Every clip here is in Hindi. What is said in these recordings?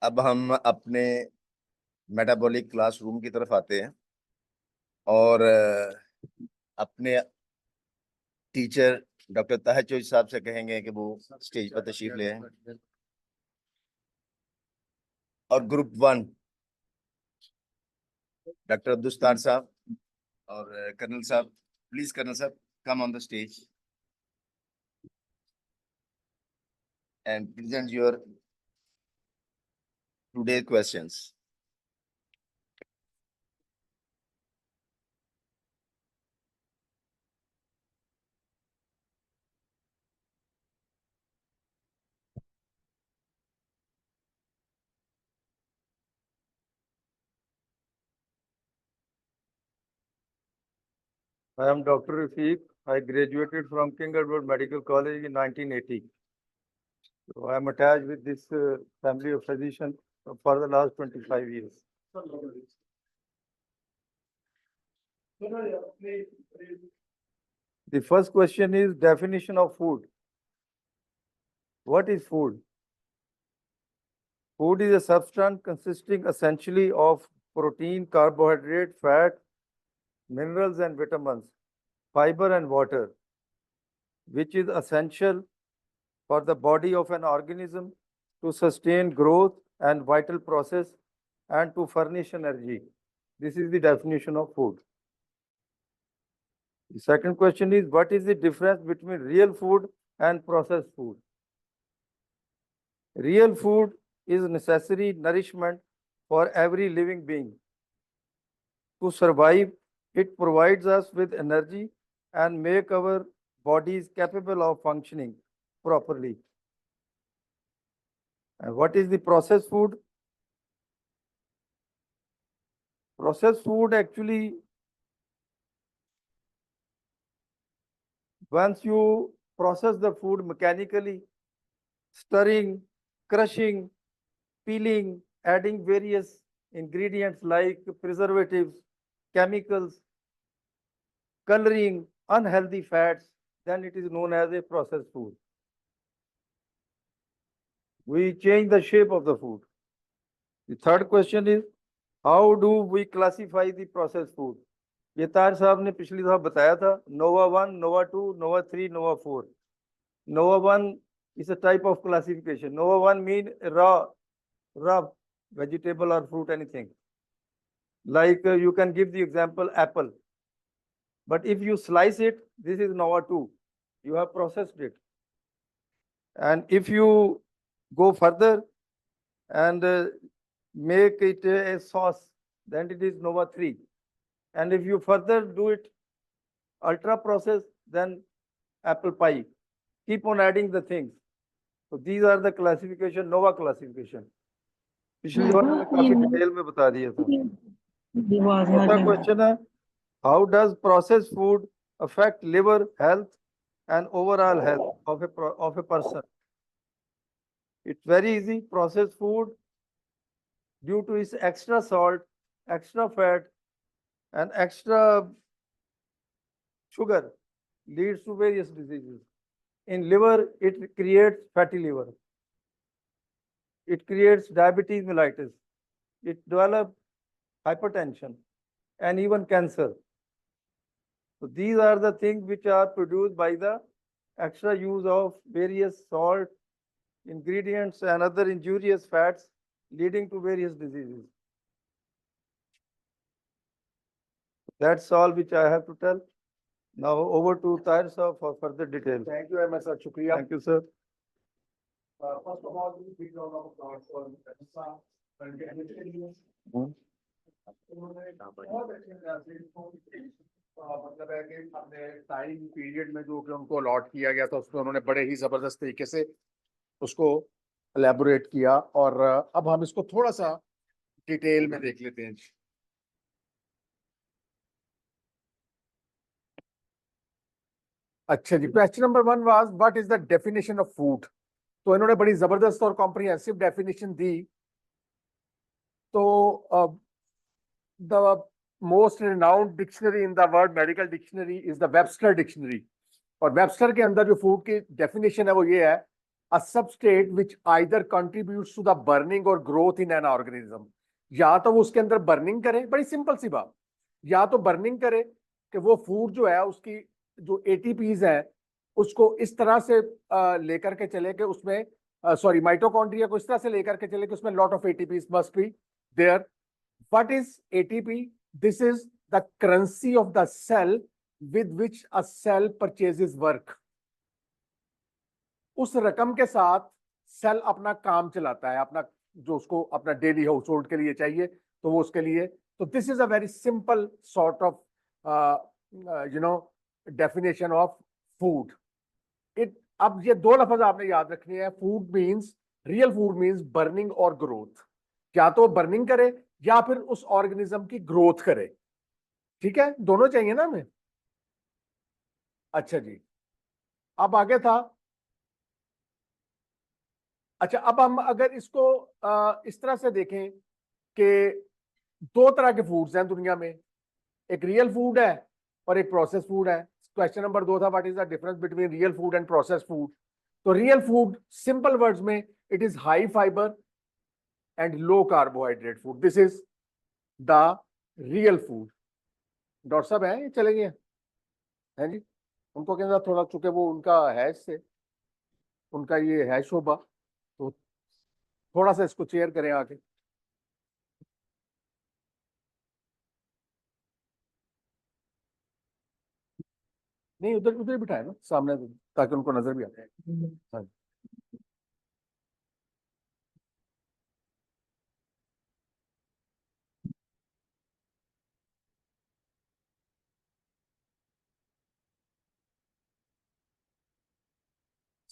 अब हम अपने मेटाबॉलिक क्लासरूम की तरफ आते हैं और अपने टीचर डॉक्टर तहज्जुद साहब से कहेंगे कि वो स्टेज पर तशरीफ ले आए। और ग्रुप 1 डॉक्टर अब्दुस्तार साहब और कर्नल साहब, प्लीज कर्नल साहब come on the stage and present your today's questions. I am Dr. Rafiq. I graduated from King Edward Medical College in 1980. So I am attached with this family of physicians for the last 25 years. The first question is definition of food. What is food? Food is a substance consisting essentially of protein, carbohydrate, fat, minerals and vitamins, fiber and water, which is essential for the body of an organism to sustain growth and vital process and to furnish energy. This is the definition of food. The second question is, what is the difference between real food and processed food? Real food is necessary nourishment for every living being. To survive, it provides us with energy and make our bodies capable of functioning properly. And what is the processed food? Processed food actually, once you process the food mechanically, stirring, crushing, peeling, adding various ingredients like preservatives, chemicals, coloring, unhealthy fats, then it is known as a processed food. We change the shape of the food. The third question is, how do we classify the processed food? ये तार साहब ने पिछली दफा बताया था, नोवा 1, नोवा 2, नोवा 3, नोवा 4. Nova 1 is a type of classification. Nova 1 mean raw vegetable or fruit, anything. Like you can give the example apple. But if you slice it, this is Nova 2. You have processed it. And if you go further and make it a sauce, then it is Nova 3. And if you further do it ultra process, then apple pie. Keep on adding the things. So these are the classification, Nova classification. पिछली बार मैंने काफी डिटेल में बता दिया था. चौथा क्वेश्चन है, how does processed food affect liver health and overall health of a person? It's very easy. Processed food, due to its extra salt, extra fat, and extra sugar, leads to various diseases. In liver, it creates fatty liver. It creates diabetes mellitus. It develops hypertension and even cancer. So these are the things which are produced by the extra use of various salt, ingredients and other injurious fats leading to various diseases. That's all which I have to tell. Now over to Tahir sir for further details. Thank you very much, sir. Shukriya. Thank you, sir. First of all, big round of applause for Professor मतलब है कि हमने टाइम पीरियड में जो कि उनको अलॉट किया गया था उसमें उन्होंने बड़े ही जबरदस्त तरीके से उसको एलैबोरेट किया और अब हम इसको थोड़ा सा डिटेल में देख लेते हैं. अच्छा जी, question number 1 was what is the definition of food. तो इन्होंने बड़ी जबरदस्त और कॉम्प्रिहेंसिव डेफिनेशन दी. तो the most renowned dictionary in the world medical dictionary is the Webster dictionary. और वेबस्टर के अंदर जो फूड की डेफिनेशन है वो ये है a substrate which either contributes to the burning or growth in an organism. या तो वो उसके अंदर बर्निंग करे, बड़ी सिंपल सी बात, या तो बर्निंग करे कि वो फूड जो है उसकी जो एटीपीज है उसको इस तरह से लेकर के चले कि उसमें सॉरी माइटोकॉन्ड्रिया को इस तरह से लेकर के चले कि उसमें lot of ATPs must be there. What is ATP? This is the currency of the cell with which a cell purchases work. उस रकम के साथ सेल अपना काम चलाता है, अपना जो उसको अपना डेली हाउस होल्ड के लिए चाहिए तो वो उसके लिए. तो this is a very simple sort of definition of food. It अब ये दो लफ्ज आपने याद रखने हैं. Food means, real food means burning और ग्रोथ. क्या तो बर्निंग करे या फिर उस ऑर्गेनिज्म की ग्रोथ करे. ठीक है, दोनों चाहिए ना हमें. अच्छा जी, अब आगे था. अच्छा, अब हम अगर इसको इस तरह से देखें कि दो तरह के फूड्स हैं दुनिया में, एक रियल फूड है और एक प्रोसेस फूड है. क्वेश्चन नंबर 2 था, what is the difference between real food and process food. तो रियल फूड सिंपल वर्ड्स में it is high fibre and low carbohydrate food. This is the real food. Doctor साहब हैं, चलेंगे हैं जी. उनको कहना थोड़ा, चूंकि वो उनका है, इससे उनका ये है शोभा, तो थोड़ा सा इसको चेयर करें आके. नहीं, उधर उधर बिठाए ना सामने, ताकि उनको नजर भी आए. हाँ.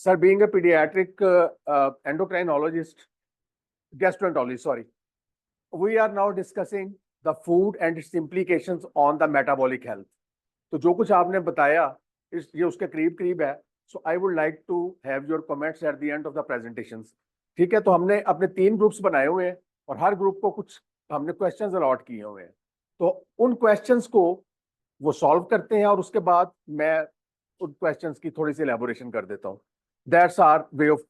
Sir, being a pediatric endocrinologist, gastroenterologist, sorry, we are now discussing the food and its implications on the metabolic health. तो जो कुछ आपने बताया ये उसके करीब करीब है. So I would like to have your comments at the end of the presentations. ठीक है, तो हमने अपने 3 ग्रुप्स बनाए हुए हैं और हर ग्रुप को कुछ हमने क्वेश्चंस अलॉट किए हुए हैं. तो उन क्वेश्चंस को वो सॉल्व करते हैं और उसके बाद मैं उन क्वेश्चंस की थोड़ी सी एलैबोरेशन कर देता हूँ. That's our way of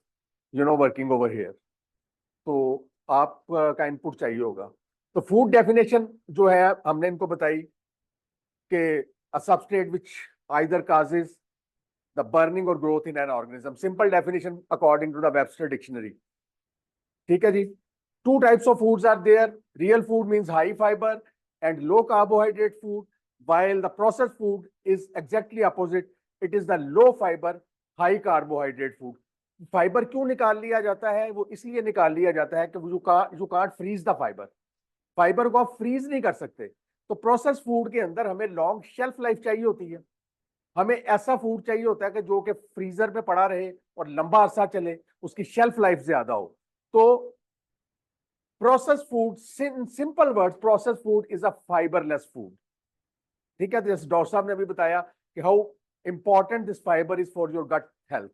working over here. तो आपका इनपुट चाहिए होगा. तो फूड डेफिनेशन जो है हमने इनको बताई कि a substrate which either causes the burning or growth in an organism. Simple definition according to the Webster dictionary. ठीक है जी. 2 types of foods are there. Real food means high fiber and low carbohydrate food, while the processed food is exactly opposite. It is the low fiber, high carbohydrate food. Fibre क्यों निकाल लिया जाता है? वो इसलिए निकाल लिया जाता है कि you can't freeze the fiber. Fibre को आप फ्रीज नहीं कर सकते. तो प्रोसेस फूड के अंदर हमें लॉन्ग शेल्फ लाइफ चाहिए होती है. हमें ऐसा फूड चाहिए होता है कि जो कि फ्रीजर में पड़ा रहे और लंबा अरसा चले, उसकी शेल्फ लाइफ ज्यादा हो. तो process food, simple words, process food is a fiberless food. ठीक है, जैसे डॉक्टर साहब ने अभी बताया कि how important this fiber is for your gut health.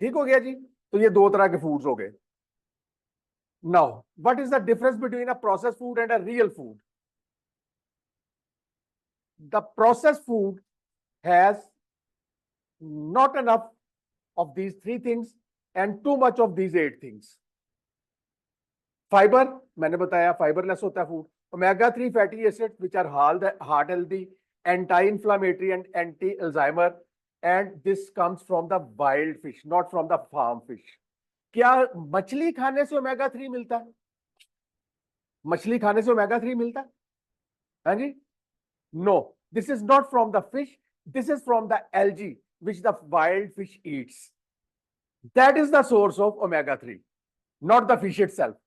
ठीक हो गया जी. तो ये 2 तरह के फूड्स हो गए. Now what is the difference between a process food and a real food? The processed food has not enough of these 3 things and too much of these 8 things. Fiber, मैंने बताया fiberless होता है food. Omega-3 fatty acids which are heart healthy, anti-inflammatory and anti-Alzheimer, and this comes from the wild fish, not from the farm fish. क्या मछली खाने से omega-3 मिलता है? मछली खाने से omega-3 मिलता है? हाँ जी. No, this is not from the fish. This is from the algae which the wild fish eats. That is the source of omega-3, not the fish itself.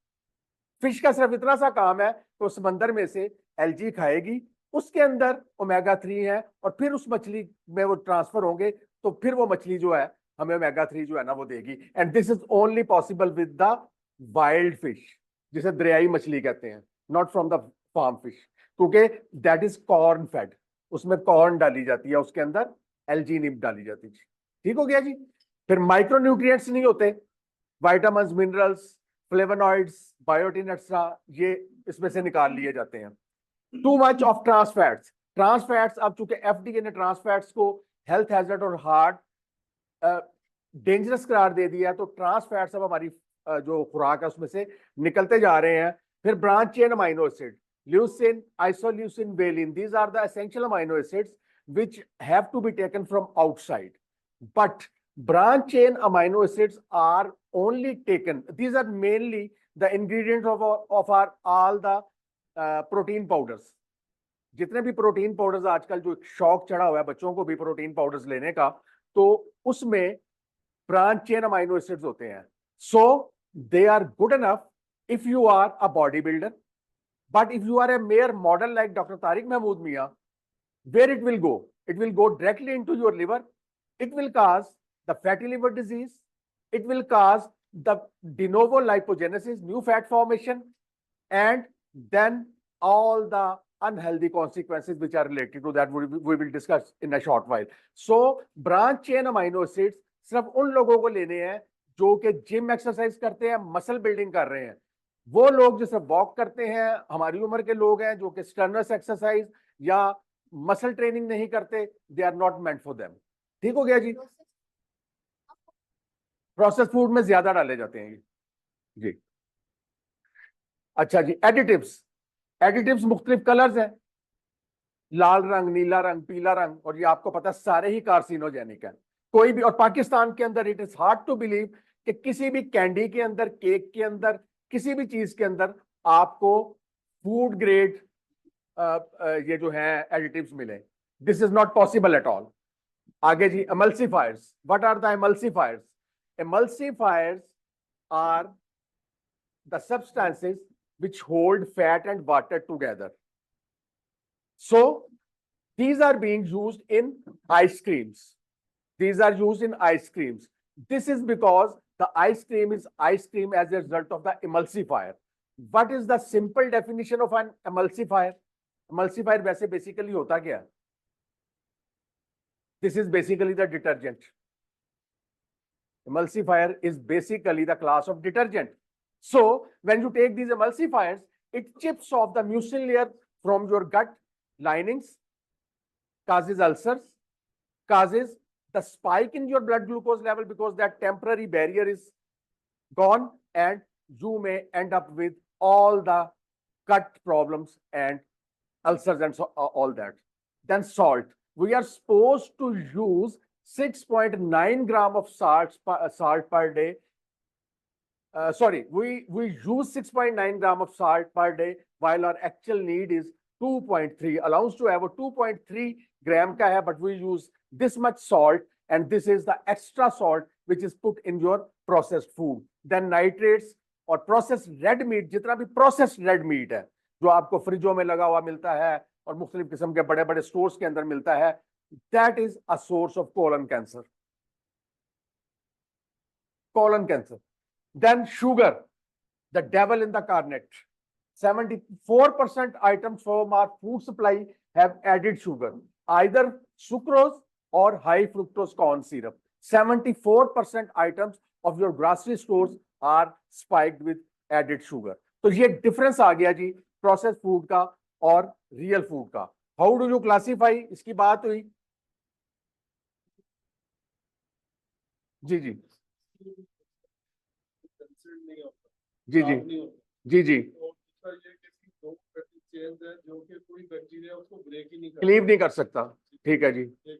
Fish का सिर्फ इतना सा काम है तो समंदर में से एल्गी खाएगी, उसके अंदर ओमेगा-3 है और फिर उस मछली में वो ट्रांसफर होंगे, तो फिर वो मछली जो है हमें ओमेगा-3 जो है ना वो देगी. And this is only possible with the wild fish, जिसे दरियाई मछली कहते हैं, not from the farm fish, क्योंकि दैट इज कॉर्न फेड. उसमें कॉर्न डाली जाती है, उसके अंदर एल्गी नहीं डाली जाती. ठीक हो गया जी. फिर माइक्रो न्यूट्रिएंट्स नहीं होते, vitamin, minerals, flavonoids, biotin extra, ये इसमें से निकाल लिए जाते हैं. Too much of trans fats. Trans fats, अब चूंकि एफडीए ने ट्रांस फैट्स को हेल्थ हैजर्ड और हार्ट डेंजरस करार दे दिया है, तो ट्रांस फैट्स अब हमारी जो खुराक है उसमें से निकलते जा रहे हैं। फिर branch chain amino acid, leucine, isoleucine, valine, these are the essential amino acids which have to be taken from outside, but branch chain amino acids are only taken, these are mainly the ingredients of our all the protein powders. जितने भी प्रोटीन पाउडर्स आजकल जो शौक चढ़ा हुआ है बच्चों को भी प्रोटीन पाउडर्स लेने का, तो उसमें ब्रांच चेन अमाइनो एसिड्स होते हैं. So they are good enough if you are a body builder, but if you are a mere model like doctor Tariq Mahmood Mian, where it will go? It will go directly into your liver. It will cause the fatty liver disease. It will cause the de novo lipogenesis, new fat formation, and then all the unhealthy consequences which are related to that we will discuss in a short while. So branch chain amino acids सिर्फ उन लोगों को लेने हैं जो कि जिम एक्सरसाइज करते हैं, मसल बिल्डिंग कर रहे हैं. वो लोग जो सिर्फ वॉक करते हैं, हमारी उम्र के लोग हैं जो कि स्टर्नस एक्सरसाइज या मसल ट्रेनिंग नहीं करते, they are not meant for them. ठीक हो गया जी. प्रोसेस फूड में ज्यादा डाले जाते हैं जी. अच्छा जी, एडिटिव्स. एडिटिव्स मुख्तलिफ कलर्स हैं, लाल रंग, नीला रंग, पीला रंग, और ये आपको पता है सारे ही कार्सिनोजेनिक है. कोई भी, और पाकिस्तान के अंदर it is hard to believe कि किसी भी कैंडी के अंदर, केक के अंदर, किसी भी चीज के अंदर आपको फूड ग्रेड ये जो है एडिटिव्स मिले. This is not possible at all. आगे जी, emulsifiers. What are the emulsifiers? Emulsifiers are the substances which hold fat and water together. So these are being used in ice creams. These are used in ice creams. This is because the ice cream is ice cream as a result of the emulsifier. What is the simple definition of an emulsifier? Emulsifier वैसे basically होता क्या? This is basically the detergent. Emulsifier is basically the class of detergent. So when you take these emulsifiers, it chips off the mucin layer from your gut linings, causes ulcers, causes the spike in your blood glucose level because that temporary barrier is gone, and you may end up with all the gut problems and ulcers and so, all that. Then salt. We are supposed to use 6.9 gram of salt per day. We use 6.9 gram of salt per day while our actual need is 2.3. Allowance to have a 2.3 gram ka hai, but we use this much salt, and this is the extra salt which is put in your processed food. Then nitrates और processed red meat, जितना भी processed red meat है जो आपको फ्रिजों में लगा हुआ मिलता है और मुख्तलिफ किस्म के बड़े बड़े स्टोर्स के अंदर मिलता है, that is a source of colon cancer. Colon cancer. Then sugar, the devil in the carnet. 74% items from our food supply have added sugar, either sucrose or high fructose corn syrup. 74% items of your grocery stores are spiked with added sugar. तो ये डिफरेंस आ गया जी प्रोसेस फूड का और रियल फूड का. How do you classify? इसकी बात हुई जी जी जी जी जी जी. क्लीव नहीं कर सकता. ठीक है जी. ये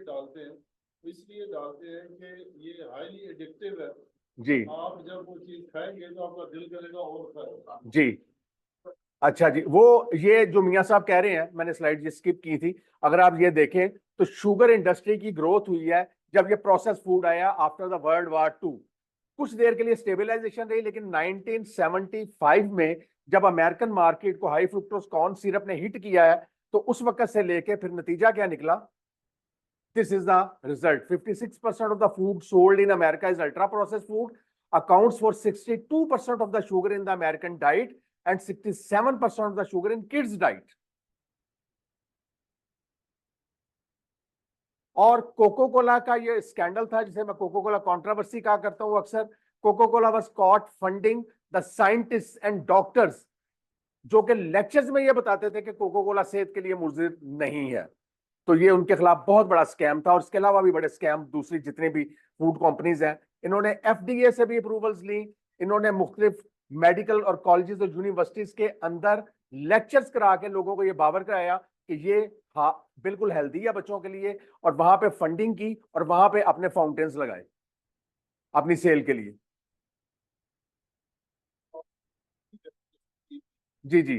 डालते हैं, इसलिए डालते हैं कि ये हाईली एडिक्टिव है जी. आप जब वो चीज खाएंगे तो आपका दिल करेगा और खाएगा जी. अच्छा जी, वो ये जो मियां साहब कह रहे हैं, मैंने स्लाइड ये स्किप की थी, अगर आप ये देखें तो शुगर इंडस्ट्री की ग्रोथ हुई है जब ये प्रोसेस फूड आया आफ्टर द वर्ल्ड वार 2. कुछ देर के लिए स्टेबलाइजेशन रही, लेकिन 1975 में जब अमेरिकन मार्केट को हाई फ्रुक्टोज कॉर्न सिरप ने हिट किया है, तो उस वक्त से लेके फिर नतीजा क्या निकला? This is the result. 56% of the food sold in America is ultra processed food, accounts for 62% of the sugar in the American diet and 67% of the sugar in kids diet. और कोको कोला का ये स्कैंडल था जिसे मैं कोको कोला कंट्रोवर्सी कहा करता हूं अक्सर. Coca Cola was caught funding the scientist and doctors जो कि लेक्चर्स में ये बताते थे कि कोको कोला सेहत के लिए मुज़िर नहीं है. तो ये उनके खिलाफ बहुत बड़ा स्कैम था, और इसके अलावा भी बड़े स्कैम दूसरी जितनी भी फूड कंपनीज हैं, इन्होंने FDA से भी अप्रूवल्स ली, इन्होंने मुख्तलिफ मेडिकल और कॉलेजेस और यूनिवर्सिटीज के अंदर लेक्चर्स करा के लोगों को ये बावर कराया कि ये हाँ बिल्कुल हेल्दी है बच्चों के लिए, और वहां पे फंडिंग की और वहां पे अपने फाउंटेन्स लगाए अपनी सेल के लिए। जी जी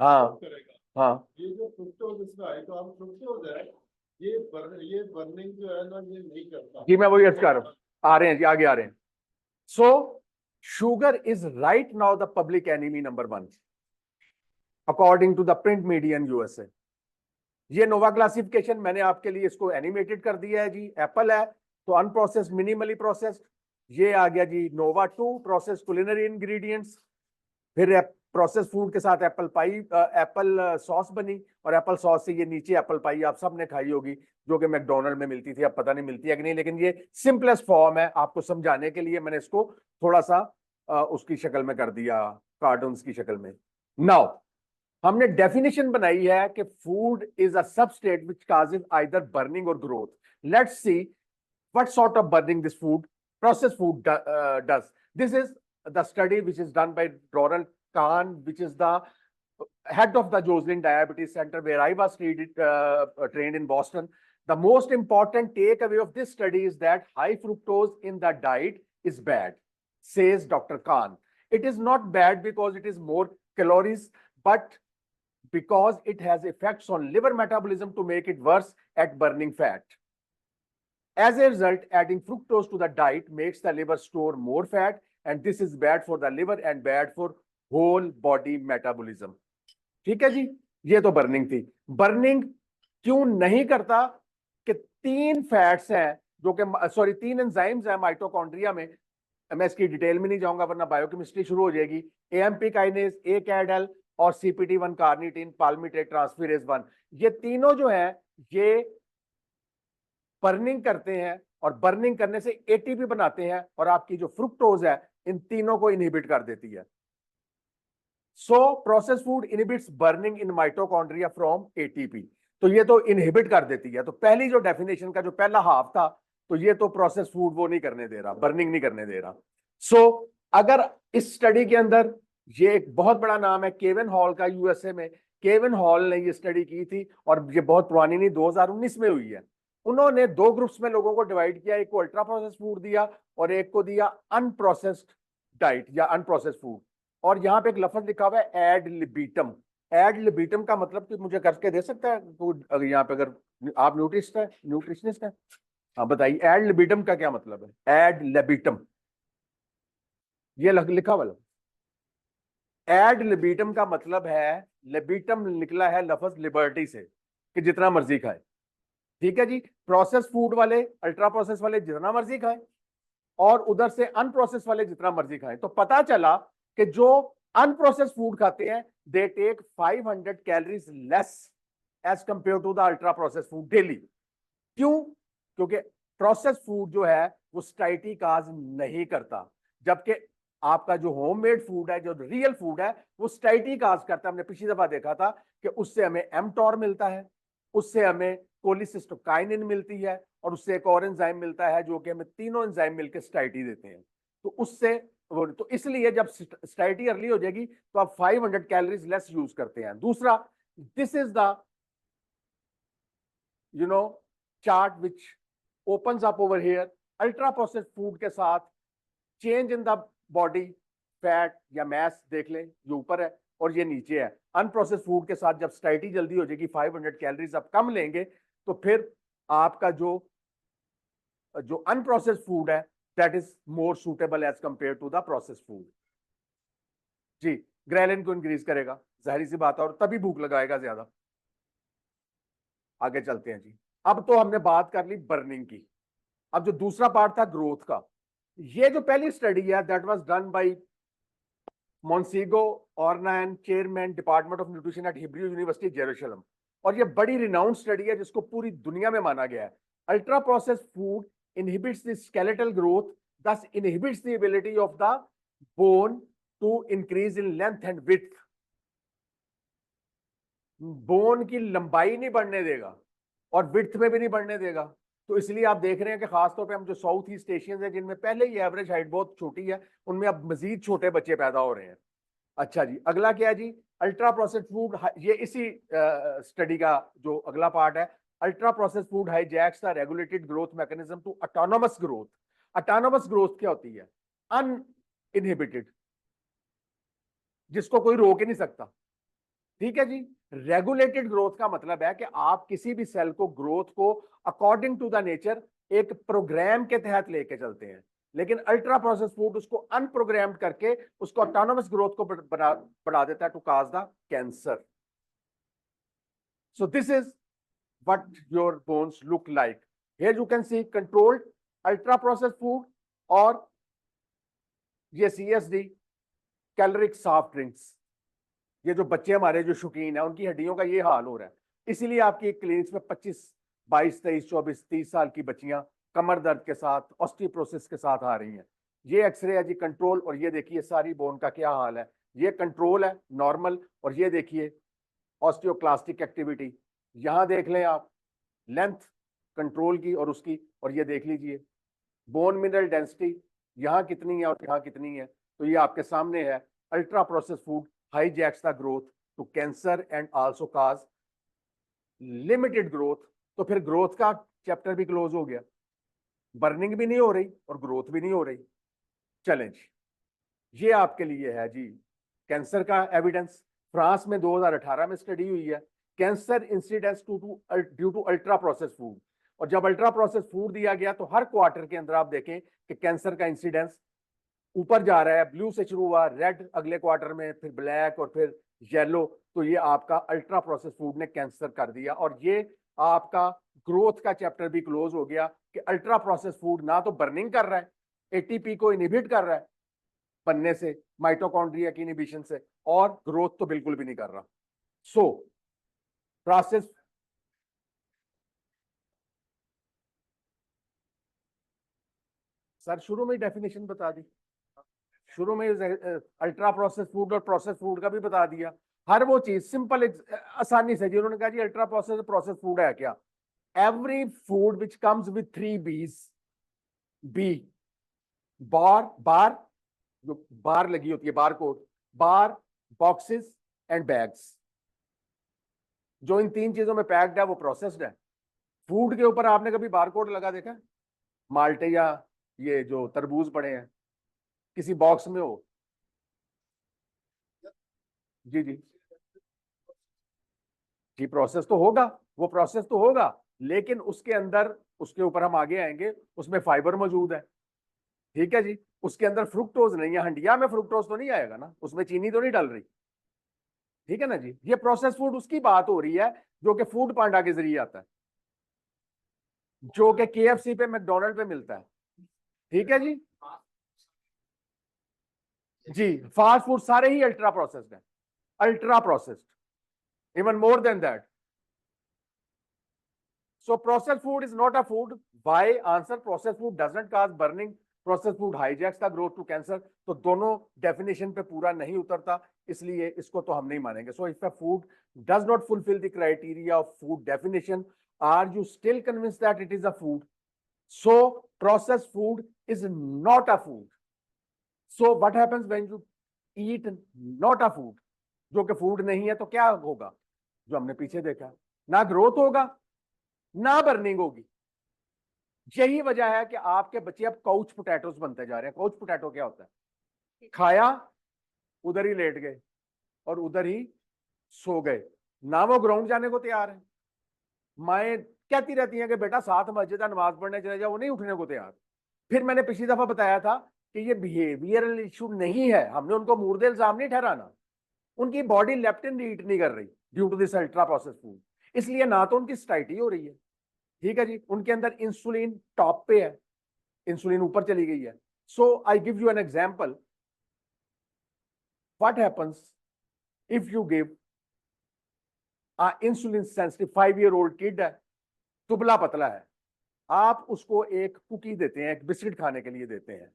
हाँ करेगा। हाँ ये जो फ्रुक्टोज इसका है, तो हम फ्रुक्टोज है, ये बर्निंग जो है ना, ये नहीं करता। जी, मैं वही अर्ज कर रहा हूँ, आ रहे हैं जी, आगे आ रहे हैं। So sugar is right now the public enemy number 1 according to the print media in USA। ये नोवा क्लासिफिकेशन मैंने आपके लिए इसको एनिमेटेड कर दिया है जी। एप्पल है तो अनप्रोसेस्ड मिनिमली प्रोसेस्ड, ये आ गया जी नोवा 2 प्रोसेस्ड कुलिनरी इंग्रेडिएंट्स। फिर प्रोसेस फूड के साथ एप्पल पाई, एप्पल सॉस बनी, और एप्पल सॉस से ये नीचे एप्पल पाई आप सबने खाई होगी, जो कि मैकडोनल्ड में मिलती थी, अब पता नहीं मिलती है कि नहीं, लेकिन ये सिंपलेस्ट फॉर्म है, आपको समझाने के लिए मैंने इसको थोड़ा सा उसकी शक्ल में कर दिया, कार्टून्स की शक्ल में। नाउ हमने डेफिनेशन बनाई है कि food is a substrate which causes either burning और growth. Let's see what sort of burning this food, processed food does. This is the study which is done by Ronald Kahn, which is the head of the Joslin Diabetes Center, where I was trained in Boston. The most important takeaway of this study is that high fructose in the diet is bad, says Dr. Kahn. It is not bad because it is more calories, but because it has effects on liver metabolism to make it worse at burning fat. As a result, adding fructose to the diet makes the liver store more fat, and this is bad for the liver and bad for whole body metabolism. ठीक है जी, ये तो बर्निंग थी। बर्निंग क्यों नहीं करता कि 3 फैट्स हैं जो कि सॉरी 3 एंजाइम्स हैं माइटोकॉन्ड्रिया में, मैं इसकी डिटेल में नहीं जाऊंगा वरना बायोकेमिस्ट्री शुरू हो जाएगी। AMP काइनेज, ACADL और CPT1 कार्निटिन पाल्मिटेट ट्रांसफेरेज 1, ये तीनों जो है ये बर्निंग करते हैं, और बर्निंग करने से ATP बनाते हैं, और आपकी जो फ्रुक्टोज है इन तीनों को इनहिबिट कर देती है। So process food inhibits burning in mitochondria from ATP, तो ये तो इनहिबिट कर देती है। तो पहली जो डेफिनेशन का जो पहला हाफ था, तो ये तो प्रोसेस फूड वो नहीं करने दे रहा, बर्निंग नहीं करने दे रहा। सो अगर इस स्टडी के अंदर, ये एक बहुत बड़ा नाम है केविन हॉल का, USA में केविन हॉल ने ये स्टडी की थी, और ये बहुत पुरानी नहीं, 2019 में हुई है। उन्होंने 2 ग्रुप्स में लोगों को डिवाइड किया, एक को अल्ट्रा प्रोसेस्ड फूड दिया और एक को दिया अनप्रोसेस्ड डाइट या अनप्रोसेस्ड फूड। और यहाँ पे एक लफ्ज लिखा हुआ है एड लिबिटम। एड लिबिटम का मतलब कि मुझे करके दे सकता है अगर यहाँ पे, अगर आप न्यूट्रिशनिस्ट है, हाँ बताइए एड लिबिटम का क्या मतलब है? एड लिबिटम ये लिखा हुआ एड लिबिटम का मतलब है, लिबिटम निकला है लफ्ज लिबर्टी से, कि जितना मर्जी खाए। ठीक है जी, प्रोसेस फूड वाले, अल्ट्रा प्रोसेस वाले जितना मर्जी खाएं, और उधर से अनप्रोसेस वाले जितना मर्जी खाएं। तो पता चला कि जो अनप्रोसेस फूड खाते हैं they take 500 calories less as compare to the ultra process food daily. क्यों? क्योंकि प्रोसेस फूड जो है वो स्टाइटी काज नहीं करता, जबकि आपका जो होममेड फूड है, जो रियल फूड है, वो स्टाइटी काज करता है। हमने पिछली दफा देखा था कि उससे हमें एमटोर मिलता है, उससे हमें कोलिसिस्टोकाइनिन मिलती है, और उससे एक और एंजाइम मिलता है जो कि हमें तीनों एंजाइम मिलकर स्टाइटी देते हैं। तो उससे तो इसलिए जब स्टाइटी अर्ली हो जाएगी तो आप 500 कैलोरीज लेस यूज करते हैं। दूसरा, this is the chart which opens up over here. Ultra processed food के साथ change in the body fat या मैस देख लें, ये ऊपर है और ये नीचे है। अनप्रोसेस्ड फूड के साथ जब स्टाइटी जल्दी हो जाएगी, 500 कैलोरीज आप कम लेंगे, तो फिर आपका जो अनप्रोसेस्ड फूड है that is more suitable as compare to the processed food. जी, ग्रेलिन को इंक्रीज करेगा, जाहिर सी बात है, और तभी भूख लगाएगा ज्यादा। आगे चलते हैं जी। अब तो हमने बात कर ली बर्निंग की, अब जो दूसरा पार्ट था ग्रोथ का, ये जो पहली स्टडी है that was done by Monsigo Ornan, chairman department of nutrition at Hebrew University Jerusalem, और ये बड़ी रिनाउंड स्टडी है जिसको पूरी दुनिया में माना गया है। Ultra processed food inhibits the skeletal growth, thus inhibits the ability of the bone to increase in length and width. Bone की लंबाई नहीं बढ़ने देगा और विड्थ में भी नहीं बढ़ने देगा। तो इसलिए आप देख रहे हैं कि खासतौर पे हम जो साउथ ईस्ट एशियंस हैं जिनमें पहले ही एवरेज हाइट बहुत छोटी है, उनमें अब मजीद छोटे बच्चे पैदा हो रहे हैं। अच्छा जी, अगला क्या है जी, अल्ट्रा प्रोसेस्ड फूड। ये इसी स्टडी का जो अगला पार्ट है, ultra processed food hijacks the regulated growth mechanism to autonomous growth. Autonomous growth क्या होती है? अनइनहिबिटेड, जिसको कोई रोक ही नहीं सकता। ठीक है जी। रेगुलेटेड ग्रोथ का मतलब है कि आप किसी भी सेल को ग्रोथ को अकॉर्डिंग टू द नेचर एक प्रोग्राम के तहत लेके चलते हैं, लेकिन अल्ट्रा प्रोसेस फूड उसको अनप्रोग्राम्ड करके उसको ऑटोनोमस ग्रोथ को बढ़ा देता है to cause the cancer. So this is what your bones look like. Here you can see controlled ultra process food और ये CSD कैलोरिक सॉफ्ट ड्रिंक्स। ये जो बच्चे हमारे जो शौकीन है उनकी हड्डियों का ये हाल हो रहा है। इसीलिए आपकी क्लिनिक्स में 25, 22, 23, 24, 30 साल की बच्चियां कमर दर्द के साथ, ऑस्टियोपोरोसिस के साथ आ रही हैं। ये एक्सरे है जी कंट्रोल, और ये देखिए सारी बोन का क्या हाल है। ये कंट्रोल है नॉर्मल, और ये देखिए ऑस्टियोक्लास्टिक एक्टिविटी। यहां देख लें आप लेंथ कंट्रोल की और उसकी, और ये देख लीजिए बोन मिनरल डेंसिटी यहाँ कितनी है और यहाँ कितनी है। तो ये आपके सामने है। Ultra process food hijacks the growth to cancer and also cause limited growth। तो फिर ग्रोथ का चैप्टर भी क्लोज हो गया, बर्निंग भी नहीं हो रही और ग्रोथ भी नहीं हो रही। चैलेंज ये आपके लिए है जी कैंसर का एविडेंस। फ्रांस में 2018 में स्टडी हुई है, cancer incidence due to ultra process food. और जब अल्ट्रा प्रोसेस फूड दिया गया तो हर क्वार्टर के अंदर आप देखें कि कैंसर का इंसिडेंस ऊपर जा रहा है। ब्लू से शुरू हुआ, रेड अगले क्वार्टर में, फिर ब्लैक और फिर येलो। तो ये आपका अल्ट्रा प्रोसेस फूड ने कैंसर कर दिया, और ये आपका ग्रोथ का चैप्टर भी क्लोज हो गया कि अल्ट्रा प्रोसेस फूड ना तो बर्निंग कर रहा है, ATP को इनहिबिट कर रहा है बनने से, माइटोकॉन्ड्रिया की इनहिबिशन से, और ग्रोथ तो बिल्कुल भी नहीं कर रहा। सो प्रोसेस सर शुरू में डेफिनेशन बता दी, शुरू में अल्ट्रा प्रोसेस फूड और प्रोसेस फूड का भी बता दिया। हर वो चीज सिंपल आसानी से जी उन्होंने कहा जी अल्ट्रा प्रोसेस प्रोसेस फूड है क्या? Every food which comes with 3 B's। B bar जो बार लगी होती है, bar code, bar, boxes and bags. जो इन 3 चीजों में पैक्ड है वो प्रोसेस्ड है। फूड के ऊपर आपने कभी बार कोड लगा देखा है? माल्टे या ये जो तरबूज पड़े हैं किसी बॉक्स में हो? जी जी जी, प्रोसेस तो होगा, वो प्रोसेस तो होगा, लेकिन उसके अंदर, उसके ऊपर हम आगे आएंगे, उसमें फाइबर मौजूद है। ठीक है जी, उसके अंदर फ्रुक्टोज नहीं है। हंडिया में फ्रुक्टोज तो नहीं आएगा ना, उसमें चीनी तो नहीं डल रही। ठीक है ना जी। ये प्रोसेस फूड उसकी बात हो रही है जो कि फूड पांडा के जरिए आता है, जो कि KFC पे, मैकडोनल्ड पे मिलता है। ठीक है जी। जी, फास्ट फूड सारे ही अल्ट्रा प्रोसेस्ड है, ultra processed, even more than that. So processed food is not a food. Why? Answer: processed food doesn't cause burning. Processed food hijacks the growth to cancer. तो दोनों डेफिनेशन पे पूरा नहीं उतरता, इसलिए इसको तो हम नहीं मानेंगे। So if a food does not fulfill the criteria of food definition, are you still convinced that it is a food? So processed food is not a food. So what happens when you eat not a food? जो कि फूड नहीं है तो क्या होगा? जो हमने पीछे देखा, ना ग्रोथ होगा ना बर्निंग होगी। यही वजह है कि आपके बच्चे अब काउच पोटैटोस बनते जा रहे हैं। काउच पोटैटो क्या होता है? खाया, उधर ही लेट गए और उधर ही सो गए, ना वो ग्राउंड जाने को तैयार है। माएँ कहती रहती हैं कि बेटा 7 मस्जिद नमाज पढ़ने चले जाओ, वो नहीं उठने को तैयार। फिर मैंने पिछली दफा बताया था कि ये बिहेवियरल इशू नहीं है, हमने उनको मुर्दे इल्जाम नहीं ठहराना। उनकी बॉडी लेप्टिन रीट नहीं कर रही due to this ultra process food, इसलिए ना तो उनकी स्टाइटी हो रही है। ठीक है जी, उनके अंदर इंसुलिन टॉप पे है, इंसुलिन ऊपर चली गई है। So I give you an example, what happens if you give a insulin sensitive 5-year-old kid है, दुबला पतला है, आप उसको एक कुकी देते हैं, एक बिस्किट खाने के लिए देते हैं,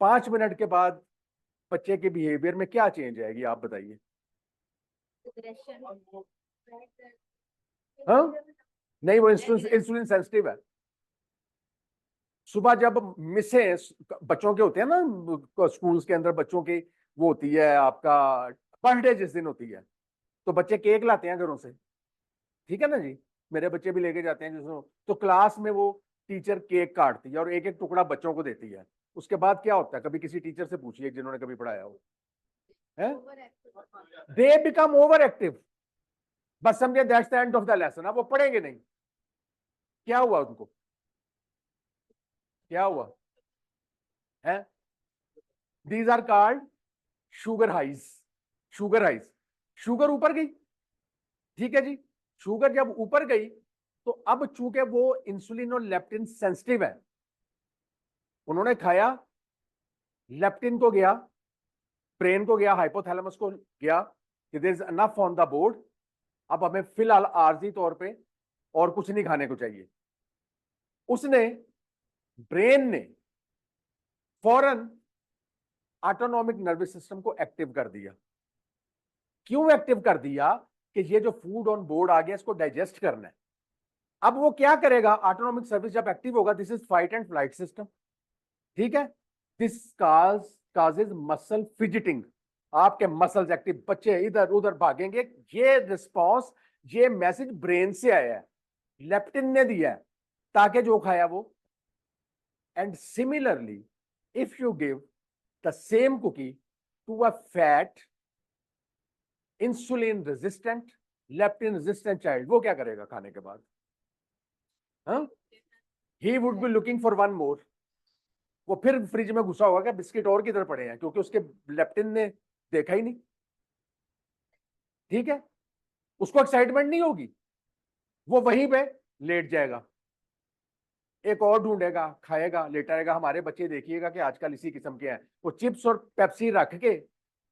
5 मिनट के बाद बच्चे के बिहेवियर में क्या चेंज आएगी आप बताइए? हाँ नहीं, वो इंसुलिन सेंसिटिव है। सुबह जब मिसें बच्चों के होते हैं ना, स्कूल्स के अंदर बच्चों की वो होती है, आपका बर्थडे जिस दिन होती है, तो बच्चे केक लाते हैं घरों से, ठीक है ना जी, मेरे बच्चे भी लेके जाते हैं जिसमें, तो क्लास में वो टीचर केक काटती है और एक एक टुकड़ा बच्चों को देती है। उसके बाद क्या होता है, कभी किसी टीचर से पूछिए जिन्होंने कभी पढ़ाया हो, है दे बिकम ओवर एक्टिव। बस समझे that's the end of the lesson. अब वो पढ़ेंगे नहीं। क्या हुआ उनको, क्या हुआ है? These are called sugar highs. Sugar highs, sugar ऊपर गई, ठीक है जी। शुगर जब ऊपर गई तो अब चूंकि वो इंसुलिन और लेप्टिन सेंसिटिव है, उन्होंने खाया, लेप्टिन को गया, ब्रेन को गया, हाइपोथैलेमस को गया कि there is enough on the board, अब हमें फिलहाल आर्जी तौर पे और कुछ नहीं खाने को चाहिए। उसने, ब्रेन ने फौरन ऑटोनॉमिक नर्वस सिस्टम को एक्टिव कर दिया। क्यों एक्टिव कर दिया? कि ये जो फूड ऑन बोर्ड आ गया इसको डाइजेस्ट करना है। अब वो क्या करेगा, ऑटोनॉमिक सर्विस जब एक्टिव होगा, this is fight and flight system, ठीक है। दिस काजेज मसल फिजिटिंग, आपके मसल्स एक्टिव, बच्चे इधर उधर भागेंगे। ये रिस्पॉन्स, ये मैसेज ब्रेन से आया है, लेप्टिन ने दिया है ताकि जो खाया वो। And similarly if you give the same cookie to a fat insulin resistant leptin resistant child, वो क्या करेगा खाने के बाद? He would be looking for one more. वो फिर फ्रिज में घुसा होगा कि बिस्किट और किधर पड़े हैं, क्योंकि उसके लेप्टिन ने देखा ही नहीं, ठीक है। उसको एक्साइटमेंट नहीं होगी, वो वहीं पे लेट जाएगा, एक और ढूंढेगा, खाएगा, लेटा रहेगा। हमारे बच्चे देखिएगा कि आजकल इसी किस्म के हैं, वो चिप्स और पेप्सी रख के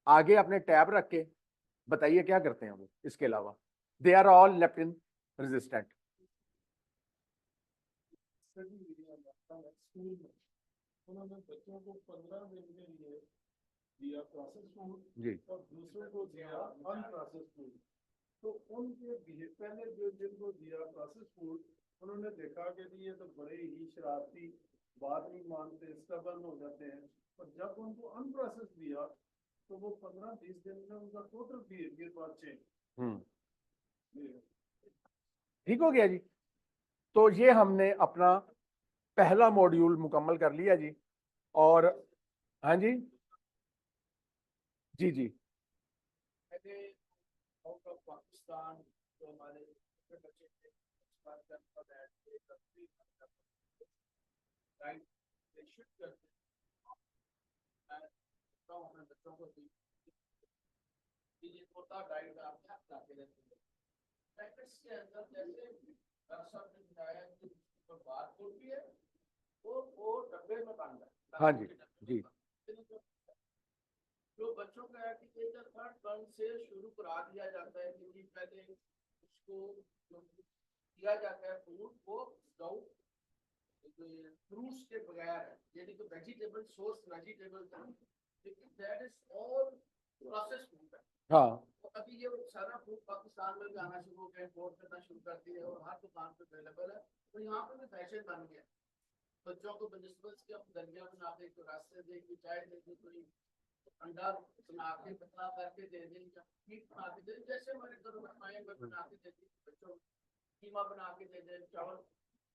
आगे अपने टैब रख के, बताइए क्या करते हैं वो इसके अलावा? They are all leptin resistant. School में उन्होंने बच्चों को 15 दिन के लिए दिया प्रोसेस फूड जी और दूसरे को दिया अनप्रोसेस फूड। तो उनके पहले जो जिनको दिया प्रोसेस फूड, उन्होंने देखा कि ये तो बड़े ही शरारती, बात नहीं मानते, स्टबर्न हो जाते हैं। और जब उनको अनप्रोसेस दिया तो वो 15-20 दिन में उनका टोटल बिहेवियर बात चेंज। ठीक हो गया जी। तो ये हमने अपना पहला मॉड्यूल मुकम्मल कर लिया जी। और हाँ जी, जी जी पाकिस्तान जो हमारे बच्चे थे, राइट, दे शुड करते हैं बच्चों को ये होता डाइट आप क्या खिलाते रहते हैं। प्रैक्टिस के अंदर जैसे दरअसल ने बताया कि बात होती है वो डब्बे में बंद है। हाँ जी जी जो बच्चों का है कि थर्ड टर्म से शुरू करा दिया जाता है कि पहले उसको जो दिया जाता है फूड वो फ्रूट्स के बगैर है, यानी कि वेजिटेबल सोर्स वेजिटेबल था, लेकिन that is all process food है। हाँ तो अभी ये सारा फूड पाकिस्तान में भी आना शुरू हो गया, इम्पोर्ट करना शुरू कर दिया और हर दुकान पे अवेलेबल है। तो यहाँ पे भी फैशन बन गया, बच्चों को बनस्पत के हम दलिया बना दे, तो रास्ते दे, कोई चाय दे, कोई अंडा बना के पतला करके दे दें, मीट बना के दे, जैसे हमारे घरों में माएं बना के देती बच्चों, कीमा बना के दे दें, चावल।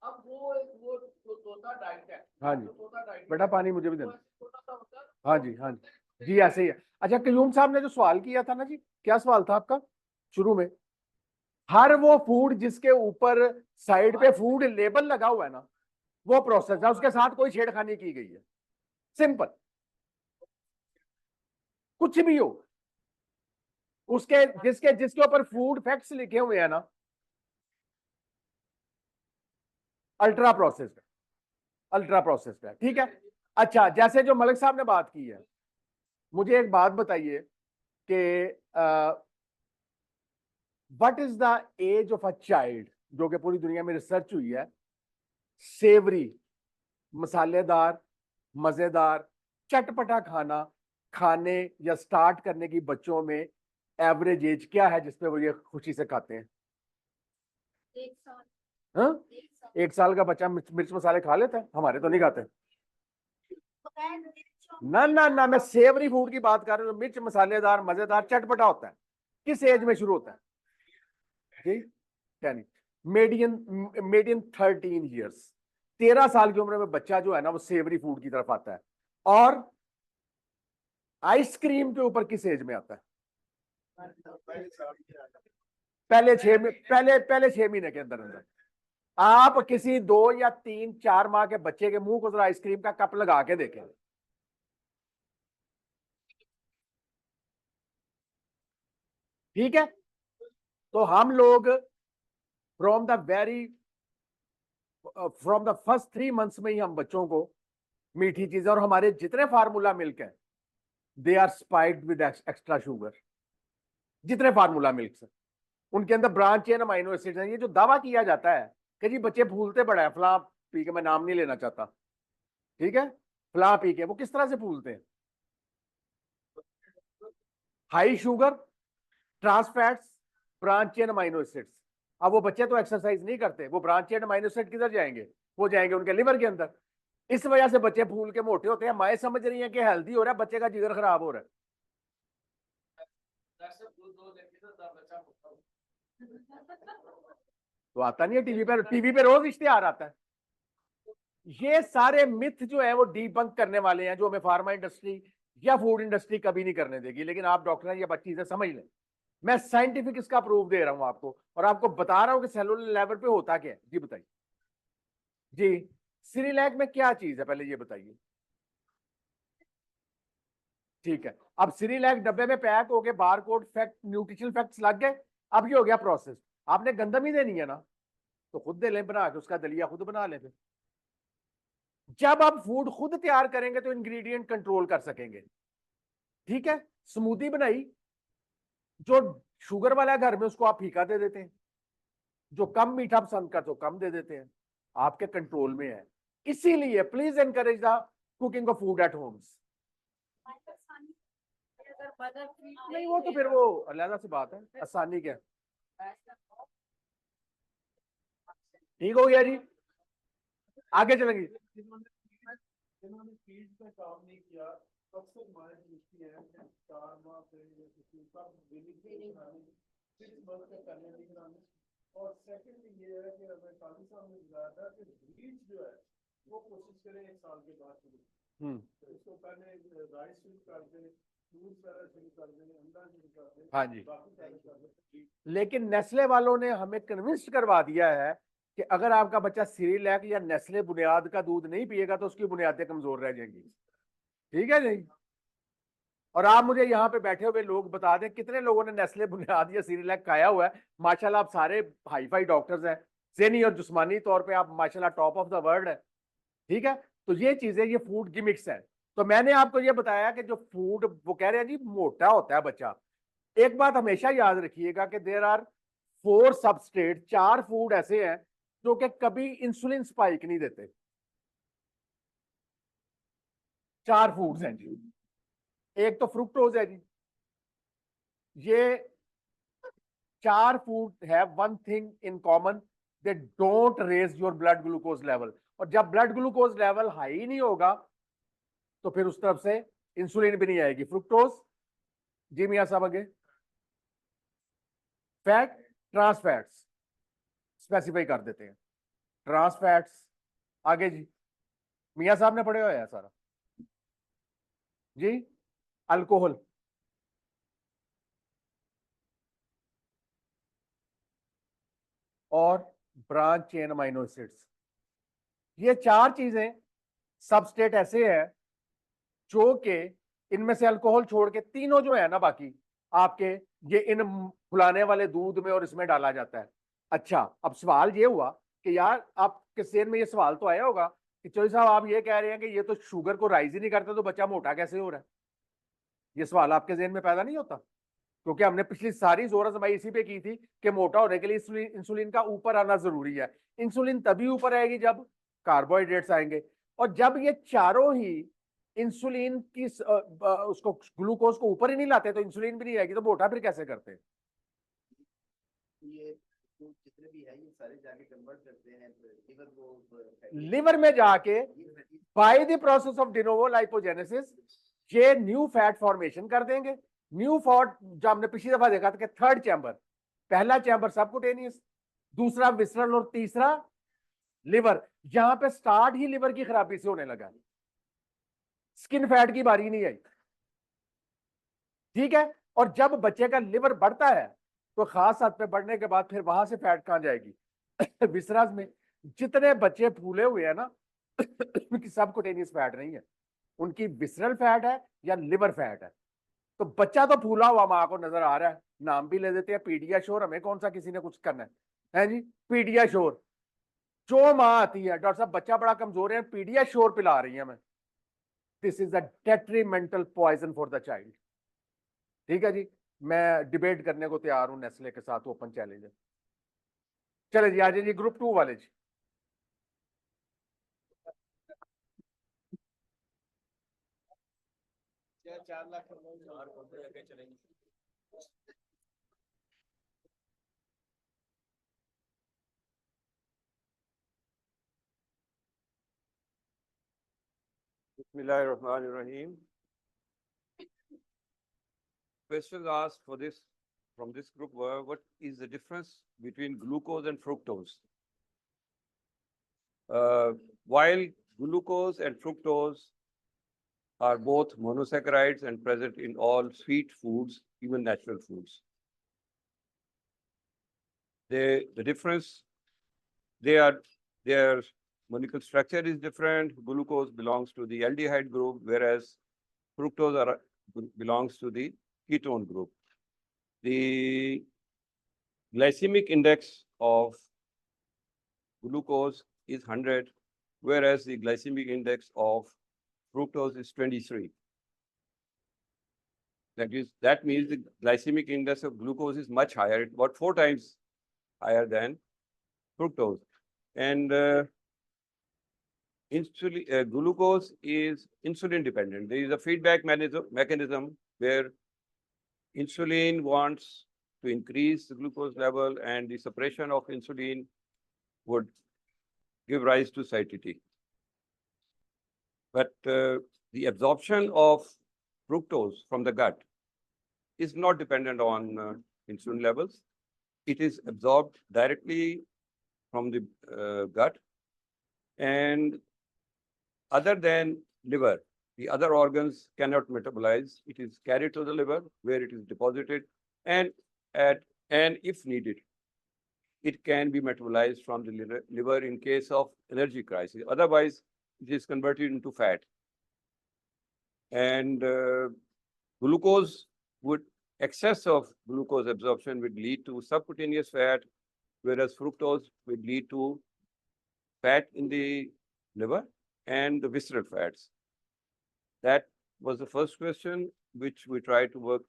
अब वो तोता डाइट है। हाँ जी, तोता डाइट बेटा पानी मुझे भी देना। छोटा सा होता है। हाँ जी हाँ जी ऐसे ही है। अच्छा, कयूम साहब ने जो सवाल किया था ना जी, क्या सवाल था आपका शुरू में? हर वो फूड जिसके ऊपर साइड पे फूड लेबल लगा हुआ है ना, वो प्रोसेस है, उसके साथ कोई छेड़खानी की गई है। सिंपल, कुछ भी हो, उसके जिसके ऊपर फूड फैक्ट्स लिखे हुए हैं ना, अल्ट्रा प्रोसेस्ड, अल्ट्रा प्रोसेस्ड है, ठीक है। अच्छा, जैसे जो मलिक साहब ने बात की है, मुझे एक बात बताइए कि what is the age of a child, जो कि पूरी दुनिया में रिसर्च हुई है, सेवरी, मसालेदार, मजेदार, चटपटा खाना खाने या स्टार्ट करने की बच्चों में एवरेज एज क्या है जिसपे वो ये खुशी से खाते हैं? 1 साल हाँ, 1 साल 1 साल का बच्चा मिर्च मसाले खा लेता है, हमारे तो नहीं खाते। बगैर मिर्च और ना ना ना, मैं सेवरी फूड की बात कर रहा हूँ, मिर्च मसालेदार मजेदार चटपटा होता है, किस एज में शुरू होता है जी? 10, मीडियन 13 ईयर्स, 13 साल की उम्र में बच्चा जो है ना वो सेवरी फूड की तरफ आता है। और आइसक्रीम के ऊपर किस एज में आता है? पहले 6 महीने के अंदर अंदर। आप किसी 2 या 3 4 माह के बच्चे के मुंह को जरा आइसक्रीम का कप लगा के देखें, ठीक है? तो हम लोग फ्रॉम द फर्स्ट 3 मंथ्स में ही हम बच्चों को मीठी चीजें, और हमारे जितने फार्मूला मिल्क है they are spiked with extra sugar, जितने फार्मूला मिल्क है उनके अंदर ब्रांच चेन अमाइनो एसिड्स हैं। ये जो दावा किया जाता है कि जी बच्चे फूलते बड़ा है फलां पी के, मैं नाम नहीं लेना चाहता, ठीक है, फलां पी के, वो किस तरह से फूलते हैं? High sugar, trans fats, branch chain amino acids. अब वो बच्चे तो एक्सरसाइज नहीं करते, वो ब्रांच चेन अमाइनो एसिड किधर जाएंगे? वो जाएंगे उनके लिवर के अंदर। इस वजह से बच्चे फूल के मोटे होते हैं। माएं समझ रही हैं कि हेल्दी हो रहा है, बच्चे का जिगर खराब हो रहा है। दरअसल दूध दो लेके तो तब बच्चा भूखा हो। तो आता नहीं है टीवी पे रोज इश्तेहार आता है। ये सारे मिथ जो है वो डीबंक करने वाले हैं, जो हमें फार्मा इंडस्ट्री या फूड इंडस्ट्री कभी नहीं करने देगी। लेकिन आप डॉक्टर ये चीजें समझ लें, मैं साइंटिफिक इसका प्रूफ दे रहा हूं आपको, और आपको बता रहा हूं कि सेलुलर लेवल पे होता क्या है। जी बताइए जी, सिरिलैक में क्या चीज है पहले ये बताइए। ठीक है, अब सिरिलैक डब्बे में पैक हो गए, bar code fact nutritional facts लग गए, अब ये हो गया प्रोसेस। आपने गंदम ही देनी है ना, तो खुद दे लें बना के, उसका दलिया खुद बना लें। फिर जब आप फूड खुद तैयार करेंगे तो इंग्रेडिएंट कंट्रोल कर सकेंगे, ठीक है? स्मूदी बनाई, जो शुगर वाला है घर में उसको आप फीका दे देते हैं, जो कम मीठा पसंद करते हो कम दे देते हैं, आपके कंट्रोल में है। इसीलिए please encourage the cooking of food at Holmes. आसानी अगर मदर नहीं वो तो फिर वो अलग सी बात है, आसानी क्या, ठीक हो गया जी, आगे चलेंगे। जिन्होंने फील्ड पे काम नहीं किया, अक्सर माएं पूछती हैं कि 4 माह से या किसी कब बिलिंग करानी, 6 मंथ का करने नहीं करानी। और सेकंड ये है कि हमें काली साहब ने बताया था कि ब्लीच जो है वो कोशिश करें 1 साल के बाद शुरू। तो इसको पहले राइस शुरू कर दें, दूध सारा शुरू कर दें, अंडा शुरू कर दें, हाँ जी। बाकी सारे कर दें। लेकिन नेस्ले वालों ने हमें कन्विंस करवा दिया है कि अगर आपका बच्चा सिरिलैक या नेस्ले बुनियाद का दूध नहीं पिएगा तो उसकी बुनियादें कमजोर रह जाएंगी, ठीक है नहीं? और आप मुझे यहाँ पे बैठे हुए लोग बता दें कितने लोगों ने नेस्ले बुनियाद या सिरिलैक खाया हुआ है। माशाल्लाह आप सारे हाई फाई डॉक्टर्स हैं, ज़हनी और जिस्मानी तौर पे आप माशाल्लाह टॉप ऑफ द वर्ल्ड है, ठीक है? तो ये चीजें, ये फूड गिमिक्स है। तो मैंने आपको ये बताया कि जो फूड, वो कह रहे हैं जी मोटा होता है बच्चा। एक बात हमेशा याद रखिएगा कि देयर आर 4 सबस्ट्रेट, 4 फूड ऐसे हैं जो कि कभी इंसुलिन स्पाइक नहीं देते। 4 फूड्स हैं जी। एक तो फ्रुक्टोज है जी। ये 4 food have one thing in common, they don't raise your blood glucose level. और जब ब्लड ग्लूकोज लेवल हाई नहीं होगा तो फिर उस तरफ से इंसुलिन भी नहीं आएगी। फ्रुक्टोज, जी मियां साहब आगे। फैट, ट्रांस फैट्स स्पेसिफाई कर देते हैं, ट्रांस फैट्स। आगे जी, मियां साहब ने पढ़े हुआ है सारा जी। अल्कोहल, और ब्रांच चेन अमाइनो एसिड्स। ये 4 चीजें सबस्टेट ऐसे हैं जो कि इनमें से अल्कोहल छोड़ के तीनों जो है ना बाकी आपके, ये इन फुलाने वाले दूध में और इसमें डाला जाता है। अच्छा, अब सवाल ये हुआ कि यार आपके सेहत में ये सवाल तो आया होगा कि चौधरी साहब आप ये कह रहे हैं कि ये तो शुगर को राइज ही नहीं करता तो बच्चा मोटा कैसे हो रहा है? ये सवाल आपके जेहन में पैदा नहीं होता? क्योंकि हमने पिछली सारी जोर आजमाई इसी पे की थी कि मोटा होने के लिए इंसुलिन का ऊपर आना जरूरी है। इंसुलिन तभी ऊपर आएगी जब कार्बोहाइड्रेट्स आएंगे, और जब ये चारों ही इंसुलिन की उसको ग्लूकोज को ऊपर ही नहीं लाते तो इंसुलिन भी नहीं आएगी, तो मोटा फिर कैसे करते हैं? ये तो जितने भी है ये सारे जाके कन्वर्ट करते हैं लिवर को, लिवर में जाके by the process of de novo lipogenesis ये न्यू फैट फॉर्मेशन कर देंगे। न्यू फैट जो हमने पिछली दफा देखा था कि थर्ड चैम्बर, पहला चैम्बर सबकुटेनियस, दूसरा विसरल और तीसरा लिवर। यहां पे स्टार्ट ही लिवर की खराबी से होने लगा, स्किन फैट की बारी नहीं आई, ठीक है। और जब बच्चे का लिवर बढ़ता है तो खास हद पे बढ़ने के बाद फिर वहां से फैट कहां जाएगी विसरस में। जितने बच्चे फूले हुए हैं ना उनकी सबकुटेनियस फैट नहीं है, उनकी विसरल फैट है या लिवर फैट है। तो बच्चा तो फूला हुआ माँ को नजर आ रहा है, नाम भी ले देते हैं पीडियाश्योर, हमें कौन सा किसी ने कुछ करना है जी, पीडियाश्योर। जो माँ आती है डॉक्टर साहब बच्चा बड़ा कमजोर है, पीडियाश्योर पिला रही है मैं, this is a detrimental poison for the child. ठीक है जी, मैं डिबेट करने को तैयार हूं नेस्ले के साथ, ओपन चैलेंज है। चले जी, आज जी ग्रुप 2 वाले जी। क्या 4 लाख चलेंगे? Bismillahirrahmanirrahim. Questions asked for this from this group were, what is the difference between glucose and fructose? While glucose and fructose are both monosaccharides and present in all sweet foods, even natural foods, the difference, their molecular structure is different. Glucose belongs to the aldehyde group, whereas fructose belongs to the ketone group. The glycemic index of glucose is 100, whereas the glycemic index of fructose is 23. That means the glycemic index of glucose is much higher, about 4 times higher than fructose. And glucose is insulin dependent. There is a feedback mechanism where insulin wants to increase the glucose level, and the suppression of insulin would give rise to satiety. But the absorption of fructose from the gut is not dependent on insulin levels. It is absorbed directly from the gut, and other than liver, the other organs cannot metabolize. It is carried to the liver where it is deposited, and if needed, it can be metabolized from the liver in case of energy crisis. Otherwise, it is converted into fat. And excess of glucose absorption would lead to subcutaneous fat, whereas fructose would lead to fat in the liver and the visceral fats. That was the first question, which we tried to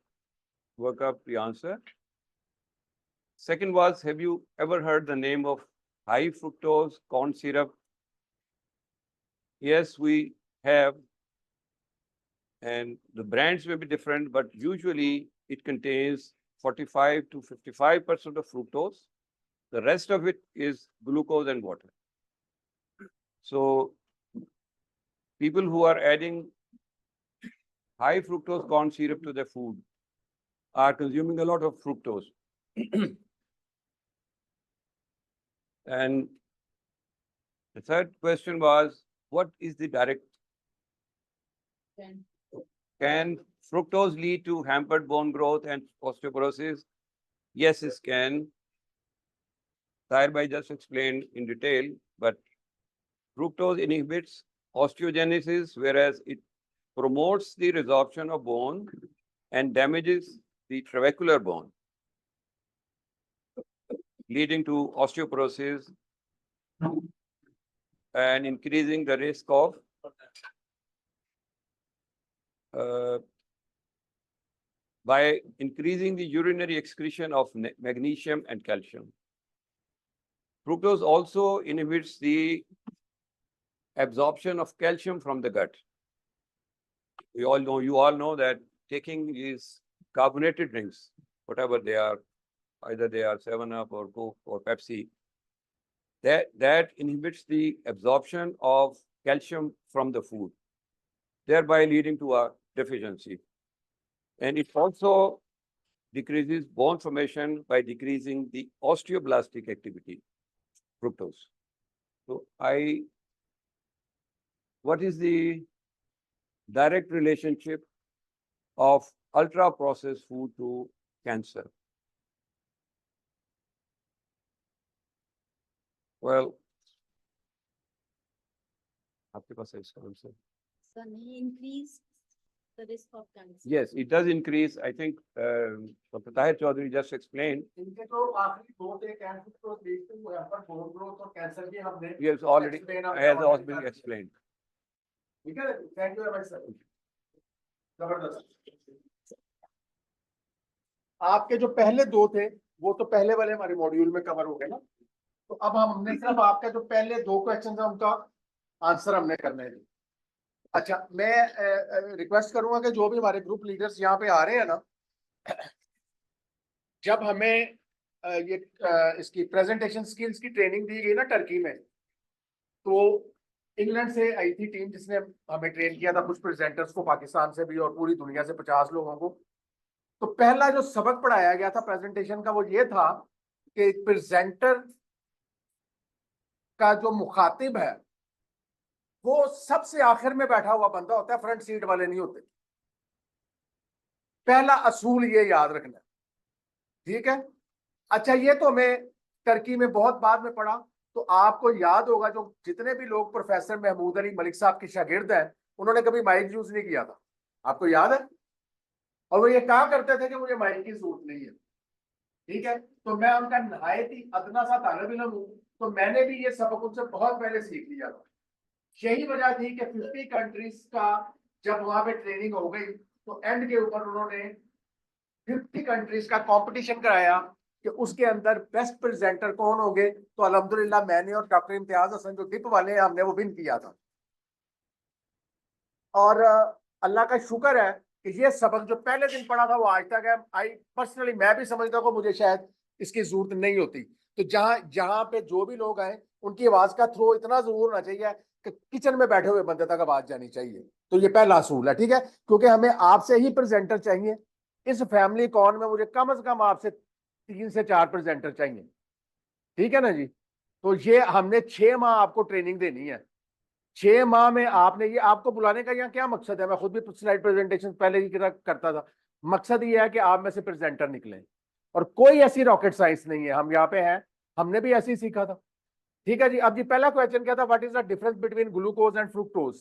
work up the answer. Second was, have you ever heard the name of high fructose corn syrup? Yes, we have. And the brands may be different, but usually it contains 45 to 55% of fructose. The rest of it is glucose and water. So people who are adding high fructose corn syrup to their food are consuming a lot of fructose. And the third question was, what is the direct? Can fructose lead to hampered bone growth and osteoporosis? Yes, it can. Tharbai just explained in detail, but fructose inhibits osteogenesis, whereas it promotes the resorption of bone and damages the trabecular bone, leading to osteoporosis and increasing the risk of by increasing the urinary excretion of magnesium and calcium. Fructose also inhibits the absorption of calcium from the gut. you all know that taking is carbonated drinks, whatever they are, either they are 7-Up or Coke or Pepsi, that inhibits the absorption of calcium from the food, thereby leading to a deficiency. And it also decreases bone formation by decreasing the osteoblastic activity, fructose. So what is the direct relationship of ultra processed food to cancer? Well, आपके पास है इसका answer? So may increase the risk of cancer. Yes, it does increase. I think Dr. Tahir Chaudhary just explained. इनके तो आखिरी दो थे कैंसर को देखते हुए यहाँ पर बोन ग्रोथ और कैंसर की हमने He has already explain आपको has also already been कर दिया। explained. ठीक है, thank you very much sir, जबरदस्त। आपके जो पहले दो थे वो तो पहले वाले हमारे मॉड्यूल में कवर हो गए ना, तो अब हमने सिर्फ आपका जो पहले दो क्वेश्चन है उनका आंसर हमने करना है। अच्छा, मैं रिक्वेस्ट करूंगा कि जो भी हमारे ग्रुप लीडर्स यहाँ पे आ रहे हैं ना, जब हमें ये इसकी प्रेजेंटेशन स्किल्स की ट्रेनिंग दी गई ना टर्की में, तो इंग्लैंड से आई थी टीम जिसने हमें ट्रेन किया था, कुछ प्रेजेंटर्स को पाकिस्तान से भी और पूरी दुनिया से 50 लोगों को। तो पहला जो सबक पढ़ाया गया था प्रेजेंटेशन का वो ये था कि प्रेजेंटर का जो मुखातिब है वो सबसे आखिर में बैठा हुआ बंदा होता है, फ्रंट सीट वाले नहीं होते। पहला असूल ये याद रखना, ठीक है। अच्छा, ये तो हमें टर्की में बहुत बाद में पढ़ा, तो आपको याद होगा जो जितने भी लोग प्रोफेसर महमूद अली मलिक साहब के शागिर्द हैं उन्होंने कभी माइक यूज नहीं किया था, आपको याद है? और वो ये कहा करते थे कि मुझे माइक की जरूरत नहीं है, ठीक है। तो मैं उनका नहायत ही अदना सा तालिब इल्म हूं, तो मैंने भी ये सबक उनसे बहुत पहले सीख लिया था। यही वजह थी कि 50 कंट्रीज का जब वहां पे ट्रेनिंग हो गई तो एंड के ऊपर उन्होंने 50 कंट्रीज का कंपटीशन कराया कि उसके अंदर बेस्ट प्रेजेंटर कौन होंगे। तो अल्हम्दुलिल्लाह मैंने और डॉक्टर इम्तियाज हसन जो डिप वाले हैं हमने वो विन किया था। और अल्लाह का शुक्र है कि ये सबक जो पहले दिन पढ़ा था वो आज तक है। आई पर्सनली मैं भी समझता हूँ मुझे शायद इसकी जरूरत नहीं होती। तो जहां पे जो भी लोग आए उनकी आवाज का थ्रो इतना जरूर होना चाहिए कि किचन में बैठे हुए बंदे तक आवाज जानी चाहिए। तो ये पहला असूल है, ठीक है, क्योंकि हमें आपसे ही प्रेजेंटर चाहिए। इस फैमिली कॉन में मुझे कम से कम आपसे 3 से 4 प्रेजेंटर चाहिए, ठीक है ना जी। तो ये हमने 6 माह आपको ट्रेनिंग देनी है। 6 माह में आपने ये आपको बुलाने का यहाँ क्या मकसद है? मैं खुद भी स्लाइड प्रेजेंटेशन पहले की तरह करता था। मकसद ये है कि आप में से प्रेजेंटर निकले, और कोई ऐसी रॉकेट साइंस नहीं है, हम यहाँ पे हैं, हमने भी ऐसे ही सीखा था, ठीक है जी। अब जी पहला क्वेश्चन क्या था? What is the difference between glucose and fructose?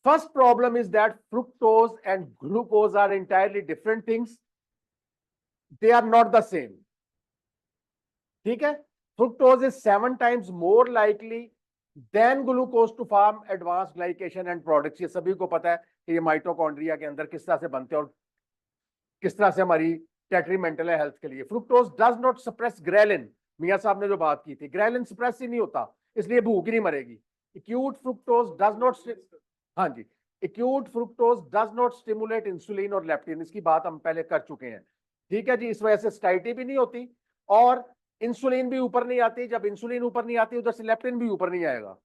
First problem is that fructose and glucose are entirely different things, they are not the same, ठीक है। Fructose is 7 times more likely than glucose to form advance glycation end products. ये सभी को पता है कि ये माइटोकॉन्ड्रिया के अंदर किस तरह से बनते हैं और किस तरह से हमारी डेट्रीमेंटल है हेल्थ के लिए। Fructose does not suppress ghrelin, Mian साहब ने जो बात की थी, ग्रेलिन सप्रेस ही नहीं होता, इसलिए भूख ही नहीं मरेगी। एक्यूट फ्रुक्टोज डज नॉट, हाँ जी, acute fructose does not stimulate insulin और लेप्टिन, इसकी बात हम पहले कर चुके हैं, ठीक है जी। इस वजह से स्टाइटी भी नहीं होती और इंसुलिन भी ऊपर नहीं आती। जब इंसुलिन ऊपर नहीं आती उधर से लेप्टिन भी ऊपर नहीं आएगा।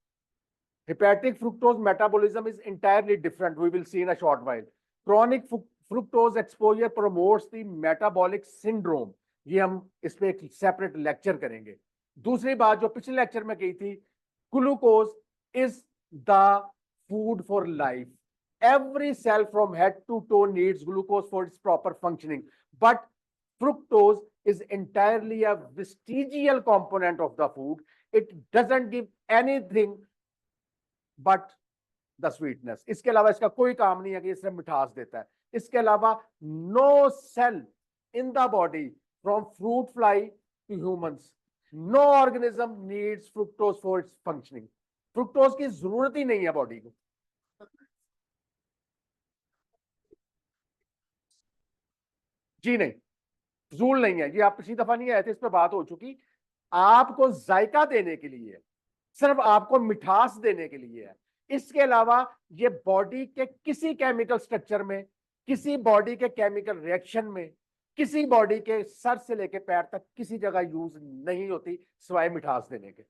Hepatic fructose metabolism is entirely different, we will see in a short while. Chronic fructose exposure promotes the metabolic syndrome, ये हम इस पे एक सेपरेट लेक्चर करेंगे। दूसरी बात जो पिछले लेक्चर में कही थी, glucose is the food for life. Every cell from head to toe needs glucose for its proper functioning, but fructose is entirely a vestigial component of the food. It doesn't give anything but the sweetness. इसके अलावा इसका कोई काम नहीं है कि इसमें मिठास देता है। इसके अलावा no cell in the body from fruit fly to humans, no organism needs fructose for its functioning. Fructose की जरूरत ही नहीं है बॉडी को। जी नहीं, फजूल नहीं है ये। आप पिछली दफा नहीं आए थे, इस पर बात हो चुकी। आपको जायका देने के लिए, सिर्फ आपको मिठास देने के लिए है। इसके अलावा ये बॉडी के किसी केमिकल स्ट्रक्चर में, किसी बॉडी के केमिकल रिएक्शन में, किसी बॉडी के सर से लेके पैर तक किसी जगह यूज नहीं होती सिवाय मिठास देने के।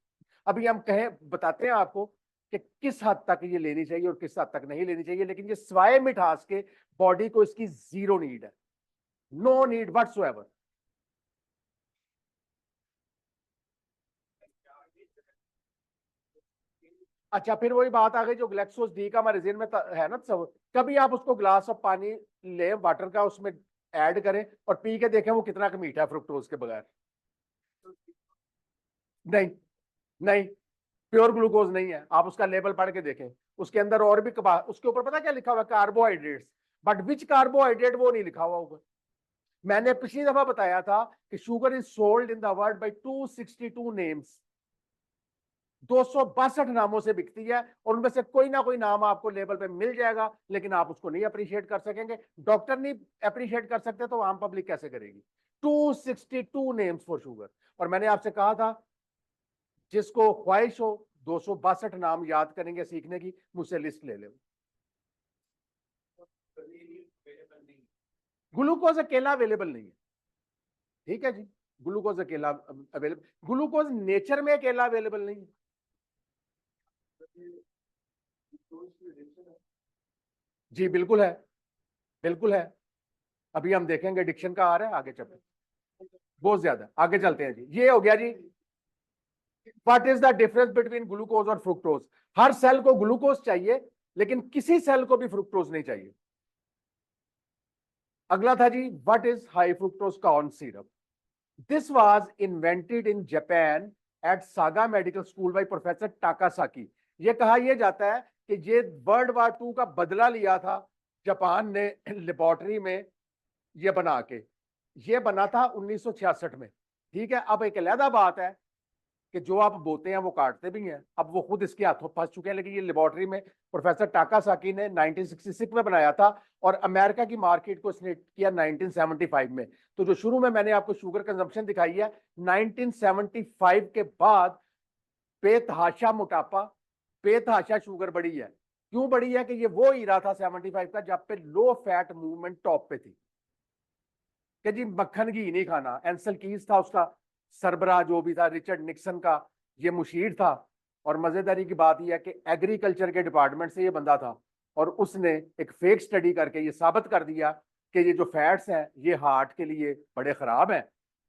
अभी हम बताते हैं आपको कि किस हद तक ये लेनी चाहिए और किस हद तक नहीं लेनी चाहिए, लेकिन ये सिवाय मिठास के बॉडी को इसकी जीरो नीड है, नो नीड व्हाटसोएवर। अच्छा, फिर वही बात आ गई जो ग्लैक्सोस डी का हमारे जेहन में है ना तस्वुर, कभी आप उसको ग्लास ऑफ पानी लें वाटर का, उसमें ऐड करें और पी के देखें वो कितना मीठा है फ्रुक्टोज के बगैर। नहीं नहीं, प्योर ग्लूकोज नहीं है। आप उसका लेबल पढ़ के देखें, उसके अंदर और भी उसके ऊपर पता क्या लिखा हुआ है, कार्बोहाइड्रेट्स, बट विच कार्बोहाइड्रेट वो नहीं लिखा हुआ ऊपर। मैंने पिछली दफा बताया था कि sugar is sold in the world by 262 names, 262 नामों से बिकती है और उनमें से कोई ना कोई नाम आपको लेबल पे मिल जाएगा, लेकिन आप उसको नहीं अप्रिशिएट कर सकेंगे। डॉक्टर नहीं अप्रिशिएट कर सकते तो आम पब्लिक कैसे करेगी? 262 नेम्स फॉर शुगर। और मैंने आपसे कहा था जिसको ख्वाहिश हो 262 नाम याद करेंगे सीखने की, मुझसे लिस्ट ले ले। ग्लूकोज अकेला अवेलेबल नहीं है, ठीक है जी, ग्लूकोज अकेला अवेलेबल, ग्लूकोज नेचर में अकेला अवेलेबल नहीं है। जी बिल्कुल है, बिल्कुल है। अभी हम देखेंगे एडिक्शन का आ रहा है आगे चलते, बहुत ज्यादा आगे चलते हैं जी। ये हो गया जी what is the difference between glucose और फ्रुक्टोज। हर सेल को ग्लूकोज चाहिए लेकिन किसी सेल को भी फ्रुक्टोज नहीं चाहिए। अगला था जी what is high fructose corn syrup. This was invented in Japan at Saga medical school by professor Takasaki. ये कहा यह जाता है कि ये वर्ल्ड वार 2 का बदला लिया था जापान ने लेबोरेटरी में ये बना के। ये बना था 1966 में, ठीक है। अब एक अलग बात है कि जो आप बोते हैं वो काटते भी हैं, अब वो खुद इसके हाथों फंस चुके हैं, लेकिन ये लेबोरेटरी में प्रोफेसर टाकासाकी ने 1966 में बनाया था और अमेरिका की मार्केट को इसने किया 1975 में। तो जो शुरू में मैंने आपको शुगर कंजम्पशन दिखाई है 1975 के बाद बेतहाशा मोटापा, बेतहाशा शुगर बढ़ी है। क्यों बढ़ी है कि ये वो ईरा था 75 का जब पे लो फैट मूवमेंट टॉप पे थी कि जी मक्खन घी नहीं खाना। एंसल कीज था उसका सरबराह, जो भी था रिचर्ड निक्सन का ये मुशीर था। और मजेदारी की बात यह है कि एग्रीकल्चर के डिपार्टमेंट से ये बंदा था और उसने एक फेक स्टडी करके ये साबित कर दिया कि ये जो फैट्स हैं ये हार्ट के लिए बड़े खराब हैं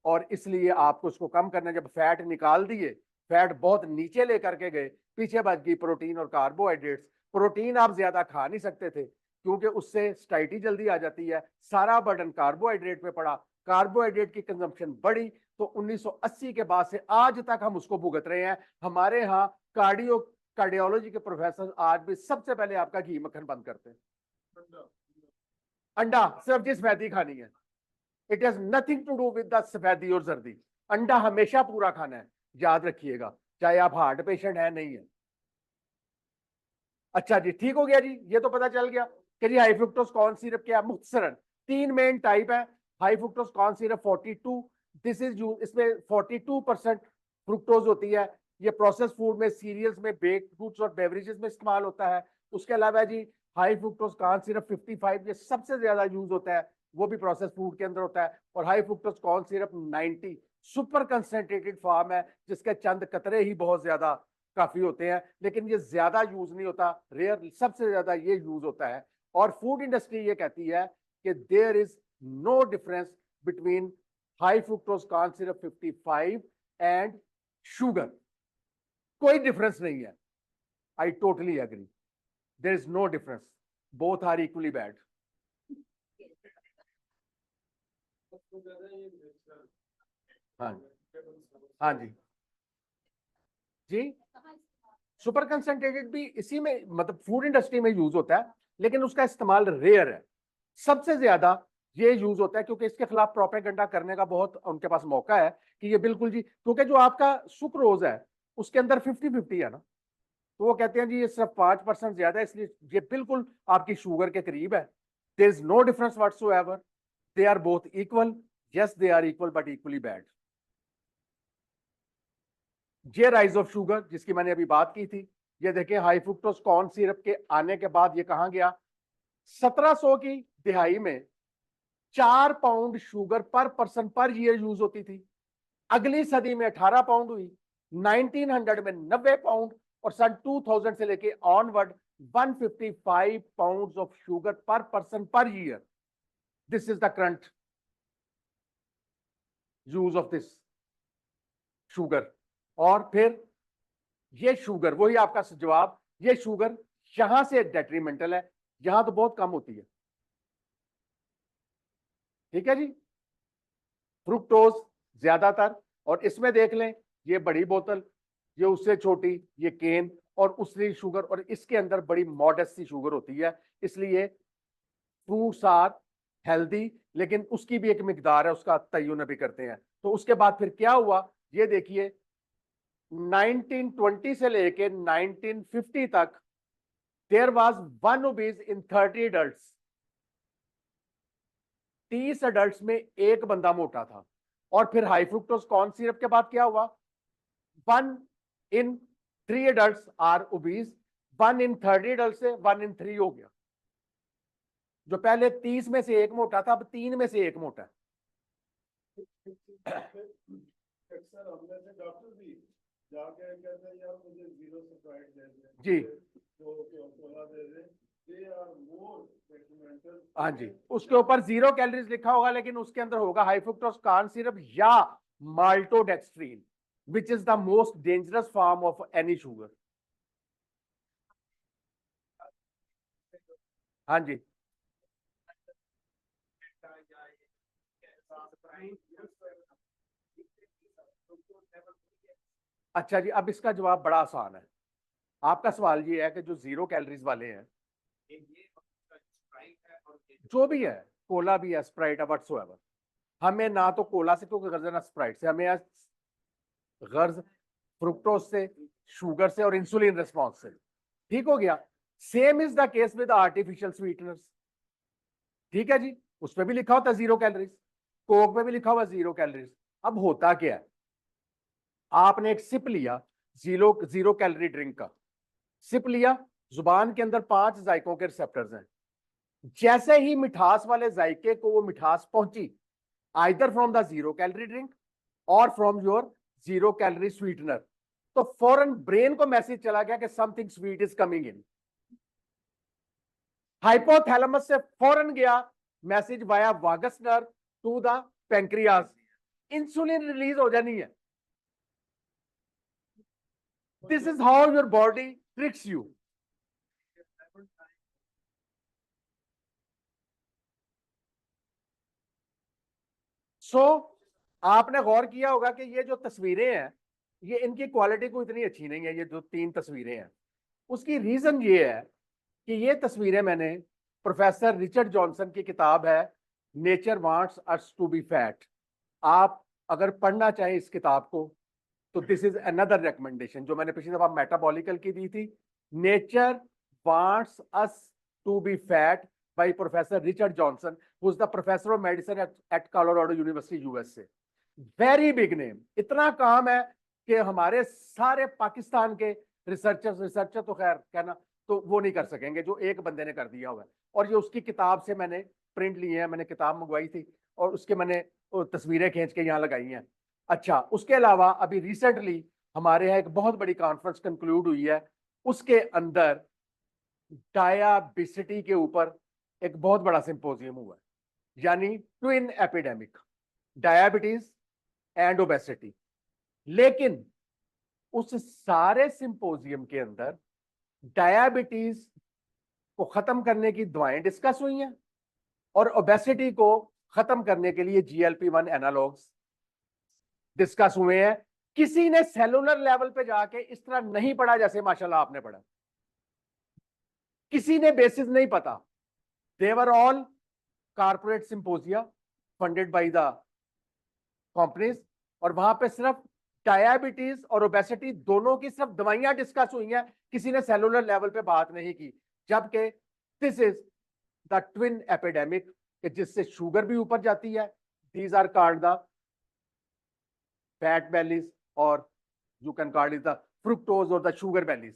और इसलिए आपको उसको कम करना। जब फैट निकाल दिए, फैट बहुत नीचे लेकर के गए, पीछे बच गई प्रोटीन और कार्बोहाइड्रेट्स। प्रोटीन आप ज्यादा खा नहीं सकते थे क्योंकि उससे स्टाइटी जल्दी आ जाती है, सारा बर्डन कार्बोहाइड्रेट पे पड़ा, कार्बोहाइड्रेट की कंजम्पशन बढ़ी। तो 1980 के बाद से आज तक हम उसको भुगत रहे हैं। हमारे यहाँ कार्डियोलॉजी के प्रोफेसर आज भी सबसे पहले आपका घी मक्खन बंद करते हैं। अंडा सिर्फ जिस सफेदी खानी है, it has nothing to do with the सफेदी और जर्दी। अंडा हमेशा पूरा खाना है, याद रखिएगा, चाहे आप हार्ट पेशेंट है नहीं है। अच्छा जी, ठीक हो गया जी, ये तो पता चल गया कि जी हाई फ्रुक्टोज कॉर्न सिरप क्या है। मुख्तसरन 3 मेन टाइप है high fructose corn syrup 42। This is use, इसमें 42% फ्रुक्टोज होती है। ये प्रोसेस फूड में, सीरियल्स में, बेक्ड फूड्स और बेवरेजेस में इस्तेमाल होता है। उसके अलावा जी हाई फ्रुक्टोज कॉर्न सिरप 55 ये सबसे ज्यादा यूज होता है, वो भी प्रोसेस फूड के अंदर होता है। और high fructose corn syrup 90 super concentrated form है जिसके चंद कतरे ही बहुत ज्यादा काफी होते हैं, लेकिन ये ज्यादा यूज नहीं होता, रेयर, सबसे ज्यादा ये यूज होता है। और फूड इंडस्ट्री ये कहती है कि there is no difference between high fructose corn syrup 55 and sugar. कोई डिफरेंस नहीं है। I totally agree, there is no difference, both are equally bad. हाँ हाँ जी जी, सुपर कंसंट्रेटेड भी इसी में, मतलब फूड इंडस्ट्री में यूज होता है, लेकिन उसका इस्तेमाल रेयर है। सबसे ज्यादा ये यूज होता है क्योंकि इसके खिलाफ प्रोपेगेंडा करने का बहुत उनके पास मौका है कि ये बिल्कुल जी, क्योंकि जो आपका सुक्रोज है उसके अंदर 50-50 है ना, तो वो कहते हैं जी ये सिर्फ 5% ज्यादा है, इसलिए ये बिल्कुल आपकी शुगर के करीब है। There is no difference whatsoever, they are both equal. Yes they are equal but equally bad. ये राइज ऑफ शुगर जिसकी मैंने अभी बात की थी, ये देखिए हाई फ्रुक्टोज कॉर्न सिरप के आने के बाद ये कहाँ गया, 1700 की दिहाई में 4 पाउंड शुगर पर पर्सन पर ईयर यूज होती थी। अगली सदी में 18 पाउंड हुई, 1900 में 90 पाउंड, और सन 2000 से लेके ऑनवर्ड 155 पाउंड्स ऑफ शुगर पर person per year. This is the current use of this sugar. और फिर ये शुगर, वही आपका जवाब, ये शुगर यहां से डेट्रीमेंटल है, यहां तो बहुत कम होती है। ठीक है जी, फ्रुक्टोज ज्यादातर, और इसमें देख लें ये बड़ी बोतल, ये उससे छोटी, ये केन, और उसकी शुगर, और इसके अंदर बड़ी मॉडेस्ट सी शुगर होती है। इसलिए फ्रूट्स आर हेल्दी, लेकिन उसकी भी एक मिकदार है, उसका तय्युन अभी करते हैं। तो उसके बाद फिर क्या हुआ, ये देखिए 1920 से लेके 1950 तक there was 1 obese in 30 adults. 30 adults में एक बंदा मोटा था। और फिर हाई फ्रुक्टोज कॉर्न सिरप के बाद क्या हुआ, 1 in 3 adults are obese, 1 in 30 adult से 1 in 3 हो गया। जो पहले 30 में से एक मोटा था, अब 3 में से एक मोटा है। सर हमने से डॉक्टर भी जाके कहते हैं यार मुझे 0 स्प्राइट दे दें जी, तो कोला दे दें, दे आर मोर डेट्रीमेंटल। हाँ जी, उसके ऊपर 0 कैलोरीज लिखा होगा, लेकिन उसके अंदर होगा हाई फ्रुक्टोज कॉर्न सिरप या maltodextrin, which is the most dangerous form of any sugar. हाँ जी, अच्छा जी, अब इसका जवाब बड़ा आसान है। आपका सवाल ये है कि जो 0 कैलोरीज वाले हैं, जो भी है, कोला भी है, स्प्राइट है, व्हाटसोएवर, हमें ना तो कोला से कोई गर्ज है ना स्प्राइट से, हमें गर्ज फ्रुक्टोज से, शुगर से और इंसुलिन रिस्पॉन्स से। ठीक हो गया। Same is the case with artificial sweeteners. ठीक है जी, उस पर भी लिखा होता है 0 कैलोरीज, कोक पे भी लिखा हुआ 0 कैलोरीज। अब होता क्या है, आपने एक सिप लिया 0 कैलोरी ड्रिंक का, सिप लिया, जुबान के अंदर 5 जायकों के रिसेप्टर्स हैं। जैसे ही मिठास वाले जायके को वो मिठास पहुंची, either from the 0 calorie drink और फ्रॉम योर 0 कैलोरी स्वीटनर, तो फौरन ब्रेन को मैसेज चला गया कि something sweet is coming in. Hypothalamus से फौरन गया message via vagus nerve to the pancreas, insulin release हो जानी है। This is how your body tricks you. So आपने गौर किया होगा कि ये जो तस्वीरें हैं, ये इनकी क्वालिटी को इतनी अच्छी नहीं है। ये जो 3 तस्वीरें हैं, उसकी रीजन ये है कि ये तस्वीरें मैंने प्रोफेसर रिचर्ड जॉनसन की किताब है nature wants us to be fat. आप अगर पढ़ना चाहें इस किताब को तो दिस इज अनदर रिकमेंडेशन जो मैंने पिछली दफा मेटाबॉलिकल की दी थी, nature wants us to be fat by professor Richard Johnson, who is the professor of medicine at Colorado University USA. Very big name. इतना काम है कि हमारे सारे पाकिस्तान के रिसर्चर तो खैर कहना तो वो नहीं कर सकेंगे जो एक बंदे ने कर दिया हुआ है। और ये उसकी किताब से मैंने प्रिंट लिए हैं, मैंने किताब मंगवाई थी और उसके मैंने तस्वीरें खींच के यहाँ लगाई हैं। अच्छा, उसके अलावा अभी रिसेंटली हमारे यहाँ एक बहुत बड़ी कॉन्फ्रेंस कंक्लूड हुई है, उसके अंदर डायबिसिटी के ऊपर एक बहुत बड़ा सिंपोजियम हुआ है, यानी twin epidemic, diabetes and obesity. लेकिन उस सारे सिंपोजियम के अंदर डायबिटीज को खत्म करने की दवाएं डिस्कस हुई हैं और ओबेसिटी को खत्म करने के लिए GLP-1 एनालॉग्स डिस्कस हुए हैं। किसी ने सेलुलर लेवल पे जाके इस तरह नहीं पढ़ा जैसे माशाल्लाह आपने पढ़ा, किसी ने बेसिस नहीं पता। They were all corporate symposia funded by the companies, और वहां पे सिर्फ डायबिटीज और ओबेसिटी दोनों की सिर्फ दवाइयां डिस्कस हुई हैं, किसी ने सेलुलर लेवल पे बात नहीं की। जबकि this is the twin epidemic, जिससे शुगर भी ऊपर जाती है। These are called the fat bellies और you can call it the fructose और द शुगर बेलीज।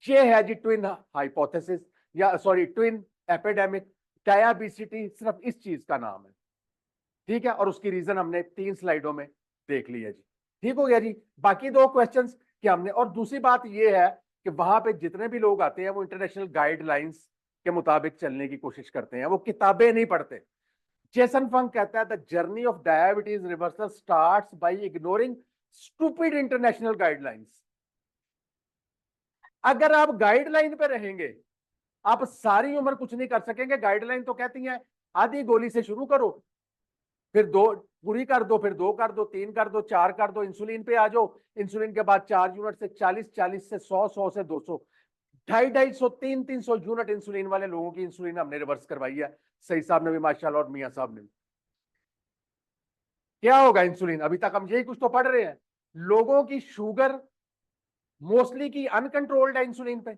ये है जी ट्विन हाइपोथेसिस, या सॉरी ट्विन एपिडेमिक डायबिसिटी, सिर्फ इस चीज का नाम है, ठीक है। और उसकी रीजन हमने 3 स्लाइडों में देख ली है जी, ठीक हो गया जी। बाकी 2 क्वेश्चंस कि हमने, और दूसरी बात ये है कि वहां पे जितने भी लोग आते हैं वो इंटरनेशनल गाइडलाइंस के मुताबिक चलने की कोशिश करते हैं, वो किताबें नहीं पढ़ते। जेसन फंग कहता है the journey of diabetes reversal starts by ignoring stupid international guidelines. अगर आप गाइडलाइन पे रहेंगे आप सारी उम्र कुछ नहीं कर सकेंगे। गाइडलाइन तो कहती है आधी गोली से शुरू करो, फिर 2 पूरी कर दो, फिर 2 कर दो, 3 कर दो, 4 कर दो, इंसुलिन पे आ जाओ, इंसुलिन के बाद 4 यूनिट से 40, 40 से 100, 100 से 200, 250, 300 यूनिट इंसुलिन वाले लोगों की इंसुलिन हमने रिवर्स करवाई है, सही साहब ने भी माशाल्लाह और मियां साहब ने भी। क्या होगा इंसुलिन, अभी तक हम यही कुछ तो पढ़ रहे हैं। लोगों की शुगर मोस्टली की अनकंट्रोल्ड है इंसुलिन पे,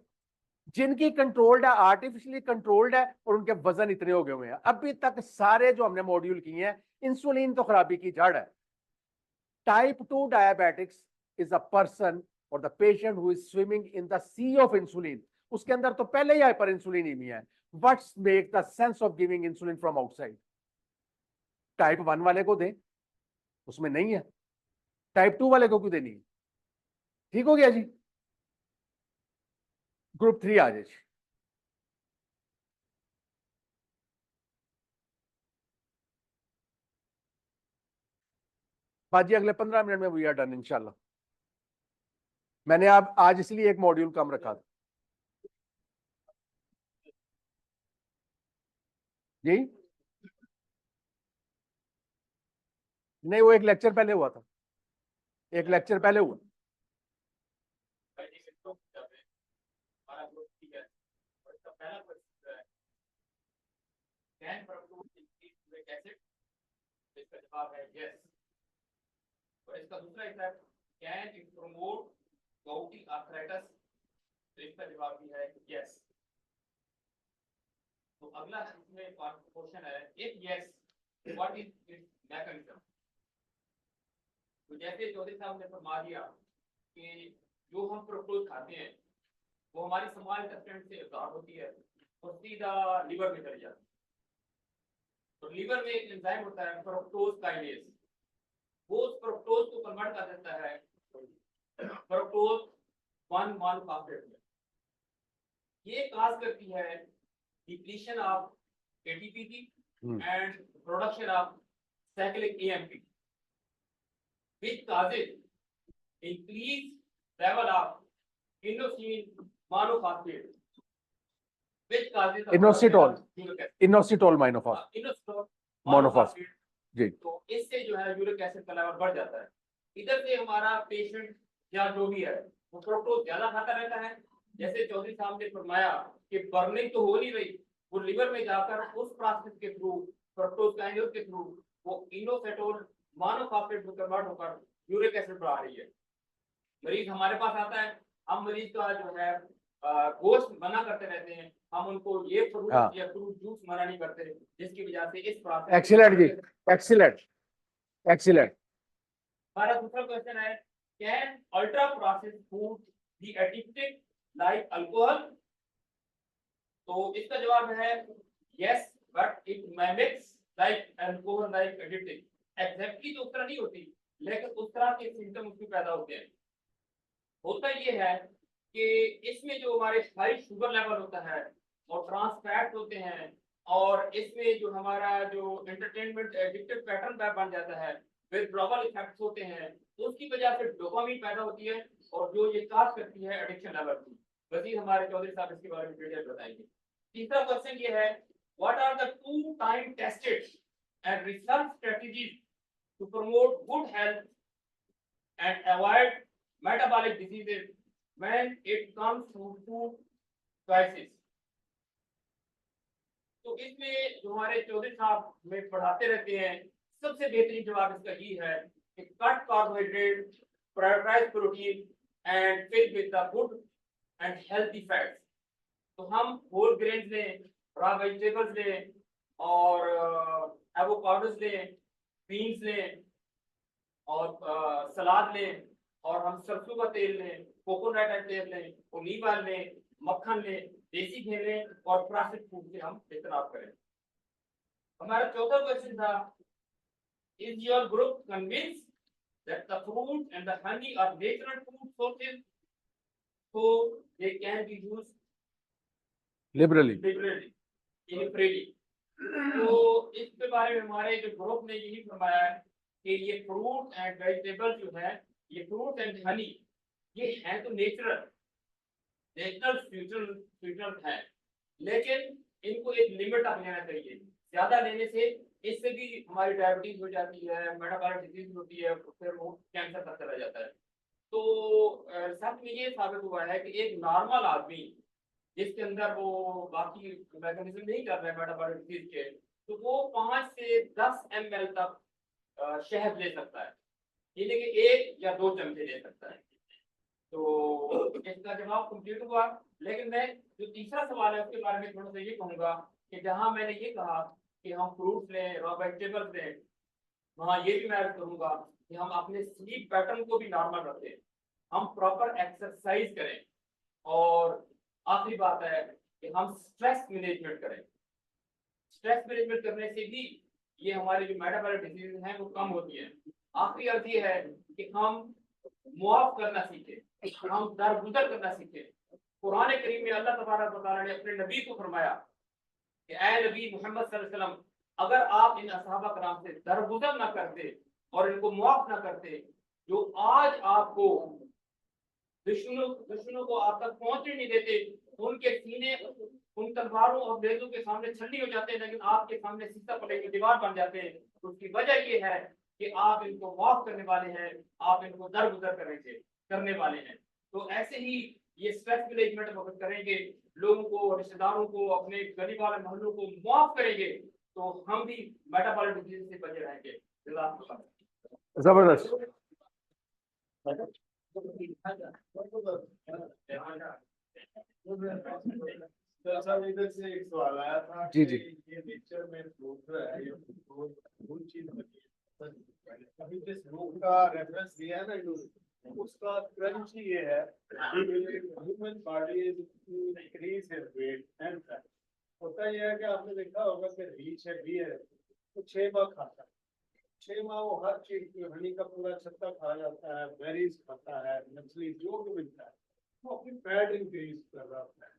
जिनकी कंट्रोल्ड है आर्टिफिशियली कंट्रोल्ड है, और उनके वजन इतने हो गए हुए हैं। अभी तक सारे जो हमने मॉड्यूल किए हैं, इंसुलिन तो खराबी की जड़ है। Type 2 diabetics is a person और the patient who is swimming in the sea of insulin. उसके अंदर तो पहले ही हाइपर इंसुलिनीमिया है। What's make the sense of giving insulin from outside? Type 1 वाले को दें, उसमें नहीं है, टाइप 2 वाले को क्यों देनी है? ठीक हो गया जी। ग्रुप 3 आ जाए। बाजी अगले 15 मिनट में वी आर डन इंशाल्लाह। मैंने अब आज इसलिए एक मॉड्यूल कम रखा था जी। नहीं, वो एक लेक्चर पहले हुआ था, एक लेक्चर पहले हुआ। इसका जवाब है यस। और इसका दूसरा हिस्सा कैन इट प्रमोट गouty आर्थराइटिस, तो इसका जवाब भी है यस। तो अगला इसमें क्वेश्चन है if yes what is it's mechanism. तो जैसे चौधरी साहब ने फरमा दिया कि जो हम फ्रुक्टोज खाते हैं वो हमारी स्मॉल इंटेस्टाइन से अब्सॉर्ब होती है और सीधा लिवर में चली जाती है। तो लिवर में एक एंजाइम होता है फ्रुक्टोज काइनेज, वो उस फ्रुक्टोज को कन्वर्ट कर देता है फ्रुक्टोज 1 मोनोफॉस्फेट में। ये काज करती है डिप्लीशन ऑफ एटीपी की and production of cyclic AMP which causes increased level of inosine monophosphate which causes inositol, uric acid। Inositol monophosphate, inositol monophosphate जी। तो इससे जो है यूरिक एसिड का लेवल बढ़ जाता है। इधर से हमारा पेशेंट या जो भी है वो फ्रुक्टोज ज्यादा खाता रहता है। जैसे चौधरी साहब ने फरमाया कि बर्निंग तो हो नहीं रही, वो लिवर में जाकर उस प्रोसेस के थ्रू फ्रुक्टोज काइनेज के थ्रू वो इनोसिटोल मोनोफॉस्फेट में कन्वर्ट होकर यूरिक एसिड बढ़ा रही है। मरीज हमारे पास आता है, हम मरीज का जो है गोश्त मना करते रहते हैं, हम उनको ये फ्रूट या फ्रूट जूस मना नहीं करते, जिसकी वजह से इस प्रोसेस। एक्सीलेंट जी, एक्सीलेंट एक्सीलेंट। हमारा दूसरा क्वेश्चन है can ultra processed food B addictive like alcohol. तो इसका जवाब है yes but it mimics like alcohol like addictive. Exactly तो उस तरह नहीं होती, लेकिन उस तरह के सिम्टम उसमें पैदा होते हैं। होता ये है कि इसमें जो हमारे हाई शुगर लेवल होता है और ट्रांस फैट होते हैं, और इसमें जो हमारा जो एंटरटेनमेंट एडिक्टिव पैटर्न बन जाता है, विथड्रॉवल इफेक्ट्स होते हैं, उसकी वजह से डोपामाइन पैदा होती है और जो ये काज करती है एडिक्शन लेवल की। वही हमारे चौधरी साहब इसके बारे में डिटेल बताएंगे। तीसरा क्वेश्चन ये है what are the 2 time tested and research strategies to promote good health and avoid metabolic diseases when it comes to food choices। तो इसमें जो हमारे चौधरी साहब में पढ़ाते रहते हैं, सबसे बेहतरीन जवाब इसका ये है कि cut carbohydrate, prioritize protein and fill with the good and healthy fats. तो हम होल ग्रेन्स लें, रॉ वेजिटेबल्स लें और एवोकाडोस लें, बीन्स लें और सलाद लें, और हम सरसों का तेल लें कोकोनट ऑयल लें, ओलिव ऑयल लें, मक्खन लें, देसी घी लें और प्रोसेस्ड फूड से हम इस्तेमाल करें। हमारा चौथा क्वेश्चन था, is your group convinced that the fruit and the honey are natural food sources, so they can be used liberally liberally in freely? तो इसके बारे में हमारे जो ग्रुप ने यही फरमाया है कि ये फ्रूट एंड वेजिटेबल जो है, ये फ्रूट एंड हनी, ये है तो नेचुरल स्वीटनर है, लेकिन इनको एक लिमिट तक लेना चाहिए। ज्यादा लेने से इससे भी हमारी डायबिटीज हो जाती है, मेटाबॉलिक डिजीज होती है, फिर वो कैंसर तक चला जाता है। तो रिसर्च में ये साबित हुआ है कि एक नॉर्मल आदमी जिसके अंदर वो बाकी मैकेनिज्म नहीं कर रहे हैं मेटाबॉलिक डिजीज के, तो वो 5 से 10 ml तक शहद ले सकता है, यानी कि 1 या 2 चमचे ले सकता है। तो इसका जवाब कंप्लीट हुआ। लेकिन मैं जो तीसरा सवाल है उसके बारे में थोड़ा सा ये कहूँगा कि जहाँ मैंने ये कहा कि हम फ्रूट्स लें, रॉ वेजिटेबल्स लें, वहाँ ये भी मैं अर्ज करूँगा कि हम अपने स्लीप पैटर्न को भी नॉर्मल रखें, हम प्रॉपर एक्सरसाइज करें, और आखिरी बात है कि हम स्ट्रेस मैनेजमेंट करें। स्ट्रेस मैनेजमेंट करने से भी ये हमारे जो मेटाबॉलिक डिजीज हैं वो कम होती है। आखिरी अर्थ ये है कि हम मुआफ करना सीखें, हम दरगुजर करना सीखें। कुरान करीम में अल्लाह तबारक व तआला ने अपने नबी को फरमाया कि ऐ नबी मोहम्मद सल्लल्लाहु अलैहि वसल्लम, अगर आप इन असहाबा कराम से दरगुजर ना करते और इनको मुआफ ना करते, जो आज आपको दुश्मनों को आप तक पहुंचने नहीं देते, उनके सीने उन तलवारों और नेज़ों के सामने छल्ली हो जाते हैं, लेकिन आपके सामने सीसा पड़े की दीवार बन जाते हैं। तो उसकी वजह ये है कि आप इनको माफ करने वाले हैं, आप इनको दरगुजर करने वाले हैं। तो ऐसे ही ये स्ट्रेस मैनेजमेंट वक्त करेंगे, लोगों को, रिश्तेदारों को, अपने गली वाले मोहल्लों को माफ करेंगे, तो हम भी मेटाबॉलिक डिजीज से बचे रहेंगे। जबरदस्त। सर साहब इधर से एक सवाल आया था जी, कि जी। ये नेचर में फ्रूट है, ये फूल चीज होती है। अभी जिस फ्रूट का रेफरेंस दिया है ना, उसका क्रंच ही ये है, human body increase his weight and fat. होता यह है कि आपने देखा होगा कि रीच है, बी है, तो 6 माह खाता है। 6 माह वो हर चीज, हनी का पूरा छत्ता खा जाता है, बेरीज खाता है, मछली जो भी मिलता है, वो अपनी फैट इंक्रीज कर रहा है।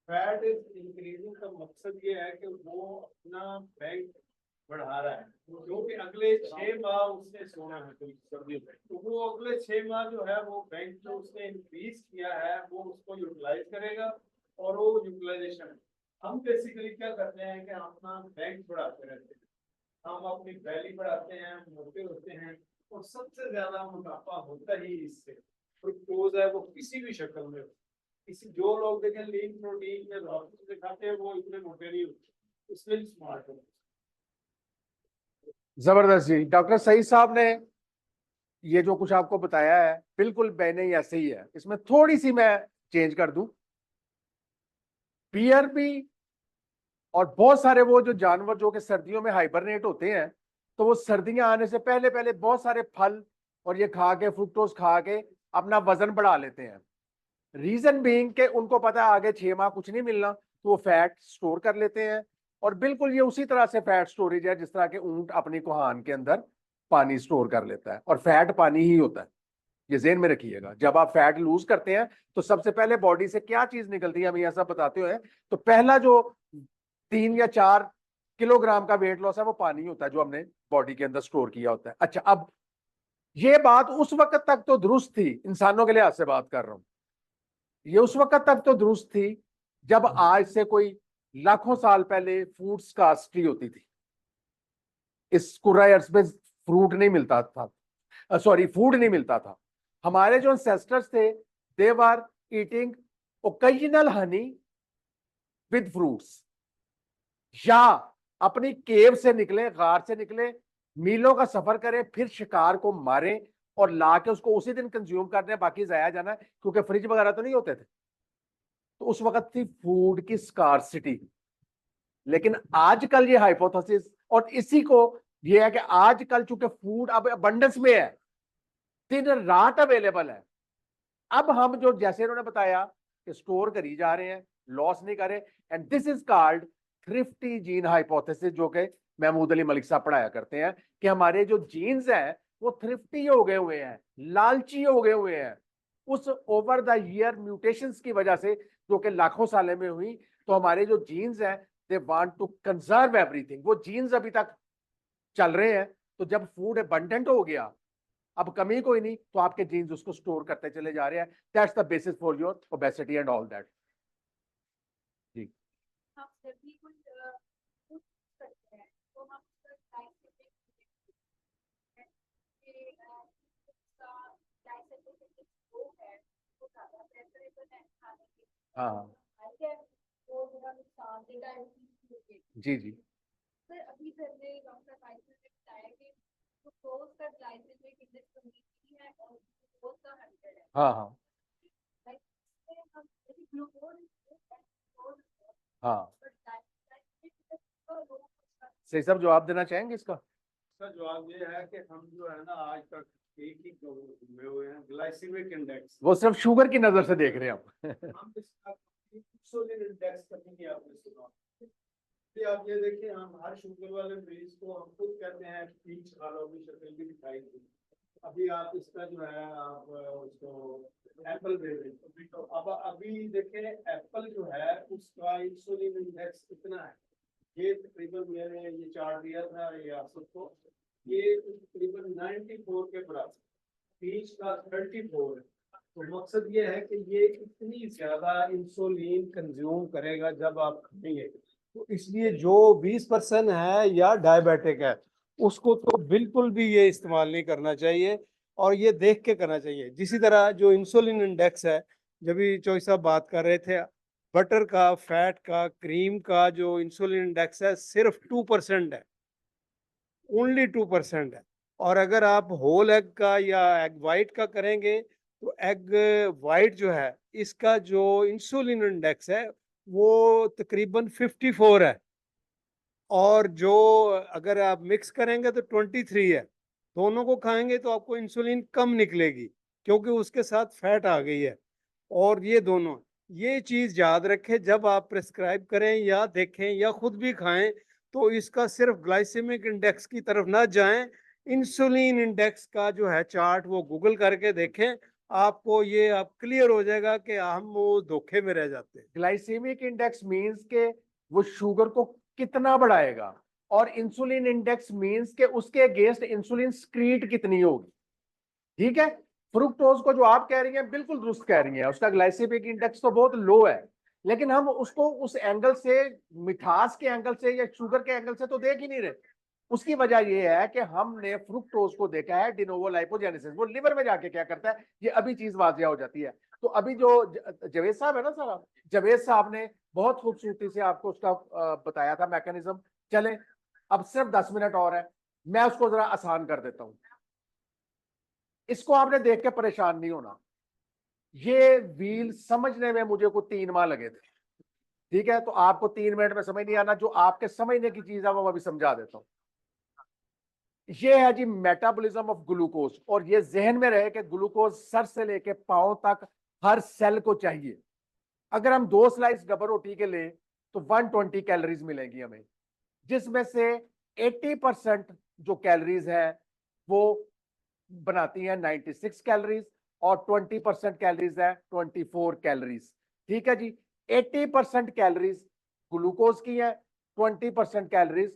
फैट इज इंक्रीजिंग का मकसद ये है कि वो अपना बैंक बढ़ा रहा है, क्योंकि अगले 6 माह उसने सोना है सर्दियों में, तो वो अगले 6 माह जो है वो बैंक जो उसने इंक्रीज किया है वो उसको यूटिलाइज करेगा, और वो यूटिलाइजेशन हम बेसिकली क्या करते हैं कि हम अपना बैंक बढ़ाते रहते हैं, हम अपनी वैली बढ़ाते हैं, मोटे होते हैं, और सबसे ज्यादा मोटापा होता ही इससे। फ्रुक्टोज है वो किसी भी शक्ल में, किसी जो लोग देखें लीन प्रोटीन में रॉकेट दिखाते हैं वो इतने मोटे नहीं होते, इसलिए स्मार्ट होते। जबरदस्त जी। डॉक्टर सईद साहब ने ये जो कुछ आपको बताया है बिल्कुल मैंने ही ऐसे ही है, इसमें थोड़ी सी मैं चेंज कर दूं। पीआरपी और बहुत सारे वो जो जानवर जो कि सर्दियों में हाइबरनेट होते हैं, तो वो सर्दियां आने से पहले पहले बहुत सारे फल और ये खा के, फ्रुक्टोज खा के अपना वजन बढ़ा लेते हैं। रीजन बीइंग के उनको पता है आगे 6 माह कुछ नहीं मिलना, तो वो फैट स्टोर कर लेते हैं। और बिल्कुल ये उसी तरह से फैट स्टोरेज है जिस तरह के ऊंट अपनी कुहान के अंदर पानी स्टोर कर लेता है, और फैट पानी ही होता है, ये ज़हन में रखिएगा। जब आप फैट लूज करते हैं तो सबसे पहले बॉडी से क्या चीज निकलती है, हम ऐसा बताते हुए, तो पहला जो 3 या 4 किलोग्राम का वेट लॉस है वो पानी होता है जो हमने बॉडी के अंदर स्टोर किया होता है। अच्छा, अब ये बात उस वक्त तक तो दुरुस्त थी, इंसानों के लिहाज से बात कर रहा हूं, ये उस वक्त तक तो दुरुस्त थी जब आज से कोई लाखों साल पहले फूड स्कार्सिटी होती थी। इस कुर्रा अर्थ में फ्रूट नहीं मिलता था, सॉरी फूड नहीं मिलता था। हमारे जो एंसेस्टर्स थे, they were eating occasional honey with fruits, या अपनी केव से निकले, गार से निकले, मीलों का सफर करें, फिर शिकार को मारें और ला के उसको उसी दिन कंज्यूम करने, बाकी जाया जाना, क्योंकि फ्रिज वगैरह तो नहीं होते थे। तो उस वक्त थी फूड की स्कार्सिटी। लेकिन आजकल ये हाइपोथेसिस, और इसी को ये है कि आजकल चूंकि फूड अब अबंडेंस में है, दिन रात अवेलेबल है, अब हम जो जैसे इन्होंने बताया कि स्टोर करी जा रहे हैं, लॉस नहीं करे, and this is called thrifty gene hypothesis, जो कि महमूद अली मलिक साहब पढ़ाया करते हैं कि हमारे जो जीन्स हैं वो थ्रिफ्टी हो गए हुए हैं, लालची हो गए हुए हैं उस ओवर द ईयर म्यूटेशंस की वजह से, जो कि लाखों साल में हुई। तो हमारे जो जीन्स हैं they want to conserve everything, वो जीन्स अभी तक चल रहे हैं। तो जब फूड अबंडेंट हो गया, अब कमी कोई नहीं, तो आपके जीन्स उसको स्टोर करते चले जा रहे हैं। That's the basis for your obesity and all that. जी हम जब भी कुछ कुछ करते हैं तो हम उसका glycemic index कि उसका glycemic index जो है वो ज्यादा preferable है खाने के लिए। हाँ ठीक है, वो थोड़ा नुकसान देगा है। जी जी सर अभी सर ने डॉक्टर फाइजल ने बताया कि ग्लूकोज का ग्लाइसेमिक इंडेक्स 23 है और ग्लूकोज का 100 है। हाँ हाँ लाइक हम ग्लूकोज हाँ। बट ग्लाइसेमिक इंडेक्स का लो सही साहब जवाब देना चाहेंगे इसका? इसका जवाब ये है कि हम जो है ना आज तक एक ही घूमे हुए हैं, ग्लाइसेमिक इंडेक्स। वो सिर्फ शुगर की नजर से देख रहे हैं हम। हम इसका इंसुलिन इंडेक्स कभी नहीं आपने सुना। ये आप ये देखिए, हम हर शुगर वाले मरीज को हम खुद कहते हैं पीच खा लो, भी शक्ल भी दिखाई दी। अभी आप इसका जो है आप उसको एप्पल दे दें, तो अब अभी देखें एप्पल जो है उसका इंसुलिन इंडेक्स कितना है। ये तकरीबन मैंने ये चार्ट दिया था ये आप सबको, ये तकरीबन 94 के बराबर, पीच का 34 है। तो मकसद ये है कि ये इतनी ज्यादा इंसुलिन कंज्यूम करेगा जब आप खाएंगे, तो इसलिए जो 20% है या डायबिटिक है उसको तो बिल्कुल भी ये इस्तेमाल नहीं करना चाहिए, और ये देख के करना चाहिए। जिसी तरह जो इंसुलिन इंडेक्स है, जब भी चौधरी साहब बात कर रहे थे, बटर का, फैट का, क्रीम का जो इंसुलिन इंडेक्स है सिर्फ 2% है, ओनली 2% है। और अगर आप होल एग का या एग वाइट का करेंगे तो एग वाइट जो है इसका जो इंसुलिन इंडेक्स है वो तकरीबन 54 है, और जो अगर आप मिक्स करेंगे तो 23 है। दोनों को खाएंगे तो आपको इंसुलिन कम निकलेगी क्योंकि उसके साथ फैट आ गई है। और ये दोनों, ये चीज याद रखें जब आप प्रेस्क्राइब करें या देखें या खुद भी खाएं, तो इसका सिर्फ ग्लाइसेमिक इंडेक्स की तरफ ना जाएं, इंसुलिन इंडेक्स का जो है चार्ट वो गूगल करके देखें, आपको ये आप क्लियर हो जाएगा कि हम वो धोखे में रह जाते हैं। ग्लाइसेमिक इंडेक्स मींस के वो शुगर को कितना बढ़ाएगा, और इंसुलिन इंडेक्स मींस के उसके अगेंस्ट इंसुलिन स्क्रीट कितनी होगी। ठीक है, फ्रुक्टोज को जो आप कह रही हैं बिल्कुल दुरुस्त कह रही हैं, उसका ग्लाइसेमिक इंडेक्स तो बहुत लो है, लेकिन हम उसको उस एंगल से, मिठास के एंगल से या शुगर के एंगल से तो देख ही नहीं रहे। उसकी वजह यह है कि हमने फ्रुक्टोज को देखा है डिनोवो लाइपोजेनेसिस, वो लिवर में जाके क्या करता है, ये अभी चीज वाजिया हो जाती है। तो अभी जो जवेद साहब है ना सर, जवेद साहब ने बहुत खूबसूरती से आपको उसका बताया था मैकेनिज्म। चले अब सिर्फ 10 मिनट और है, मैं उसको जरा आसान कर देता हूं। इसको आपने देख के परेशान नहीं होना, ये व्हील समझने में मुझे को 3 माह लगे थे। ठीक है, तो आपको 3 मिनट में समझ नहीं आना, जो आपके समझने की चीज है वो अभी समझा देता हूं। ये है जी मेटाबॉलिज्म ऑफ ग्लूकोज, और ये जहन में रहे कि ग्लूकोज सर से लेके पांव तक हर सेल को चाहिए। अगर हम 2 स्लाइस डबल रोटी के ले तो 120 कैलोरीज मिलेंगी हमें, जिसमें से 80% जो कैलोरीज है वो बनाती है 96 कैलोरीज, और 20% कैलोरीज है 24 कैलोरीज। ठीक है जी, 80% कैलोरीज ग्लूकोज की है, 20% कैलोरीज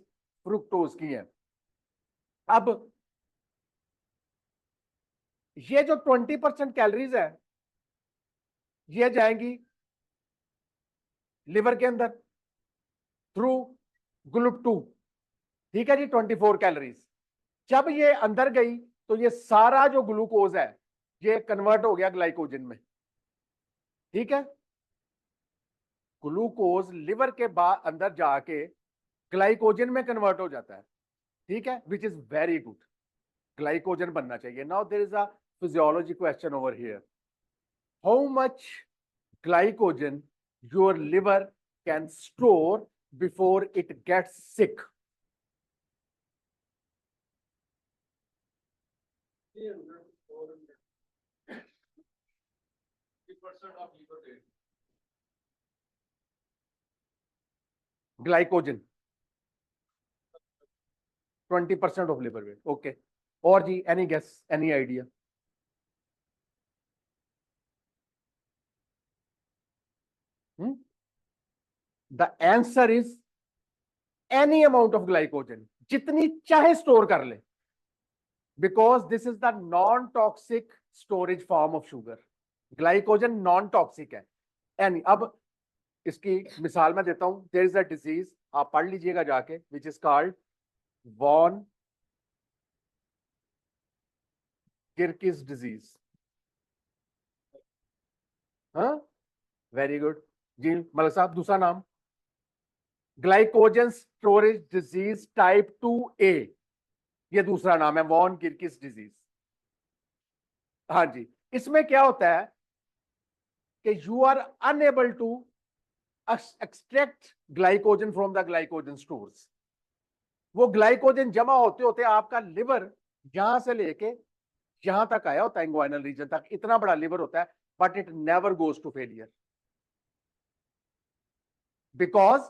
फ्रुक्टोज की है। अब ये जो 20% कैलोरीज है ये जाएंगी लिवर के अंदर थ्रू GLUT2। ठीक है जी, 24 कैलोरीज। जब ये अंदर गई तो ये सारा जो ग्लूकोज है ये कन्वर्ट हो गया ग्लाइकोजन में। ठीक है, ग्लूकोज लिवर के बाद अंदर जाके ग्लाइकोजन में कन्वर्ट हो जाता है। ठीक है, which is very good, glycogen बनना चाहिए। Now there is a physiology question over here, how much glycogen your liver can store before it gets sick? 20% of liver weight. Glycogen 20% of liver weight, okay. और जी any guess, any idea? The answer is any amount of glycogen, जितनी चाहे स्टोर कर ले, because this is the non toxic storage form of sugar. Glycogen non toxic है। एनी, अब इसकी मिसाल मैं देता हूं। देयर इज अ डिजीज, आप पढ़ लीजिएगा जाके, which is called von Gierke's disease. हाँ, वेरी गुड जी मलिक साहब। दूसरा नाम glycogen storage disease type 2A, ये दूसरा नाम है, वॉन किरकिस डिजीज। हाँ जी, इसमें क्या होता है कि you are unable to extract glycogen from the glycogen stores. वो ग्लाइकोजन जमा होते होते आपका लिवर यहां से लेके यहां तक आया होता है, इंग्वाइनल रीजन तक, इतना बड़ा लिवर होता है, but it never goes to failure, because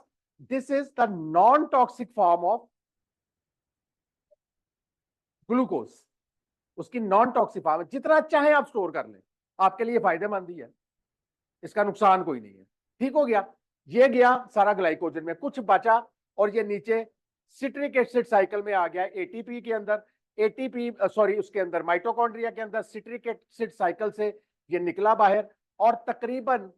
this is the non toxic form of glucose. उसकी नॉन टॉक्सिक फॉर्म है, जितना चाहे आप स्टोर कर लें, आपके लिए फायदेमंद ही है, इसका नुकसान कोई नहीं है। ठीक हो गया, ये गया सारा ग्लाइकोजन में, कुछ बचा और ये नीचे सिट्रिक एसिड साइकिल में आ गया एटीपी के अंदर। एटीपी सॉरी, उसके अंदर माइटोकॉन्ड्रिया के अंदर सिट्रिक एसिड साइकिल से ये निकला बाहर, और तकरीबन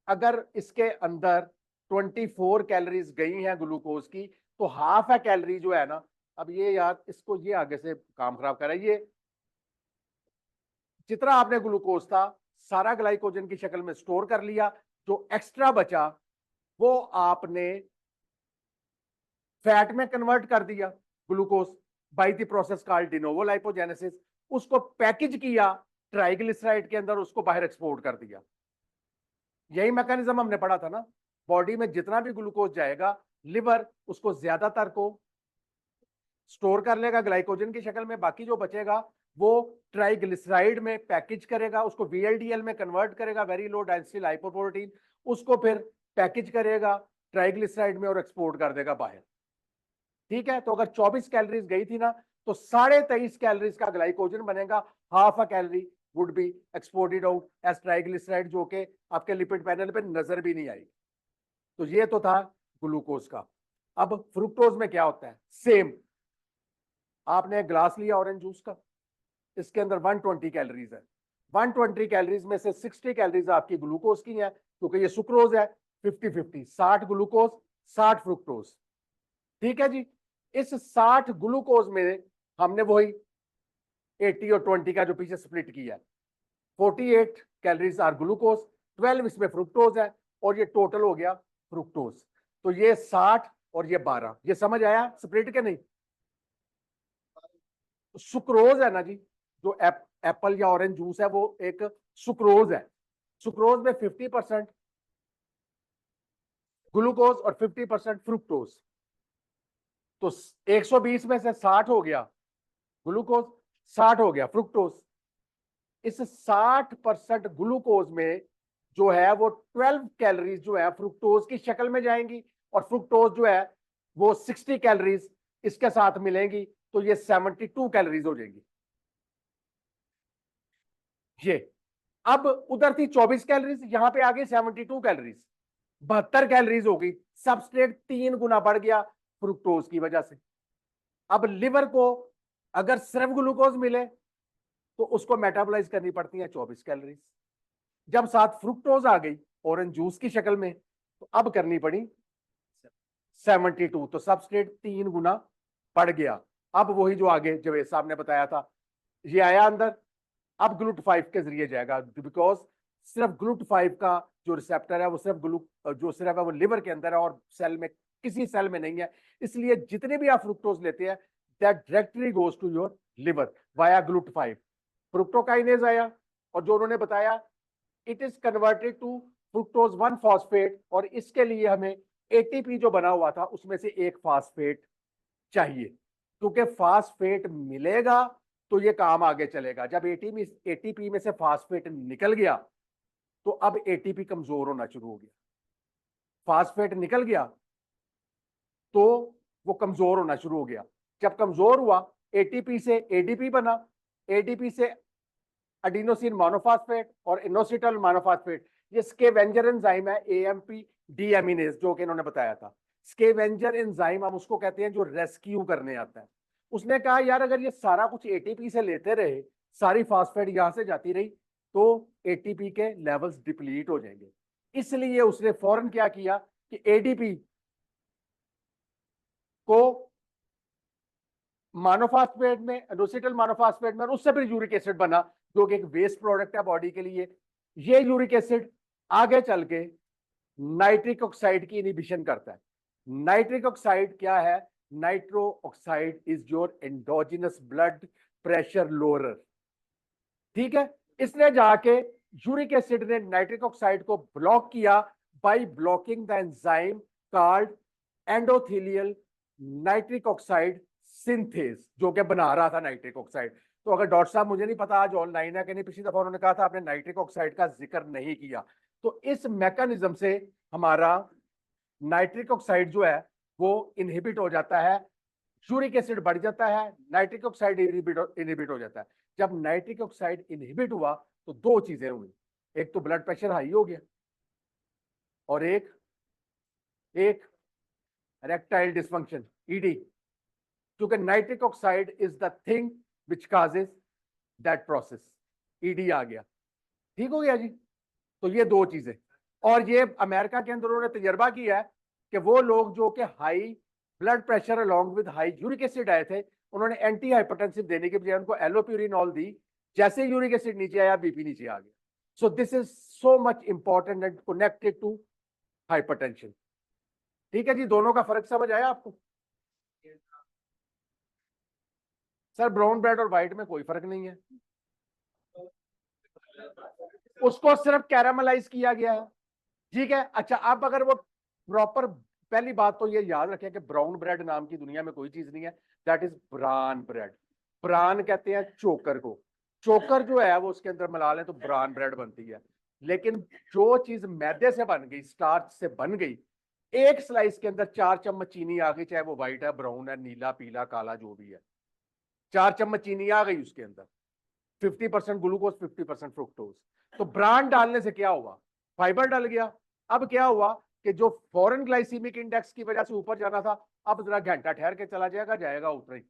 अगर इसके अंदर 24 कैलोरीज गई हैं ग्लूकोज की, तो हाफ है कैलोरी जो है ना, अब ये यार इसको ये आगे से काम खराब कर रहा है, ये जितना आपने ग्लूकोज था सारा ग्लाइकोजन की शक्ल में स्टोर कर लिया, जो एक्स्ट्रा बचा वो आपने फैट में कन्वर्ट कर दिया, glucose by the process called de novo lipogenesis। उसको पैकेज किया ट्राइग्लिसराइड के अंदर, उसको बाहर एक्सपोर्ट कर दिया। यही मैकेनिज्म हमने पढ़ा था ना, बॉडी में जितना भी ग्लूकोज जाएगा, लिवर उसको ज्यादातर को स्टोर कर लेगा ग्लाइकोजन की शक्ल में, बाकी जो बचेगा वो ट्राइग्लिसराइड में पैकेज करेगा, उसको VLDL में कन्वर्ट करेगा, वेरी लो डेंसिटी लाइपोप्रोटीन, उसको फिर पैकेज करेगा ट्राइग्लिसराइड में और एक्सपोर्ट कर देगा बाहर। ठीक है, तो अगर 24 कैलोरीज गई थी ना, तो 23.5 कैलोरीज का ग्लाइकोजन बनेगा, half a calorie would be exported out as triglyceride, जो कि आपके लिपिड पैनल पे नजर भी नहीं आएगी। तो ये तो था ग्लूकोज का। अब फ्रुक्टोज में क्या होता है? सेम, आपने एक ग्लास लिया ऑरेंज जूस का, इसके अंदर 120 कैलोरीज है, 120 कैलोरीज में से 60 कैलोरीज आपकी ग्लूकोज की है, क्योंकि ये सुक्रोज है। 50-50, 60 ग्लूकोज 60 फ्रुक्टोज। ठीक है जी, इस 60 ग्लूकोज में हमने वही 80 और 20 का जो पीछे स्प्लिट किया है, 48 कैलोरीज आर ग्लूकोज, 12 इसमें फ्रुक्टोज है, और ये टोटल हो गया फ्रुक्टोज। तो ये 60 और ये 12, ये समझ आया स्प्लिट के नहीं? सुक्रोज है ना जी, जो एप्पल या ऑरेंज जूस है वो एक सुक्रोज है। सुक्रोज में 50% ग्लूकोज और 50% फ्रुक्टोज, तो 120 में से 60 हो गया ग्लूकोज, 60 हो गया फ्रुक्टोज। इस 60% ग्लूकोज में जो है वो 12 कैलोरीज जो है फ्रुक्टोज की शक्ल में जाएंगी, और फ्रुक्टोज जो है वो 60 कैलोरीज इसके साथ मिलेंगी, तो ये 72 कैलोरीज हो जाएंगी। ये अब उधर थी 24 कैलोरीज, यहां पे आ गई 72 कैलोरीज, 72 कैलोरीज हो गई। सबस्ट्रेट 3 गुना बढ़ गया फ्रुक्टोज की वजह से। अब लिवर को अगर सिर्फ ग्लूकोज मिले तो उसको मेटाबोलाइज करनी पड़ती है 24 कैलोरीज। जब साथ फ्रुक्टोज आ गई ऑरेंज जूस की शक्ल में, तो अब करनी पड़ी 72, तो सबस्ट्रेट 3 गुना बढ़ गया। अब वही जो आगे जवेद साहब ने बताया था, ये आया अंदर, अब GLUT5 के जरिए जाएगा, बिकॉज सिर्फ GLUT5 का जो रिसेप्टर है वो सिर्फ है वो लिवर के अंदर है और सेल में, किसी सेल में नहीं है। इसलिए जितने भी आप फ्रुक्टोज लेते हैं, that directly goes to your liver via GLUT5। Fructokinase आया, और जो उन्होंने बताया it is converted to fructose 1 phosphate, और इसके लिए हमें ATP जो बना हुआ था उसमें से एक फास्फेट चाहिए, क्योंकि फास्फेट मिलेगा तो ये काम आगे चलेगा। जब ATP में से फास्फेट निकल गया तो अब एटीपी कमजोर होना शुरू हो गया, फास्फेट निकल गया तो वो कमजोर होना शुरू हो गया। जब कमजोर हुआ एटीपी से एडीपी बना, एडीपी से एडिनोसिन मोनोफॉस्फेट और इनोसिटल मोनोफॉस्फेट, ये स्केवेंजर एंजाइम है एएमपी डीएमिनेज जो कि इन्होंने बताया था। स्केवेंजर एंजाइम हम उसको कहते हैं जो रेस्क्यू करने आता है। उसने कहा यार अगर ये सारा कुछ एटीपी से लेते रहे, सारी फास्फेट यहां से जाती रही तो एटीपी के लेवल्स डिप्लीट हो जाएंगे। इसलिए उसने फौरन क्या किया कि एडीपी को मोनोफॉस्फेट में, एडोसिटल मोनोफॉस्फेट में, और उससे फिर यूरिक एसिड बना जो कि एक वेस्ट प्रोडक्ट है बॉडी के लिए। ये यूरिक एसिड आगे चल के नाइट्रिक ऑक्साइड की इनिबिशन करता है। नाइट्रिक ऑक्साइड क्या है? Nitro oxide is your endogenous blood pressure lowerer. ठीक है, इसने जाके यूरिक एसिड ने नाइट्रिक ऑक्साइड को ब्लॉक किया by blocking the enzyme called endothelial nitric oxide synthase, जो कि बना रहा था नाइट्रिक ऑक्साइड। तो अगर डॉक्टर साहब मुझे नहीं पता आज ऑनलाइन है कि नहीं, पिछली दफा उन्होंने कहा था आपने नाइट्रिक ऑक्साइड का जिक्र नहीं किया। तो इस मैकेनिज्म से हमारा नाइट्रिक ऑक्साइड जो है वो इनहिबिट हो जाता है, यूरिक एसिड बढ़ जाता है, नाइट्रिक ऑक्साइड इनहिबिट हो जाता है। जब नाइट्रिक ऑक्साइड इनहिबिट हुआ तो दो चीजें हुई, एक तो ब्लड प्रेशर हाई हो गया और एक इरेक्टाइल डिसफंक्शन ईडी, क्योंकि nitric oxide is the thing which causes that process. ED आ गया, ठीक हो गया जी। तो ये दो चीजें, और ये अमेरिका के अंदर उन्होंने तजर्बा किया है कि वो लोग जो कि high blood pressure along with high uric acid आए थे, उन्होंने एंटी हाइपरटेंसिव देने के बजाय उनको एलोप्यूरिनॉल दी, जैसे यूरिक एसिड नीचे आया बीपी नीचे आ गया। So this is so much important and connected to hypertension. ठीक है जी, दोनों का फर्क समझ आया आपको? सर ब्राउन ब्रेड और व्हाइट में कोई फर्क नहीं है, उसको सिर्फ कैरामलाइज किया गया है। ठीक है, अच्छा अब अगर वो प्रॉपर, पहली बात तो ये याद रखें कि ब्राउन ब्रेड नाम की दुनिया में कोई चीज नहीं है, that is bran bread. Bran कहते हैं चोकर को, चोकर जो है वो उसके अंदर मिला लें तो ब्रान ब्रेड बनती है। लेकिन जो चीज मैदे से बन गई, स्टार्च से बन गई, एक स्लाइस के अंदर 4 चम्मच चीनी आ गई, चाहे वो व्हाइट है, ब्राउन है, नीला, पीला, काला, जो भी है, 4 चम्मच चीनी आ गई उसके अंदर, 50% ग्लूकोज 50% फ्रुक्टोज। तो ब्रांड डालने से क्या हुआ? फाइबर डल गया। अब क्या हुआ कि जो फॉरेन ग्लाइसीमिक इंडेक्स की वजह से ऊपर जाना था, अब जरा घंटा ठहर के चला जाएगा उतर ही।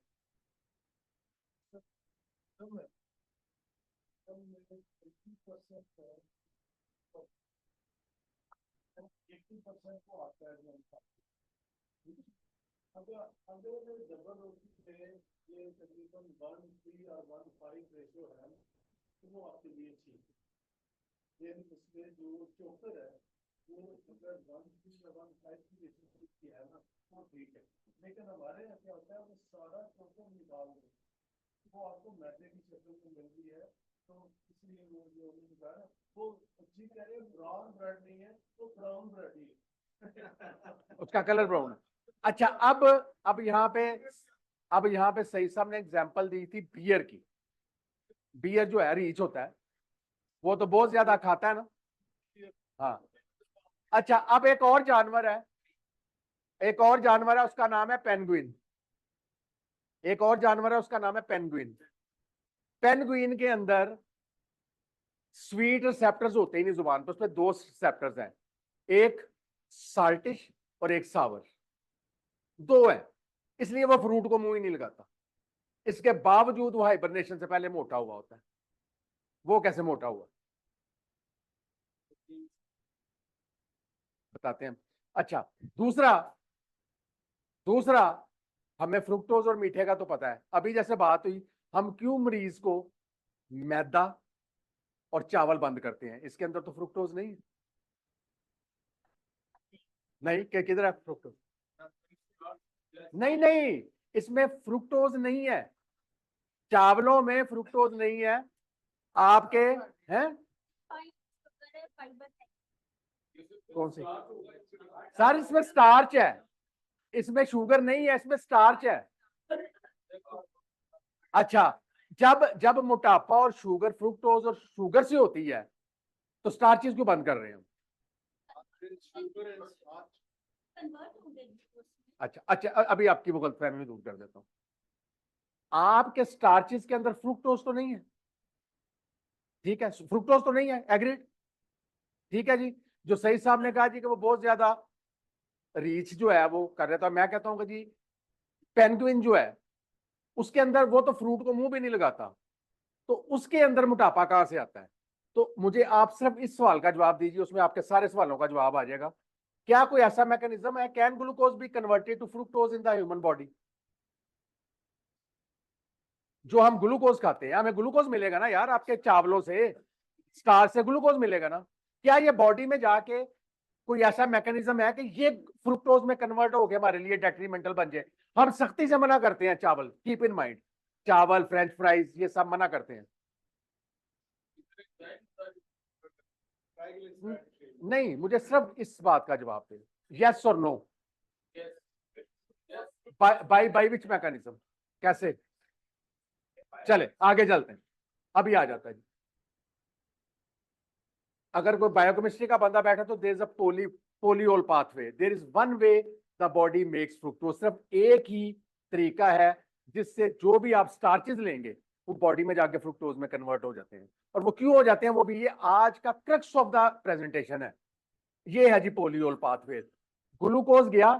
अगर जबरदस्ती से ये तकरीबन 1:3 और 1:5 रेशियो है तो वो आपके लिए ठीक है। इसमें जो चोकर है वो अगर 1:3 या 1:5 की रेशियो की है ना वो ठीक है। लेकिन हमारे यहाँ क्या होता है, वो सारा चोकर निकाल दो, वो आपको मैदे की शक्ल में मिल रही है। तो इसलिए वो जो निकाला वो जी कह रहे हैं ब्राउन ब्रेड नहीं है, वो ब्राउन ब्रेड ही है। उसका कलर ब्राउन है। अच्छा अब यहाँ पे सही साहब ने एग्जांपल दी थी बियर की। बियर जो है रीच होता है, वो तो बहुत ज्यादा खाता है ना। हाँ, अच्छा अब एक और जानवर है, उसका नाम है पेंगुइन। एक और जानवर है, उसका नाम है पेंगुइन। पेंगुइन के अंदर स्वीट रिसेप्टर्स होते ही नहीं जुबान पर, उसमें 2 रिसेप्टर्स हैं, एक साल्टिश और एक सावर, 2 है। इसलिए वो फ्रूट को मुंह ही नहीं लगाता। इसके बावजूद वो हाइबरनेशन से पहले मोटा हुआ होता है। वो कैसे मोटा हुआ बताते हैं। अच्छा, दूसरा हमें फ्रुक्टोज और मीठे का तो पता है। अभी जैसे बात हुई, हम क्यों मरीज को मैदा और चावल बंद करते हैं? इसके अंदर तो फ्रुक्टोज नहीं है। नहीं, किधर है फ्रुक्टोज? नहीं, इसमें फ्रुक्टोज नहीं है, चावलों में फ्रुक्टोज नहीं है। आपके हैं कौन से? सर इसमें स्टार्च है, इसमें शुगर नहीं है, इसमें स्टार्च है। अच्छा, जब मोटापा और शुगर, फ्रुक्टोज और शुगर से होती है, तो स्टार्चेस क्यों बंद कर रहे हैं हम? कन्वर्ट हो गए glucose में। अच्छा अच्छा, अभी आपकी वो गलतफहमी दूर कर देता हूँ। आपके स्टार्चेस के अंदर फ्रुक्टोज तो नहीं है, ठीक है, फ्रुक्टोज तो नहीं है, एग्रीड, ठीक है जी। जो सही साहब ने कहा जी कि वो बहुत ज्यादा रीच जो है वो कर रहे, तो मैं कहता हूँ कि जी पेंगुइन जो है उसके अंदर वो तो फ्रूट को मुंह भी नहीं लगाता, तो उसके अंदर मोटापा कहां से आता है? तो मुझे आप सिर्फ इस सवाल का जवाब दीजिए, उसमें आपके सारे सवालों का जवाब आ जाएगा। क्या कोई ऐसा मैकेनिज्म है, can glucose be converted to fructose in the human body? जो हम ग्लूकोज खाते हैं, हमें ग्लूकोज मिलेगा ना यार, आपके चावलों से, स्टार से ग्लूकोज मिलेगा ना। क्या ये बॉडी में जाके कोई ऐसा मैकेनिज्म है कि ये फ्रुक्टोज में कन्वर्ट होकर हमारे लिए डेट्रीमेंटल बन जाए? हम सख्ती से मना करते हैं चावल, कीप इन माइंड, चावल, फ्रेंच फ्राइज, ये सब मना करते हैं। नहीं, मुझे सिर्फ इस बात का जवाब दे, यस और no, by by which mechanism, कैसे? चले आगे चलते हैं, अभी आ जाता है जी। अगर कोई बायोकेमिस्ट्री का बंदा बैठा तो there is a polyol pathway, there is one way the body makes fructose, सिर्फ एक ही तरीका है जिससे जो भी आप स्टार्चेस लेंगे वो बॉडी में जाके फ्रुक्टोज में कन्वर्ट हो जाते हैं। और वो क्यों हो जाते हैं, वो भी ये आज का क्रक्स ऑफ द प्रेजेंटेशन है, ये है जी पोलियोल पाथवे। ग्लूकोज गया,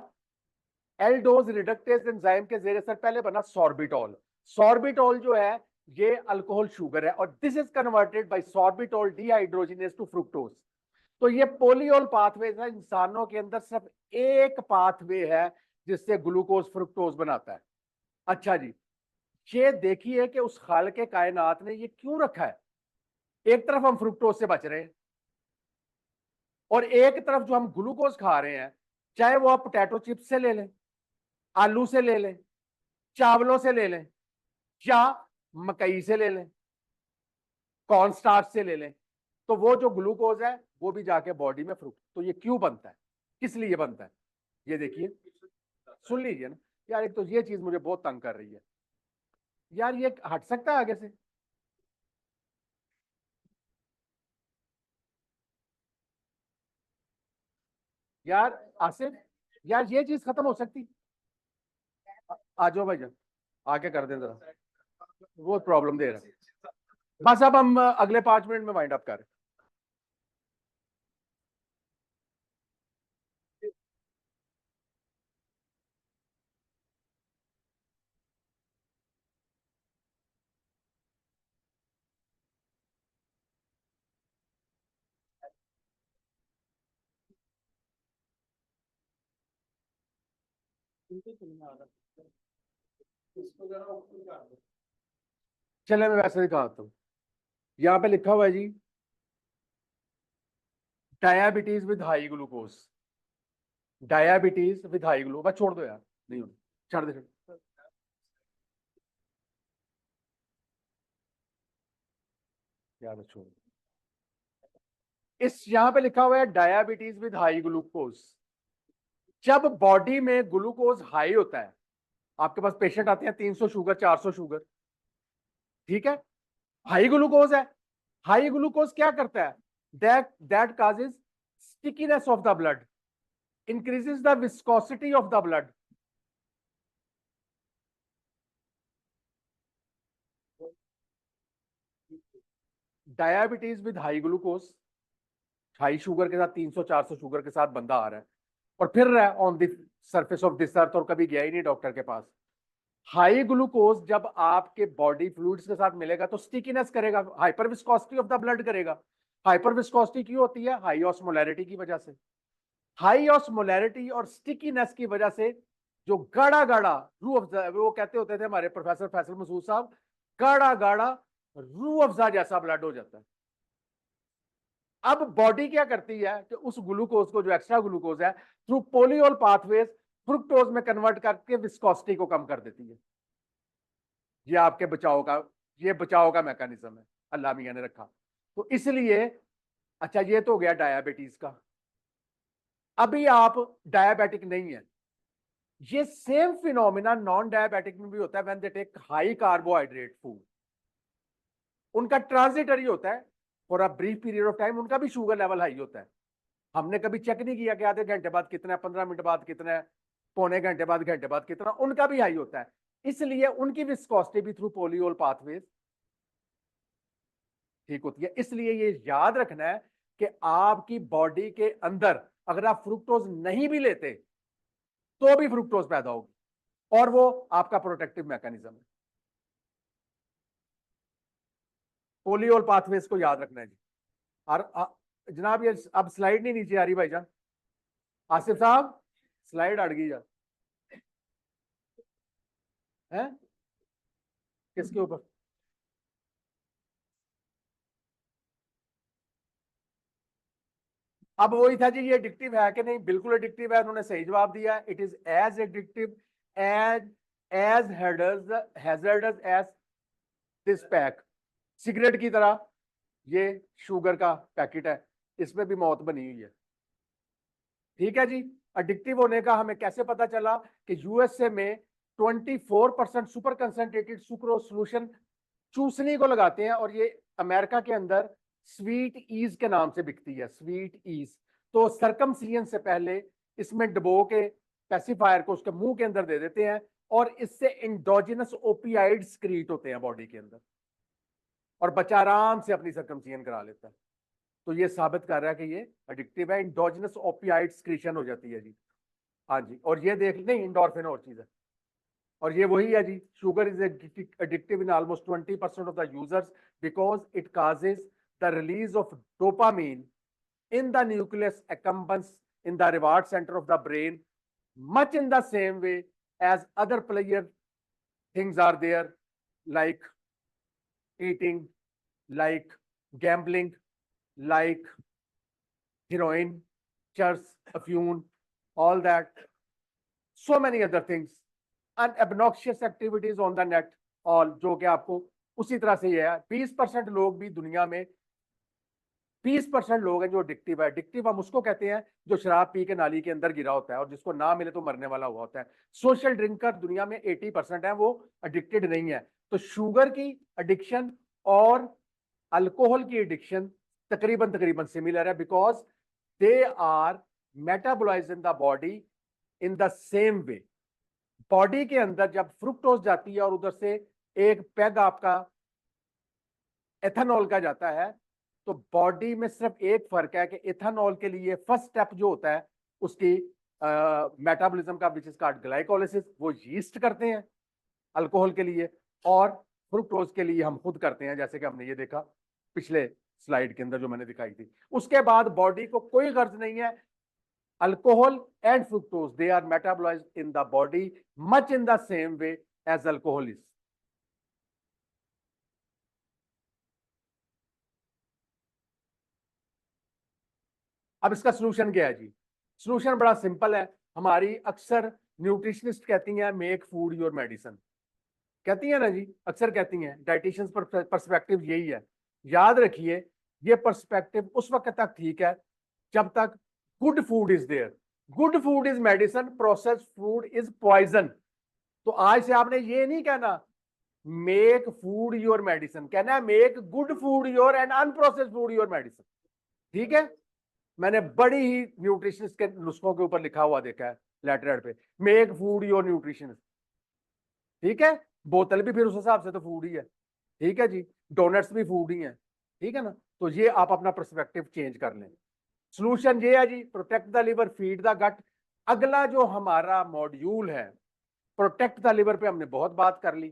एल्डोज रिडक्टेज एंजाइम के जरिए से पहले बना सॉर्बिटॉल, सॉर्बिटॉल जो है ये अल्कोहल शुगर है, और this is converted by sorbitol dehydrogenase to fructose. तो ये पोलियोल पाथवे है, इंसानों के अंदर सिर्फ एक पाथवे है जिससे ग्लूकोज फ्रुक्टोज बनाता है। अच्छा जी, ये देखिए कि उस खालिक़े कायनात ने ये क्यों रखा है, एक तरफ हम फ्रुक्टोज से बच रहे हैं और एक तरफ जो हम ग्लूकोज खा रहे हैं, चाहे वो आप पोटैटो चिप्स से ले लें, आलू से ले लें, चावलों से ले लें, या मकई से ले लें, कॉर्न स्टार्च से ले लें, तो वो जो ग्लूकोज है वो भी जाके बॉडी में फ्रुक्ट, तो ये क्यों बनता है, किस लिए बनता है, ये देखिए, सुन लीजिए ना यार। एक तो ये चीज मुझे बहुत तंग कर रही है यार, ये हट सकता है आगे से? यार आसिफ, यार ये चीज खत्म हो सकती? आ जाओ भाई जान, आगे कर दें जरा, वो प्रॉब्लम दे रहा है। बस अब हम अगले 5 मिनट में वाइंड अप करें। चले मैं वैसे दिखाता हूँ, यहाँ पे लिखा हुआ है जी diabetes with high glucose, diabetes with high glucose, बस छोड़ दो यार, नहीं होना, छोड़ दे, यार छोड़ दो। इस यहाँ पे लिखा हुआ है डायबिटीज विद हाई ग्लूकोज। जब बॉडी में ग्लूकोज हाई होता है, आपके पास पेशेंट आते हैं 300 शुगर, 400 शुगर, ठीक है, हाई ग्लूकोज है, हाई ग्लूकोज क्या करता है, that causes stickiness of the blood, increases the viscosity of the blood. Diabetes with high glucose, high sugar के साथ 300-400 शुगर के साथ बंदा आ रहा है और फिर रहा है on the surface of this earth और कभी गया ही नहीं डॉक्टर के पास। हाई ग्लूकोज जब आपके बॉडी फ्लूइड्स के साथ मिलेगा तो स्टिकीनेस करेगा, hyper viscosity of the blood करेगा। हाइपर विस्कोसिटी क्यों होती है, हाई ऑस्मोलैरिटी की वजह से। हाई ऑस्मोलैरिटी और स्टिकीनेस की वजह से जो गाढ़ा गाढ़ा रूह अफ़ज़ा, वो कहते होते थे हमारे प्रोफेसर फैसल मसूद साहब, गाढ़ा गाढ़ा रूह अफ़ज़ा जैसा ब्लड हो जाता है। अब बॉडी क्या करती है कि उस ग्लूकोज को, जो एक्स्ट्रा ग्लूकोज है, थ्रू पोलियोल पाथवेज फ्रुक्टोज में कन्वर्ट करके विस्कोसिटी को कम कर देती है। ये आपके बचाव का मैकेनिज्म है, अल्लाह मियां ने रखा। तो इसलिए अच्छा, ये तो हो गया डायबिटीज का। अभी आप डायबिटिक नहीं है, ये सेम फिनोमिना नॉन डायबिटिक में भी होता है when they take high carbohydrate food. उनका ट्रांजिटरी होता है, for a brief period of time उनका भी शुगर लेवल हाई होता है। हमने कभी चेक नहीं किया कि आधे घंटे बाद कितना है, 15 मिनट बाद कितना है, पौने घंटे बाद कितना, उनका भी हाई होता है। इसलिए उनकी विस्कोसिटी भी थ्रू पोलियोल पाथवेज ठीक होती है। इसलिए ये याद रखना है कि आपकी बॉडी के अंदर अगर आप फ्रुक्टोज नहीं भी लेते तो भी फ्रुक्टोज पैदा होगी और वो आपका प्रोटेक्टिव मैकेनिज्म है। पोलियोल पाथवेज को याद रखना है जी। और जनाब ये अब स्लाइड नहीं नीचे आ रही भाईजान, आसिफ साहब स्लाइड अड़ गई है किसके ऊपर? अब वही था जी, ये एडिक्टिव है कि नहीं? बिल्कुल एडिक्टिव है, उन्होंने सही जवाब दिया। It is as addictive as hazardous as this pack. Cigarette की तरह ये शुगर का पैकेट है, इसमें भी मौत बनी हुई है। ठीक है जी। एडिक्टिव होने का हमें कैसे पता चला कि यूएसए में 24% सुपर कंसंट्रेटेड सुक्रोज सोल्यूशन चूसनी को लगाते हैं और ये अमेरिका के अंदर स्वीट ईज के नाम से बिकती है, स्वीट ईज। तो सरकमसिजन से पहले इसमें डबो के पेसिफायर को उसके मुंह के अंदर दे देते हैं और इससे इंडोजिनस ओपियाइड्स क्रिएट होते हैं बॉडी के अंदर और बच्चा आराम से अपनी सरकमसिजन करा लेता है। तो ये साबित कर रहा है कि ये एडिक्टिव है, इंडोजिनस ओपियाइड सिक्रीशन हो जाती है जी। हाँ जी, और ये देख नहीं, इंडोर्फिन और चीज है। और ये वही है जी, sugar is addictive in almost 20% of the users because it causes the release of dopamine in the nucleus accumbens in the reward center of the brain much in the same way as other pleasure things are there, like eating, like gambling, like heroin, church, afune, all that, so many other things and obnoxious activities on the net, all जो कि आपको उसी तरह से ये है। 20% लोग भी दुनिया में 20% लोग हैं जो एडिक्टिव है। एडिक्टिव हम उसको कहते हैं जो शराब पी के नाली के अंदर गिरा होता है और जिसको ना मिले तो मरने वाला हुआ होता है। सोशल ड्रिंकर दुनिया में 80% है, वो एडिक्टेड नहीं है। तो शुगर की एडिक्शन और अल्कोहल की एडिक्शन तकरीबन सिमिलर है because they are metabolized in the body in the same way. Body के अंदर जब फ्रुक्टोज जाती है और उधर से एक पैग आपका एथेनॉल का जाता है, तो बॉडी में सिर्फ एक फर्क है कि इथेनॉल के लिए फर्स्ट स्टेप जो होता है उसकी मेटाबॉलिज्म का विच इज कॉल्ड ग्लाइकोलाइसिस, वो यीस्ट करते हैं अल्कोहल के लिए, और फ्रुक्टोज के लिए हम खुद करते हैं, जैसे कि हमने ये देखा पिछले स्लाइड के अंदर जो मैंने दिखाई थी। उसके बाद बॉडी को कोई गर्ज नहीं है, alcohol and fructose they are metabolized in the body much in the same way as alcohol is. अब इसका सोल्यूशन क्या है जी? सोल्यूशन बड़ा सिंपल है। हमारी अक्सर न्यूट्रिशनिस्ट कहती हैं मेक फूड योर मेडिसिन, कहती है ना जी, अक्सर कहती हैं। डाइटिशियंस पर पर्सपेक्टिव यही है। याद रखिए ये पर्सपेक्टिव उस वक्त तक ठीक है जब तक good food is there. Good food is medicine, processed food is poison. तो आज से आपने ये नहीं कहना मेक फूड योर मेडिसिन, कहना है make good food your and unprocessed food your medicine. ठीक है, मैंने बड़ी ही न्यूट्रिशनिस्ट के नुस्खों के ऊपर लिखा हुआ देखा है लेटर हेड पे, मेक फूड योर न्यूट्रिशनिस्ट। ठीक है, बोतल भी फिर उस हिसाब से तो फूड ही है। ठीक है जी, डोनट्स भी फूड ही है। ठीक है ना, तो ये आप अपना पर्सपेक्टिव चेंज कर लें। सॉल्यूशन ये है जी, protect the liver, feed the gut. अगला जो हमारा मॉड्यूल है प्रोटेक्ट द लिवर पे हमने बहुत बात कर ली।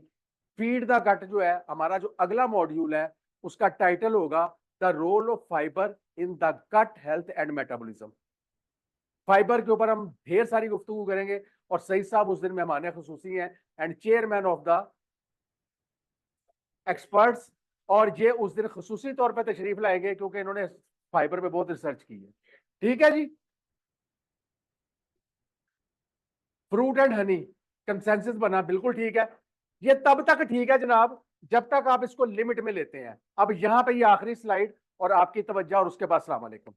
फीड द गट जो है हमारा जो अगला मॉड्यूल है उसका टाइटल होगा the role of fibre in the gut health and metabolism. Fibre के ऊपर हम ढेर सारी गुफ्तगू करेंगे और सईद साहब उस दिन मेहमान खुसूसी हैं and chairman of the experts, और ये उस दिन खुसूसी तौर पर तशरीफ लाएंगे क्योंकि इन्होंने फाइबर पे बहुत रिसर्च की है। ठीक है जी, फ्रूट एंड हनी कंसेंसस बना, बिल्कुल ठीक है। ये तब तक ठीक है जनाब जब तक आप इसको लिमिट में लेते हैं। अब यहां पे ये आखिरी स्लाइड और आपकी तवज्जो, और उसके बाद अस्सलाम वालेकुम।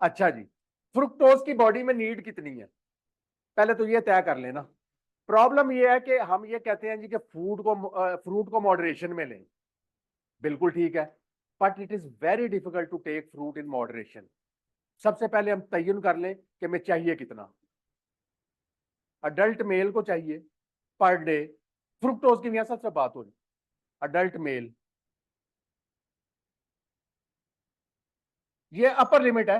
अच्छा जी, फ्रुक्टोज की बॉडी में नीड कितनी है पहले तो ये तय कर लेना। प्रॉब्लम ये है कि हम ये कहते हैं जी कि फ्रूट को मॉडरेशन में लें, बिल्कुल ठीक है, but it is very difficult to take fruit in moderation. सबसे पहले हम तयन कर लें कि हमें चाहिए कितना। अडल्ट मेल को चाहिए पर डे, फ्रुक्टोज की यहाँ सबसे बात हो रही, अडल्ट मेल ये अपर लिमिट है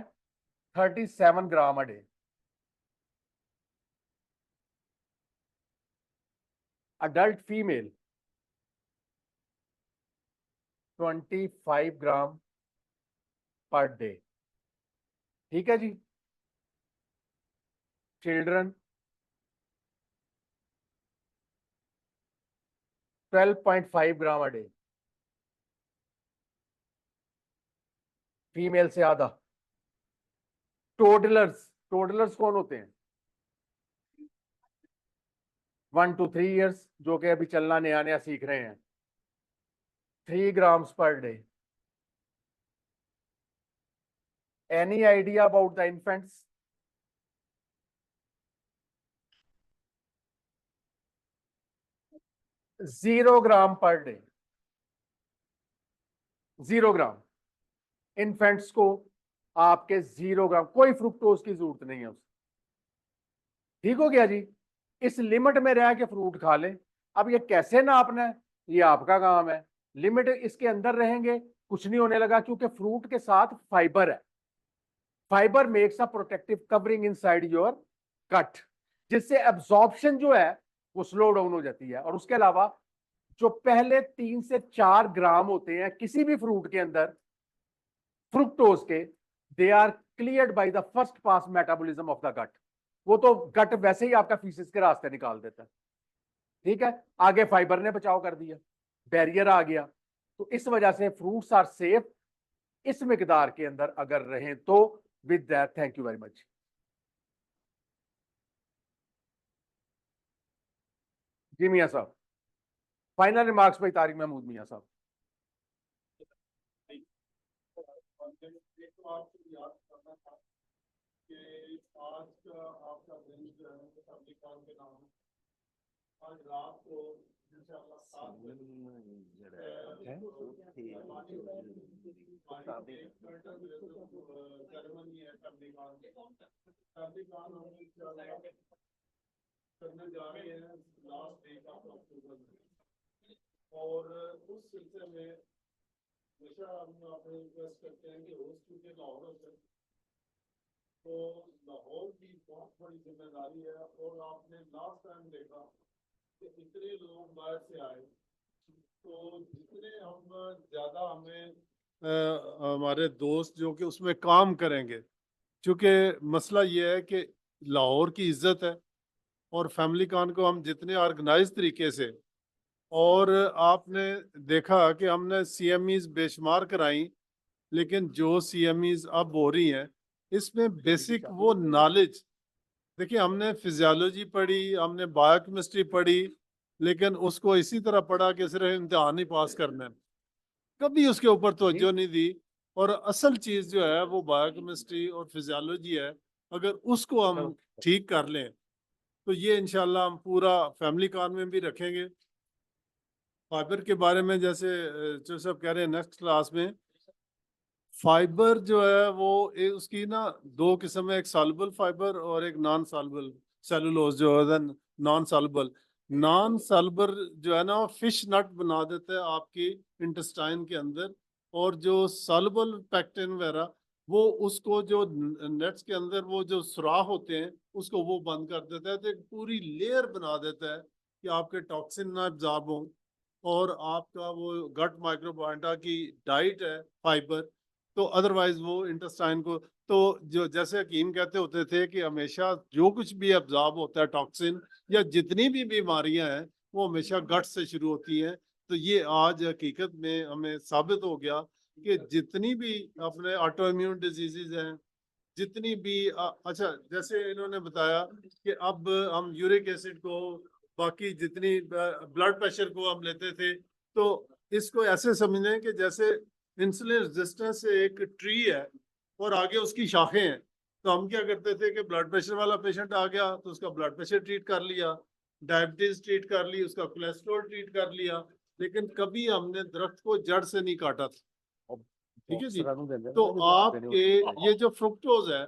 37 gram a day. Adult female 25 gram per day. ठीक है जी। Children 12.5 gram a day, female से आधा। टोडलर्स, टोडलर्स कौन होते हैं? 1 to 3 years, जो कि अभी चलना नया नया सीख रहे हैं, 3 grams per day. Any idea about the infants? Zero gram per day. 0 gram infants को आपके 0 ग्राम, कोई फ्रुक्टोज की जरूरत नहीं है उसे। ठीक हो गया जी। इस लिमिट में रह के फ्रूट खा ले। अब ये कैसे नापना है ये आपका काम है। लिमिट इसके अंदर रहेंगे कुछ नहीं होने लगा, क्योंकि फ्रूट के साथ फाइबर है। Fibre makes a protective covering inside your cut, जिससे एब्जॉर्प्शन जो है वो स्लो डाउन हो जाती है। और उसके अलावा जो पहले 3 से 4 ग्राम होते हैं किसी भी फ्रूट के अंदर फ्रुक्टोज के, they are cleared by the first pass metabolism of the gut. वो तो गट वैसे ही आपका फीसिस के रास्ते निकाल देता है। ठीक है, आगे फाइबर ने बचाव कर दिया, बैरियर आ गया। तो इस वजह से फ्रूट्स आर सेफ इस मिकदार के अंदर अगर रहें तो। With that thank you very much. जी मियां साहब, फाइनल रिमार्क्स भाई तारिक महमूद मियां साहब। आपको याद करना था कि आज का आपका दिन जो है पब्लिक काम के नाम, आज रात को इंशाल्लाह 7 सेरेमनी है करने जा रहे हैं लास्ट डे ऑफ अक्टूबर में। और उस सिलसिले में हमेशा हम आपको रिक्वेस्ट करते हैं कि होस्ट के लाहौर से, तो लाहौर की बहुत बड़ी जिम्मेदारी है। और आपने लास्ट टाइम देखा कि इतने लोग बाहर से आए, तो जितने हम ज्यादा हमें हमारे दोस्त जो कि उसमें काम करेंगे, क्योंकि मसला ये है कि लाहौर की इज्जत है और फैमिली कान को हम जितने ऑर्गेनाइज तरीके से, और आपने देखा कि हमने CMEs बेशुमार कराई, लेकिन जो CMEs अब हो रही हैं इसमें बेसिक वो नॉलेज, देखिए हमने फिजियोलॉजी पढ़ी, हमने बायोकेमिस्ट्री पढ़ी, लेकिन उसको इसी तरह पढ़ा कि सिर्फ इम्तिहान ही पास करना है, कभी उसके ऊपर तवज्जो नहीं दी। और असल चीज जो है वो बायोकेमिस्ट्री और फिजियोलॉजी है। अगर उसको हम ठीक कर लें तो ये इंशाल्लाह हम पूरा फैमिली कान में भी रखेंगे। फाइबर के बारे में जैसे जो सब कह रहे हैं नेक्स्ट क्लास में, फाइबर जो है वो उसकी ना 2 किस्म है, एक सॉल्युबल फाइबर और एक नॉन सॉल्युबल सेलुलोज जो है नॉन सॉल्युबल। नॉन सॉल्युबल जो है ना फिश नट बना देता है आपकी इंटेस्टाइन के अंदर, और जो सॉल्युबल पैक्टिन वगैरह वो उसको जो नट्स के अंदर वो जो सुराख होते हैं उसको वो बंद कर देता है। तो एक पूरी लेयर बना देता है कि आपके टॉक्सिन ना एब्जॉर्ब हो, और आपका वो गट माइक्रोबायोटा की डाइट है फाइबर, तो अदरवाइज वो इंटेस्टाइन को, तो जो जैसे हकीम कहते होते थे कि हमेशा जो कुछ भी एब्जॉर्ब होता है टॉक्सिन या जितनी भी बीमारियां हैं वो हमेशा गट से शुरू होती हैं। तो ये आज हकीकत में हमें साबित हो गया कि जितनी भी अपने ऑटो इम्यून डिजीजेज हैं, जितनी भी अच्छा जैसे इन्होंने बताया कि अब हम यूरिक एसिड को, बाकी जितनी ब्लड प्रेशर को हम लेते थे, तो इसको ऐसे समझें कि जैसे इंसुलिन रेजिस्टेंस एक ट्री है और आगे उसकी शाखें हैं। तो हम क्या करते थे कि ब्लड प्रेशर वाला पेशेंट आ गया तो उसका ब्लड प्रेशर ट्रीट कर लिया, डायबिटीज ट्रीट कर ली, उसका कोलेस्ट्रॉल ट्रीट कर लिया, लेकिन कभी हमने दरख्त को जड़ से नहीं काटा था। ठीक है जी। तो आपके ये जो फ्रुक्टोज है,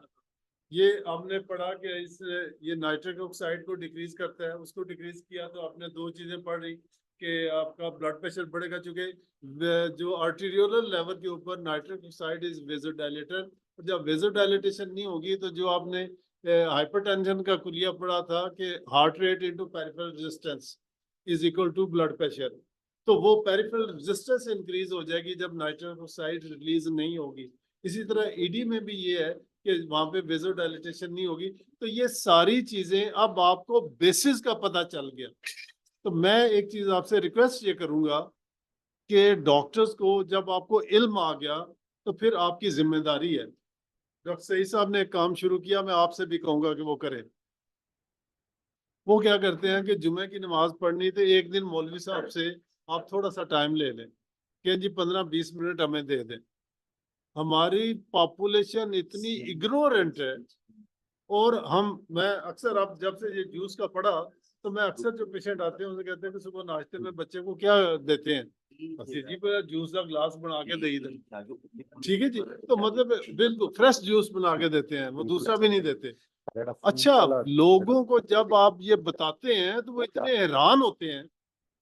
ये हमने पढ़ा कि इस ये नाइट्रिक ऑक्साइड को डिक्रीज करता है, उसको डिक्रीज किया तो आपने दो चीजें पढ़ रही कि आपका ब्लड प्रेशर बढ़ेगा, चूंकि जो आर्टीरियोलर लेवल के ऊपर नाइट्रिक ऑक्साइड इज वेजोडाइलेटर, जब वेजोडाइलेटेशन नहीं होगी तो जो आपने हाइपरटेंशन का कुलिया पढ़ा था कि heart rate into peripheral resistance is equal to blood pressure, तो वो पेरिफेरल रेजिस्टेंस इंक्रीज हो जाएगी जब नाइट्रिक ऑक्साइड रिलीज नहीं होगी। इसी तरह ईडी में भी ये है कि वहां पे वेजोडाइलेटेशन नहीं होगी। तो ये सारी चीजें अब आपको बेसिस का पता चल गया। तो मैं एक चीज आपसे रिक्वेस्ट ये करूंगा कि डॉक्टर्स को जब आपको इल्म आ गया तो फिर आपकी जिम्मेदारी है। डॉक्टर सईद साहब ने एक काम शुरू किया, मैं आपसे भी कहूंगा कि वो करें। वो क्या करते हैं कि जुमे की नमाज पढ़नी तो एक दिन मौलवी साहब से आप थोड़ा सा टाइम ले लें कि जी 15-20 मिनट हमें दे दें। हमारी पॉपुलेशन इतनी इग्नोरेंट है, और मैं अक्सर, अब जब से ये जूस का पढ़ा तो मैं अक्सर जो पेशेंट आते हैं उनसे कहते हैं कि सुबह नाश्ते में बच्चे को क्या देते हैं, जी पर जूस का ग्लास बना के दे दें। ठीक है जी। तो मतलब बिल्कुल फ्रेश जूस बना के देते हैं, वो दूसरा भी नहीं देते। अच्छा, लोगों को जब आप ये बताते हैं तो वो इतने हैरान होते हैं,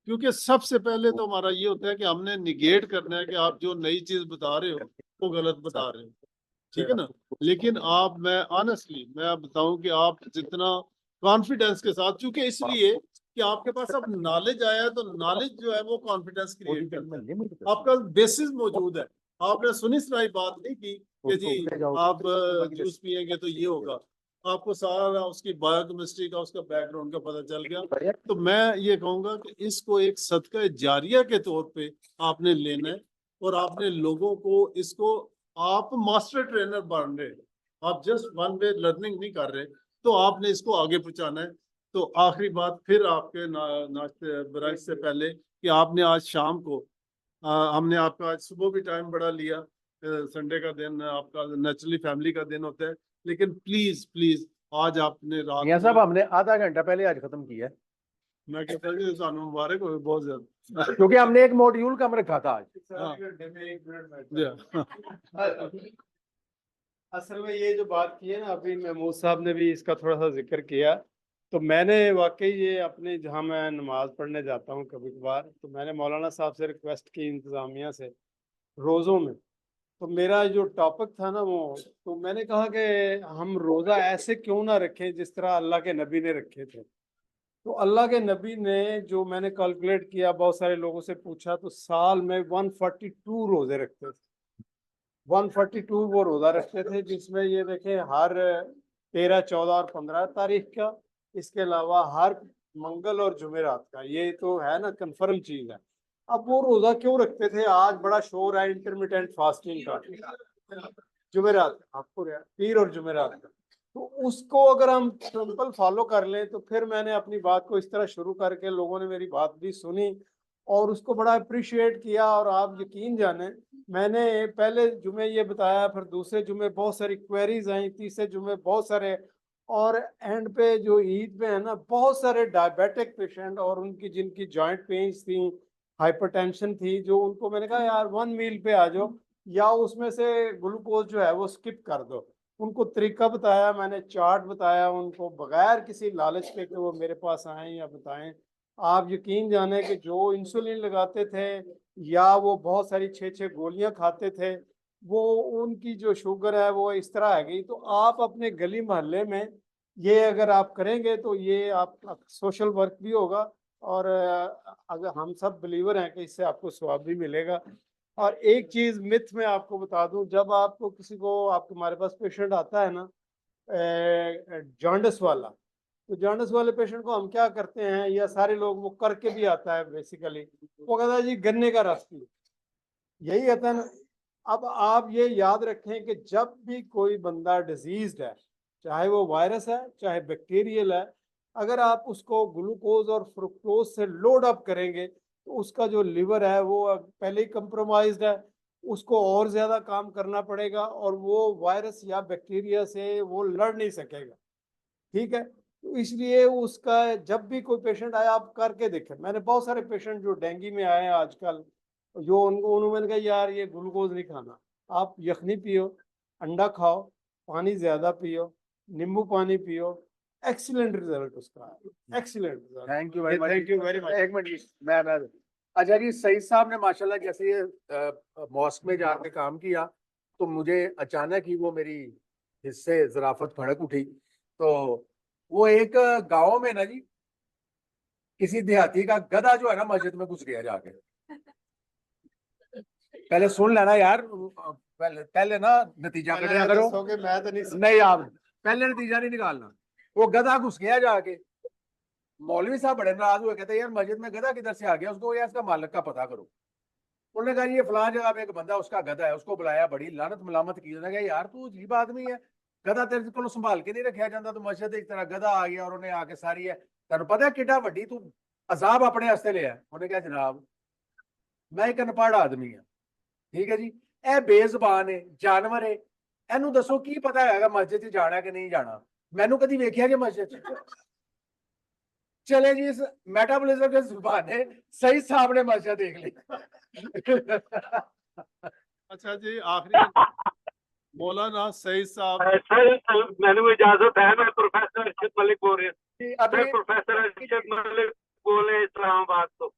क्योंकि सबसे पहले तो हमारा ये होता है कि हमने निगेट करना है कि आप जो नई चीज बता रहे हो वो गलत बता रहे हो। ठीक है ना। लेकिन मैं ऑनेस्टली मैं बताऊं कि आप जितना कॉन्फिडेंस के साथ, चूंकि इसलिए कि आपके पास अब नॉलेज आया है, तो नॉलेज जो है वो कॉन्फिडेंस क्रिएट करता है। आपका बेसिस मौजूद है। आपने सुनी सुनाई बात नहीं की कि जी आप जूस पिएंगे तो ये होगा। आपको सारा उसकी बायोकेमिस्ट्री का, उसका बैकग्राउंड का पता चल गया। तो मैं ये कहूंगा कि इसको एक सदका जारिया के तौर पे आपने लेना है, और आपने लोगों को इसको, आप मास्टर ट्रेनर बन रहे, आप जस्ट वन वे लर्निंग नहीं कर रहे, तो आपने इसको आगे पहुंचाना है। तो आखिरी बात फिर आपके नाश्ते ब्रश से पहले कि आपने आज शाम को हमने आपका आज सुबह भी टाइम बड़ा लिया, संडे का दिन आपका नेचुरली फैमिली का दिन होता है, लेकिन प्लीज प्लीज आज आपने रात साहब हमने आधा घंटा पहले आज खत्म किया, मैं कहता हूँ सानू मुबारक हो बहुत ज्यादा, क्योंकि हमने एक मॉड्यूल कम रखा था आज। असल में ये जो बात की है ना अभी महमूद साहब ने भी इसका थोड़ा सा जिक्र किया, तो मैंने वाकई ये अपने, जहाँ मैं नमाज पढ़ने जाता हूँ कभी कभार, तो मैंने मौलाना साहब से रिक्वेस्ट की इंतज़ामिया से रोज़ों में, तो मेरा जो टॉपिक था ना वो, तो मैंने कहा कि हम रोज़ा ऐसे क्यों ना रखें जिस तरह अल्लाह के नबी ने रखे थे। तो अल्लाह के नबी ने, जो मैंने कैलकुलेट किया, बहुत सारे लोगों से पूछा, तो साल में 142 रोज़े रखते थे। 142 वो रोज़ा रखते थे, जिसमें ये देखें हर 13, 14 और 15 तारीख का, इसके अलावा हर मंगल और जुमेरात का। ये तो है ना कन्फर्म चीज़ है। अब वो रोज़ा क्यों रखते थे? आज बड़ा शोर है इंटरमिटेंट फास्टिंग का, जुमेरात आपको पीर और जुमेरात का, तो उसको अगर हम सिंपल फॉलो कर लें तो फिर मैंने अपनी बात को इस तरह शुरू करके, लोगों ने मेरी बात भी सुनी और उसको बड़ा अप्रिशिएट किया। और आप यकीन जाने, मैंने पहले जुमे ये बताया, फिर दूसरे जुमे बहुत सारी क्वेरीज आई, तीसरे जुमे बहुत सारे, और एंड पे जो ईद पे है ना, बहुत सारे डायबिटिक पेशेंट और उनकी जिनकी जॉइंट पेन्स थी, हाइपरटेंशन थी, जो उनको मैंने कहा यार 1 मील पे आ जाओ, या उसमें से ग्लूकोज जो है वो स्किप कर दो। उनको तरीका बताया, मैंने चार्ट बताया उनको, बगैर किसी लालच के कि वो मेरे पास आए या बताएं। आप यकीन जाने कि जो इंसुलिन लगाते थे या वो बहुत सारी 6-6 गोलियां खाते थे, वो उनकी जो शुगर है वो इस तरह आ गई। तो आप अपने गली मोहल्ले में ये अगर आप करेंगे तो ये आप सोशल वर्क भी होगा, और अगर हम सब बिलीवर हैं कि इससे आपको स्वाब भी मिलेगा। और एक चीज मिथ में आपको बता दूं, जब आपको किसी को, आपके हमारे पास पेशेंट आता है ना जॉन्डिस वाला, तो जॉन्डिस वाले पेशेंट को हम क्या करते हैं, या सारे लोग वो करके भी आता है बेसिकली, वो कहता है जी गन्ने का रस पी, यही आता है ना। अब आप ये याद रखें कि जब भी कोई बंदा डिजीज्ड है, चाहे वो वायरस है चाहे बैक्टीरियल है, अगर आप उसको ग्लूकोज और फ्रुक्टोज से लोड अप करेंगे तो उसका जो लिवर है वो पहले ही कंप्रोमाइज्ड है, उसको और ज्यादा काम करना पड़ेगा और वो वायरस या बैक्टीरिया से वो लड़ नहीं सकेगा। ठीक है, तो इसलिए उसका जब भी कोई पेशेंट आया आप करके देखें। मैंने बहुत सारे पेशेंट जो डेंगू में आए हैं आजकल, जो उन्होंने कहा यार ये ग्लूकोज नहीं खाना, आप यखनी पियो, अंडा खाओ, पानी ज्यादा पियो, नींबू पानी पियो, एक्सीलेंट रिजल्ट उसका, excellent result. Thank you very much. Thank you very much. एक मिनट जी, मैं अच्छा जी, सईद साहब ने माशाल्लाह जैसे ये मॉस्क में जाके काम किया तो मुझे अचानक ही वो मेरी हिस्से ज़राफत भड़क उठी। तो वो एक गांव में ना जी, किसी देहाती का गधा जो है ना मस्जिद में घुस गया जाके। पहले सुन लेना यार, पहले ना नतीजा करें अगर मैं तो नहीं, आप पहले नतीजा नहीं निकालना। वो गधा घुस गया जाके, मौलवी साहब बड़े नाराज हुए, कहते यार मस्जिद में गधा किधर से आ गया, उसको यार इसका मालिक का पता करो। उन्होंने कहा ये फलां जगह पे एक बंदा उसका गधा है, उसको बुलाया, बड़ी लानत मलामत की। उन्होंने कहा यार तू अजीब आदमी है, गधा तेरे को संभाल के नहीं रखा जाता, तो मस्जिद एक तरह गधा आ गया और उन्हें आके सारी है तेन पता है किड्डा वड्डी तू अजाब अपने वास्ते लिया। उन्हें कहा जनाब मैं एक अनपढ़ आदमी हाँ, ठीक है जी, ए बेजबान है, जानवर है, एनू दसो की पता है मस्जिद च जाना कि नहीं जाना, मैनू कदी वेख्या जी मस्जिद च। चले जी, इस मेटाबॉलिज्म के जुबाने सही साहब ने मस्जिद देख ली। अच्छा जी, आखिरी मौलाना सईद साहब। सर मैंने इजाजत है, मैं प्रोफेसर अर्शद मलिक बोल रहा जी, हूँ। अभी प्रोफेसर अर्शद मलिक बोल रहे हैं इस्लामाबाद तो।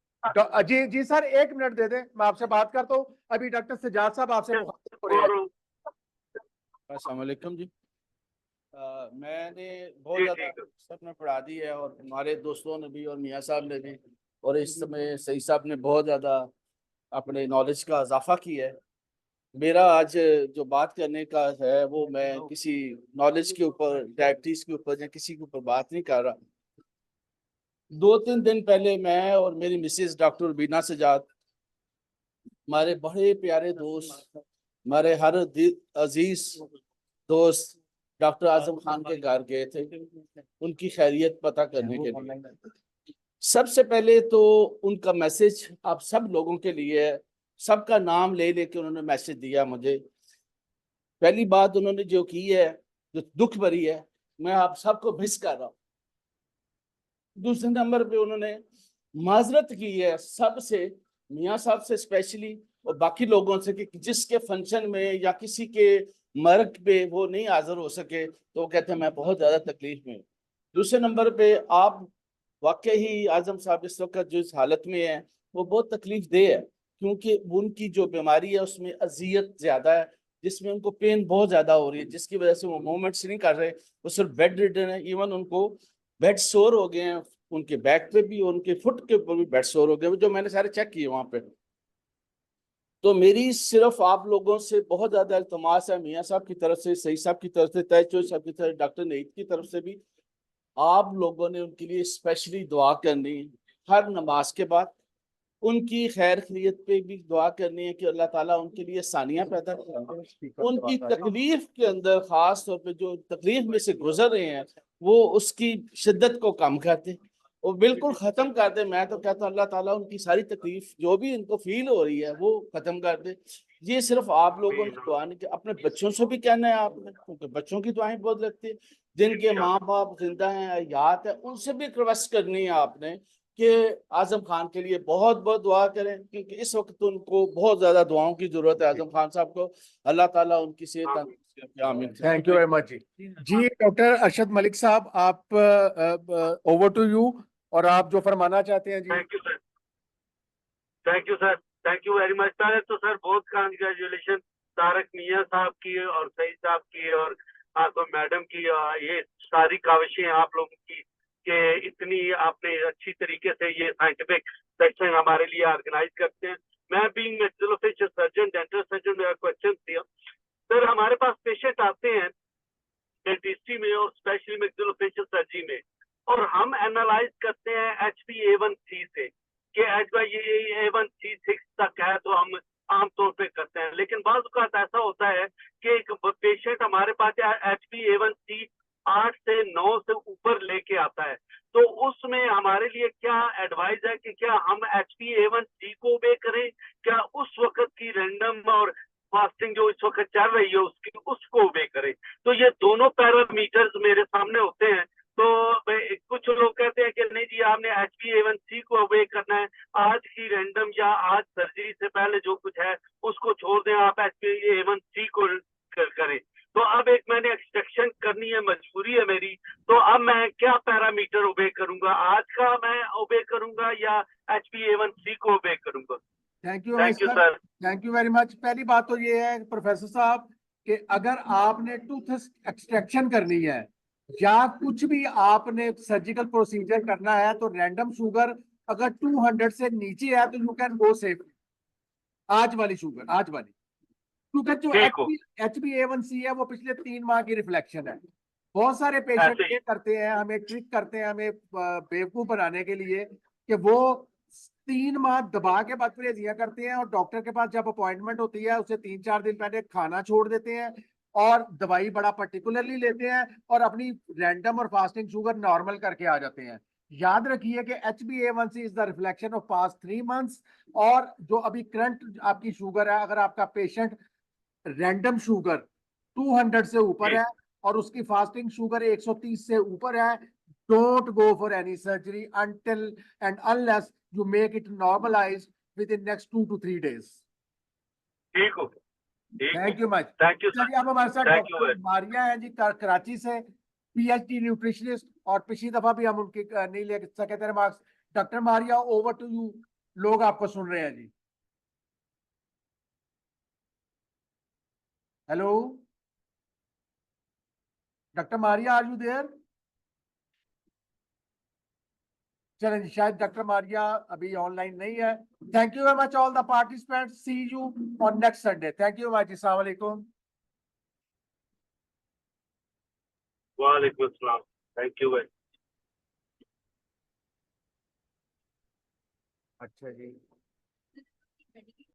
जी जी सर, एक मिनट दे दें, मैं आपसे बात करता हूँ। अभी डॉक्टर सजाद साहब आपसे मुखातिब हो रहे हैं। अस्सलाम वालेकुम जी। मैंने बहुत ज़्यादा सब ने पढ़ा दी है और हमारे दोस्तों ने भी और मियाँ साहब ने भी, और इस समय सईद साहब ने बहुत ज़्यादा अपने नॉलेज का इजाफा किया है। मेरा आज जो बात करने का है वो मैं किसी नॉलेज के ऊपर, डायबिटीज़ के ऊपर या किसी के ऊपर बात नहीं कर रहा। 2-3 दिन पहले मैं और मेरी मिसेज डॉक्टर बीना सजाद, हमारे बड़े प्यारे दोस्त, हमारे हर अजीज दोस्त डॉक्टर आजम खान के घर गए थे उनकी खैरियत पता करने के लिए। सबसे पहले तो उनका मैसेज आप सब लोगों के लिए है, सबका नाम ले लेके उन्होंने मैसेज दिया मुझे। पहली बात उन्होंने जो की है, जो दुख भरी है, मैं आप सबको मिस कर रहा हूँ। दूसरे नंबर पे उन्होंने माजरत की है सबसे, मियाँ साहब से स्पेशली और बाकी लोगों से, कि जिसके फंक्शन में या किसी के मर्ग पे वो नहीं हाजिर हो सके, तो वो कहते हैं मैं बहुत ज़्यादा तकलीफ में हूँ। दूसरे नंबर पे आप वाकई ही आजम साहब इस वक्त जो इस हालत में है वो बहुत तकलीफ दे है, क्योंकि उनकी जो बीमारी है उसमें अजियत ज़्यादा है, जिसमें उनको पेन बहुत ज़्यादा हो रही है, जिसकी वजह से वो मूवमेंट्स नहीं कर रहे, वो सिर्फ बेड रिडन है। इवन उनको बेड सोर हो गए हैं, उनके बैक पे भी, उनके फुट के ऊपर भी बेड सोर हो गए, जो मैंने सारे चेक किए वहाँ पे। तो मेरी सिर्फ आप लोगों से बहुत ज्यादा इल्तमास है, मियाँ साहब की तरफ से, सईद साहब की तरफ से, तहचोई साहब की तरफ, डॉक्टर नईद की तरफ से भी, आप लोगों ने उनके लिए स्पेशली दुआ करनी है। हर नमाज के बाद उनकी खैर खैरियत पे भी दुआ करनी है कि अल्लाह ताला उनके लिए आसानियां पैदा करें, उनकी तकलीफ के अंदर खास तौर पे जो तकलीफ में से गुजर रहे हैं वो उसकी शिद्दत को कम कर दे और बिल्कुल खत्म कर दे। मैं तो कहता हूँ अल्लाह ताला उनकी सारी तकलीफ जो भी इनको फील हो रही है वो खत्म कर दे। ये सिर्फ आप लोगों ने दुआ नहीं, अपने बच्चों से भी कहना है आपने, क्योंकि बच्चों की दुआएं बहुत लगती है, जिनके माँ बाप जिंदा हैं, याद है, उनसे भी रिक्वेस्ट करनी है आपने कि आजम खान के लिए बहुत बहुत दुआ करें, क्योंकि इस वक्त उनको बहुत ज्यादा दुआओं की जरूरत है। आजम खान साहब को अल्लाह ताला उनकी सेहत। थैंक यू वेरी मच जी। डॉक्टर अरशद मलिक साहब, आप ओवर टू यू, और आप जो फरमाना चाहते हैं जी। Thank you sir, thank you sir, thank you very much sir. तो सर बहुत कांग्रेचुलेशन तारक मियाँ साहब की और सईद साहब की और आपको मैडम की, ये सारी काविशें आप लोगों की कि इतनी आपने अच्छी तरीके से ये साइंटिफिक सेक्शन हमारे लिए ऑर्गेनाइज करते हैं। मैं being maxillofacial surgeon, dental surgeon, मेरा क्वेश्चन दिया सर, हमारे पास पेशेंट आते हैं डेंटिस्ट्री में और स्पेशली मैक्सिलोफेशियल सर्जरी में, और हम एनालाइज करते हैं HbA1c से कि HbA1c 6 तक है तो हम आमतौर पे करते हैं। लेकिन बाज़ औक़ात ऐसा होता है कि एक पेशेंट हमारे पास HbA1c 8 से 9 से ऊपर लेके आता है, तो उसमें हमारे लिए क्या एडवाइस है कि क्या हम HbA1c को वे करें, क्या उस वक्त की रैंडम और फास्टिंग जो इस वक्त चल रही है उसको वे करें। तो ये दोनों पैरामीटर्स मेरे सामने होते हैं, तो कुछ लोग कहते हैं कि नहीं जी आपने HbA1c को अवेक करना है, आज की रैंडम या आज सर्जरी से पहले जो कुछ है उसको छोड़ दें, आप HbA1c को करें। तो अब एक मैंने एक्सट्रैक्शन करनी है, मजबूरी है मेरी, तो अब मैं क्या पैरामीटर ओबे करूंगा, आज का मैं ओबे करूंगा या HbA1c को ओबे करूंगा? Thank you thank you sir, sir. Thank you very much. पहली बात तो ये है प्रोफेसर साहब कि अगर आपने टूथ एक्सट्रैक्शन करनी है या कुछ भी आपने सर्जिकल प्रोसीजर करना है तो रैंडम शुगर अगर 200 से नीचे है तो यू कैन गो सेफ। आज वाली शुगर, आज वाली, क्योंकि जो ठीक हो। HbA1c है वो पिछले 3 माह की रिफ्लेक्शन है। बहुत सारे पेशेंट ऐसे ही। ये करते हैं, हमें ट्रिक करते हैं, हमें बेवकूफ बनाने के लिए कि वो 3 माह दबा के बाद परहेजियां करते हैं और डॉक्टर के पास जब अपॉइंटमेंट होती है उससे 3-4 दिन पहले खाना छोड़ देते हैं और दवाई बड़ा पर्टिकुलरली लेते हैं और अपनी रैंडम और फास्टिंग शुगर नॉर्मल करके आ जाते हैं। याद रखिए कि HbA1c is the reflection of past 3 months. और जो अभी करंट आपकी शुगर है, अगर आपका पेशेंट रैंडम शुगर 200 से ऊपर है और उसकी फास्टिंग शुगर 130 से ऊपर है, don't go for any surgery until and unless you make it normalize with in next 2 to 3 days। ठीक हो, ठीक हो। Thank you much. Thank you sir. चलिए अब हमारे साथ Thank you doctor very- Maria है जी, कराची से, PhD न्यूट्रिशनिस्ट, और पिछली दफा भी हम उनके नहीं ले सके थे marks. Doctor Maria, over to you, लोग आपको सुन रहे हैं जी। Hello doctor Maria, are you there? चलें जी, शायद डॉक्टर मारिया अभी ऑनलाइन नहीं है। Thank you very much all the participants, see you on next Sunday. Thank you much, अस्सलाम वालेकुम। वालेकुम अस्सलाम। Thank you very. अच्छा जी।